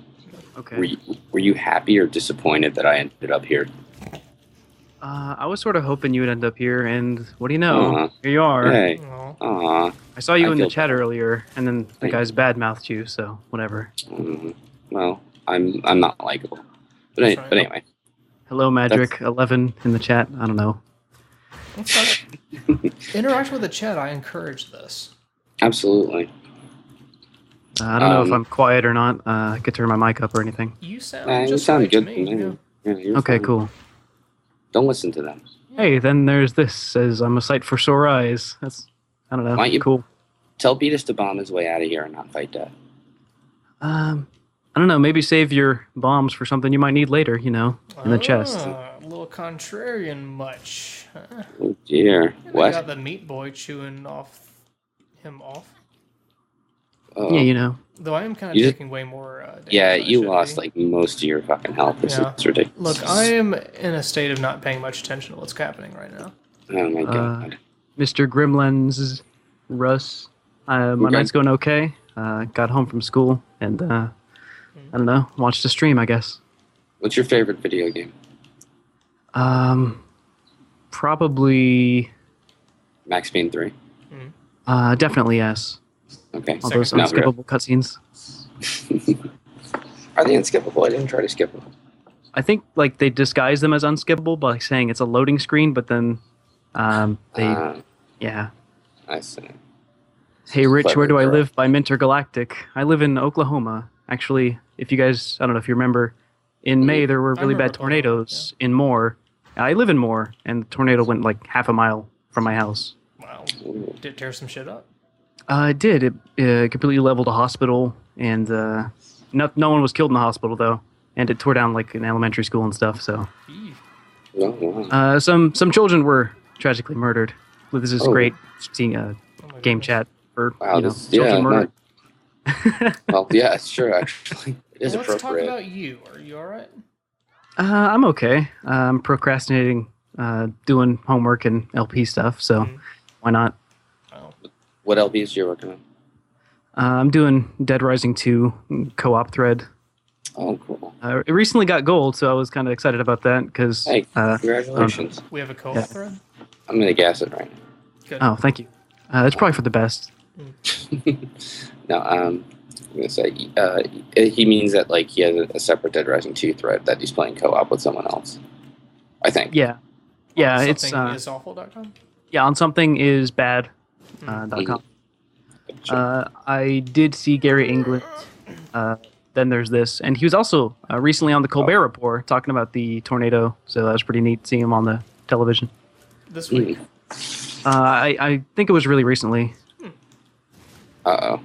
[SPEAKER 6] Okay.
[SPEAKER 2] Were you happy or disappointed that I ended up here?
[SPEAKER 6] I was sort of hoping you would end up here, and what do you know?
[SPEAKER 2] Aw.
[SPEAKER 6] Here you are.
[SPEAKER 2] Hey. Aw.
[SPEAKER 6] I saw you
[SPEAKER 2] I
[SPEAKER 6] in the
[SPEAKER 2] feel
[SPEAKER 6] chat earlier, and then the
[SPEAKER 2] Thanks.
[SPEAKER 6] guys badmouthed you, so whatever.
[SPEAKER 2] Well, I'm not likable. But anyway.
[SPEAKER 6] Hello, Magic 11 in the chat. I don't know.
[SPEAKER 1] Interact with the chat. I encourage this.
[SPEAKER 2] Absolutely.
[SPEAKER 6] I don't know if I'm quiet or not. I could turn my mic up or anything.
[SPEAKER 1] You sound
[SPEAKER 2] You
[SPEAKER 1] just
[SPEAKER 2] sound
[SPEAKER 1] right
[SPEAKER 2] good
[SPEAKER 1] to me.
[SPEAKER 2] to me. Yeah, you're
[SPEAKER 6] Okay,
[SPEAKER 2] fine.
[SPEAKER 6] cool.
[SPEAKER 2] Don't listen to them.
[SPEAKER 6] Hey, then there's this. Says I'm a sight for sore eyes. That's, I don't know.
[SPEAKER 2] Why don't you
[SPEAKER 6] Cool.
[SPEAKER 2] tell Betus to bomb his way out of here and not fight death?
[SPEAKER 6] I don't know. Maybe save your bombs for something you might need later. You know, in the chest.
[SPEAKER 1] A little contrarian much. Huh?
[SPEAKER 2] Oh dear.
[SPEAKER 1] I
[SPEAKER 2] What?
[SPEAKER 1] got the meat boy chewing him off.
[SPEAKER 2] Oh.
[SPEAKER 6] Yeah, you know.
[SPEAKER 1] Though I am kind of
[SPEAKER 2] You just-
[SPEAKER 1] taking way more damage
[SPEAKER 2] Yeah,
[SPEAKER 1] than I
[SPEAKER 2] you
[SPEAKER 1] should
[SPEAKER 2] lost
[SPEAKER 1] be.
[SPEAKER 2] like most of your fucking health. This
[SPEAKER 1] Yeah.
[SPEAKER 2] is ridiculous.
[SPEAKER 1] Look, I am in a state of not paying much attention to what's happening right now.
[SPEAKER 2] Oh my god.
[SPEAKER 6] Mr. Gremlins, Russ. My
[SPEAKER 2] Okay.
[SPEAKER 6] night's going okay. Got home from school and I don't know, watched a stream, I guess.
[SPEAKER 2] What's your favorite video game?
[SPEAKER 6] Probably
[SPEAKER 2] Max Payne 3.
[SPEAKER 6] definitely yes.
[SPEAKER 2] Okay.
[SPEAKER 6] All those
[SPEAKER 2] No,
[SPEAKER 6] unskippable cutscenes.
[SPEAKER 2] Are they unskippable? I didn't try to skip them.
[SPEAKER 6] I think like they disguise them as unskippable by saying it's a loading screen, but then yeah.
[SPEAKER 2] I see.
[SPEAKER 6] Hey Rich,
[SPEAKER 2] Clever
[SPEAKER 6] where do I
[SPEAKER 2] girl.
[SPEAKER 6] live? By Mintergalactic. I live in Oklahoma. Actually, if you guys, I don't know if you remember, in May there were
[SPEAKER 1] I
[SPEAKER 6] really
[SPEAKER 1] remember
[SPEAKER 6] bad tornadoes in Moore. I live in Moore, and the tornado went like half a mile from my house.
[SPEAKER 1] Wow. Did it tear some shit up?
[SPEAKER 6] It did. It completely leveled a hospital, and no one was killed in the hospital though. And it tore down like an elementary school and stuff. So some children were tragically murdered. Well, this is
[SPEAKER 2] Oh.
[SPEAKER 6] great seeing a game chat for
[SPEAKER 2] Wow, this,
[SPEAKER 6] children murdered.
[SPEAKER 2] well, yeah, it's true, actually. It is
[SPEAKER 1] Well, let's talk
[SPEAKER 2] appropriate.
[SPEAKER 1] about you. Are you alright?
[SPEAKER 6] I'm okay. I'm procrastinating doing homework and LP stuff, so why not?
[SPEAKER 2] What LBs are you working on?
[SPEAKER 6] I'm doing Dead Rising 2 co-op thread.
[SPEAKER 2] Oh, cool.
[SPEAKER 6] It recently got gold, so I was kind of excited about that because.
[SPEAKER 2] Hey, congratulations.
[SPEAKER 1] We have a co-op
[SPEAKER 6] Yeah.
[SPEAKER 1] thread?
[SPEAKER 2] I'm going to gas it right
[SPEAKER 1] Good.
[SPEAKER 6] Oh, thank you. That's probably for the best.
[SPEAKER 2] now. I'm going to say, he means that like he has a separate Dead Rising 2 thread that he's playing co-op with someone else. I think.
[SPEAKER 6] Yeah, yeah. It's
[SPEAKER 1] SomethingIsAwful.com?
[SPEAKER 6] yeah. On something is bad. .com. I did see Gary England. Then there's this, and he was also recently on the Colbert Report talking about the tornado. So that was pretty neat seeing him on the television.
[SPEAKER 1] This week?
[SPEAKER 6] I think it was really recently.
[SPEAKER 2] Uh-oh.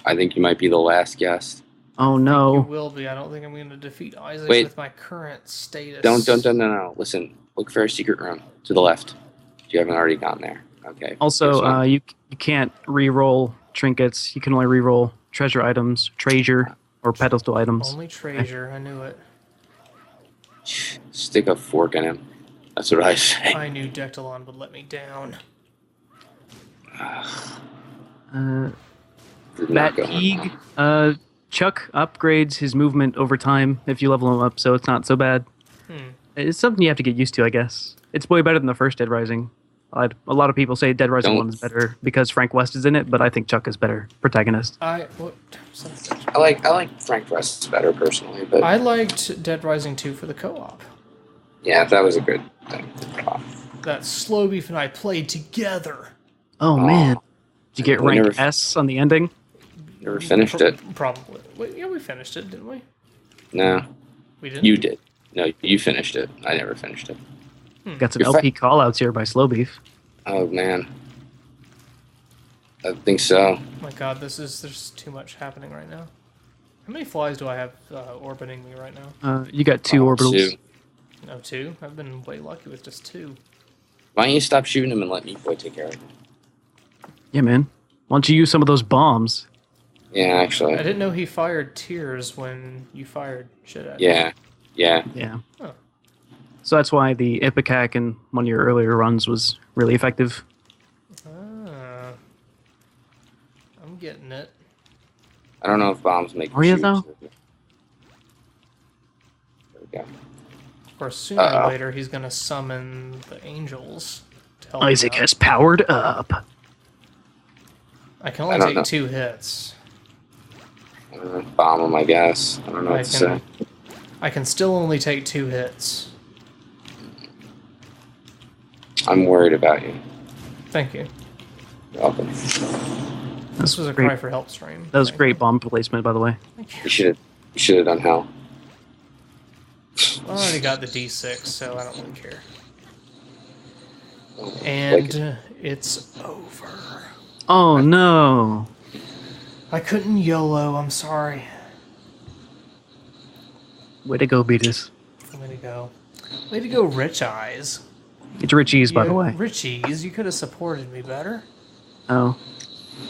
[SPEAKER 2] I think you might be the last guest.
[SPEAKER 6] Oh
[SPEAKER 1] You
[SPEAKER 6] no!
[SPEAKER 1] will be. I don't think I'm going to defeat Isaac
[SPEAKER 2] Wait.
[SPEAKER 1] with my current status.
[SPEAKER 2] No. Listen, look for a secret room to the left. If you haven't already gone there. Okay.
[SPEAKER 6] Also, you can't re-roll trinkets. You can only re-roll treasure items, treasure, or pedestal items.
[SPEAKER 1] Only treasure. I knew it.
[SPEAKER 2] Stick a fork in him. That's what I say.
[SPEAKER 1] I knew Dectalon would let me down.
[SPEAKER 2] Did
[SPEAKER 6] Bat
[SPEAKER 2] not go
[SPEAKER 6] Eeg, Chuck upgrades his movement over time if you level him up, so it's not so bad. It's something you have to get used to, I guess. It's way better than the first Dead Rising. A lot of people say Dead Rising
[SPEAKER 2] Don't-
[SPEAKER 6] 1 is better because Frank West is in it, but I think Chuck is better protagonist.
[SPEAKER 2] I like Frank West better personally, but
[SPEAKER 1] I liked Dead Rising 2 for the co-op.
[SPEAKER 2] yeah, that was a good thing.
[SPEAKER 1] That Slow Beef and I played together.
[SPEAKER 6] Oh, man. Did you get
[SPEAKER 2] We
[SPEAKER 6] rank
[SPEAKER 2] never-
[SPEAKER 6] S on the ending?
[SPEAKER 2] Never finished it.
[SPEAKER 1] Probably. Wait, yeah, we finished it, didn't we?
[SPEAKER 2] No,
[SPEAKER 1] We didn't.
[SPEAKER 2] you did. No, you finished it. I never finished it.
[SPEAKER 6] Got some
[SPEAKER 2] You're
[SPEAKER 6] LP callouts here by Slow Beef.
[SPEAKER 2] Oh man, I think so.
[SPEAKER 1] Oh my God, there's too much happening right now. How many flies do I have orbiting me right now?
[SPEAKER 6] You got 2 orbitals.
[SPEAKER 2] 2.
[SPEAKER 1] No, 2. I've been way lucky with just 2.
[SPEAKER 2] Why don't you stop shooting him and let me boy take care of him?
[SPEAKER 6] Yeah, man. Why don't you use some of those bombs?
[SPEAKER 2] Yeah, actually.
[SPEAKER 1] I didn't know he fired tears when you fired shit at him.
[SPEAKER 2] Yeah, yeah.
[SPEAKER 6] Yeah.
[SPEAKER 1] Huh.
[SPEAKER 6] So that's why the Ipecac in one of your earlier runs was really effective.
[SPEAKER 1] Ah. I'm getting it.
[SPEAKER 2] I don't know if bombs make.
[SPEAKER 6] Are you,
[SPEAKER 2] shoot.
[SPEAKER 6] though?
[SPEAKER 2] There we go.
[SPEAKER 1] Of course, sooner or later he's gonna summon the angels to help
[SPEAKER 6] Isaac
[SPEAKER 1] him out.
[SPEAKER 6] has powered up.
[SPEAKER 1] I can
[SPEAKER 2] I
[SPEAKER 1] only
[SPEAKER 2] don't
[SPEAKER 1] take
[SPEAKER 2] know.
[SPEAKER 1] 2 hits.
[SPEAKER 2] Bomb him, I guess. I don't know
[SPEAKER 1] I
[SPEAKER 2] what to say.
[SPEAKER 1] can still only take 2 hits.
[SPEAKER 2] I'm worried about you.
[SPEAKER 1] Thank you.
[SPEAKER 2] You're welcome.
[SPEAKER 1] This was a
[SPEAKER 6] great.
[SPEAKER 1] cry for help stream.
[SPEAKER 6] That was great bomb placement, by the way.
[SPEAKER 2] You should have done hell.
[SPEAKER 1] I already got the D6, so I don't really care. And it's over.
[SPEAKER 6] Oh, no.
[SPEAKER 1] I couldn't YOLO, I'm sorry.
[SPEAKER 6] Way to go, Betus.
[SPEAKER 1] Way to go. Way to go, Rich Eyes.
[SPEAKER 6] It's Richie's, by the
[SPEAKER 1] Yeah,
[SPEAKER 6] way.
[SPEAKER 1] Richie's, you could have supported me better.
[SPEAKER 6] Oh.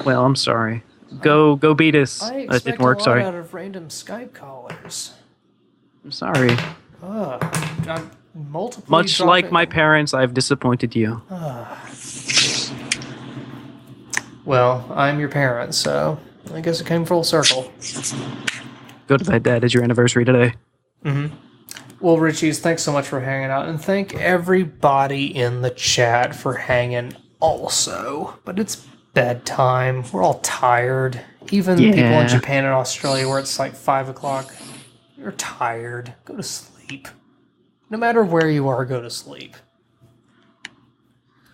[SPEAKER 6] Well, I'm sorry. Go Betus.
[SPEAKER 1] I
[SPEAKER 6] That
[SPEAKER 1] expect
[SPEAKER 6] didn't work,
[SPEAKER 1] a lot
[SPEAKER 6] sorry.
[SPEAKER 1] out of random Skype callers.
[SPEAKER 6] I'm sorry.
[SPEAKER 1] I'm multiple.
[SPEAKER 6] Much like my parents, I've disappointed you.
[SPEAKER 1] Well, I'm your parent, so I guess it came full circle.
[SPEAKER 6] Go to bed, Dad. It's your anniversary today.
[SPEAKER 1] Mm-hmm. Well, Richie's, thanks so much for hanging out, and thank everybody in the chat for hanging also. But it's bedtime. We're all tired. Even people
[SPEAKER 6] Yeah.
[SPEAKER 1] in Japan and Australia where it's like 5 o'clock. You're tired. Go to sleep. No matter where you are, go to sleep.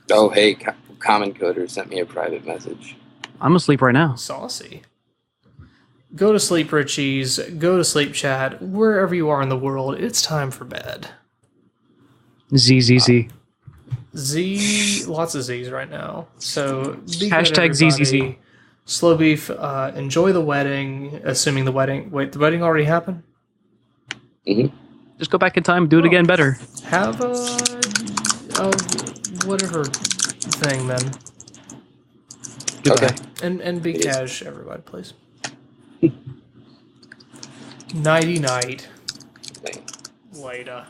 [SPEAKER 2] Oh, hey, Common Coder sent me a private message.
[SPEAKER 6] I'm asleep right now.
[SPEAKER 1] Saucy. Go to sleep, Richies. Go to sleep, chat. Wherever you are in the world, it's time for bed.
[SPEAKER 6] ZZZ.
[SPEAKER 1] Z, lots of Z's right now. So be
[SPEAKER 6] Hashtag
[SPEAKER 1] good, everybody.
[SPEAKER 6] ZZZ.
[SPEAKER 1] Slow Beef, enjoy the wedding, assuming the wedding... Wait, the wedding already happened?
[SPEAKER 2] Mm-hmm.
[SPEAKER 6] Just go back in time and do it again better.
[SPEAKER 1] Have a whatever thing, then.
[SPEAKER 6] Goodbye.
[SPEAKER 1] And be cash, everybody, please. Nighty-night. Later.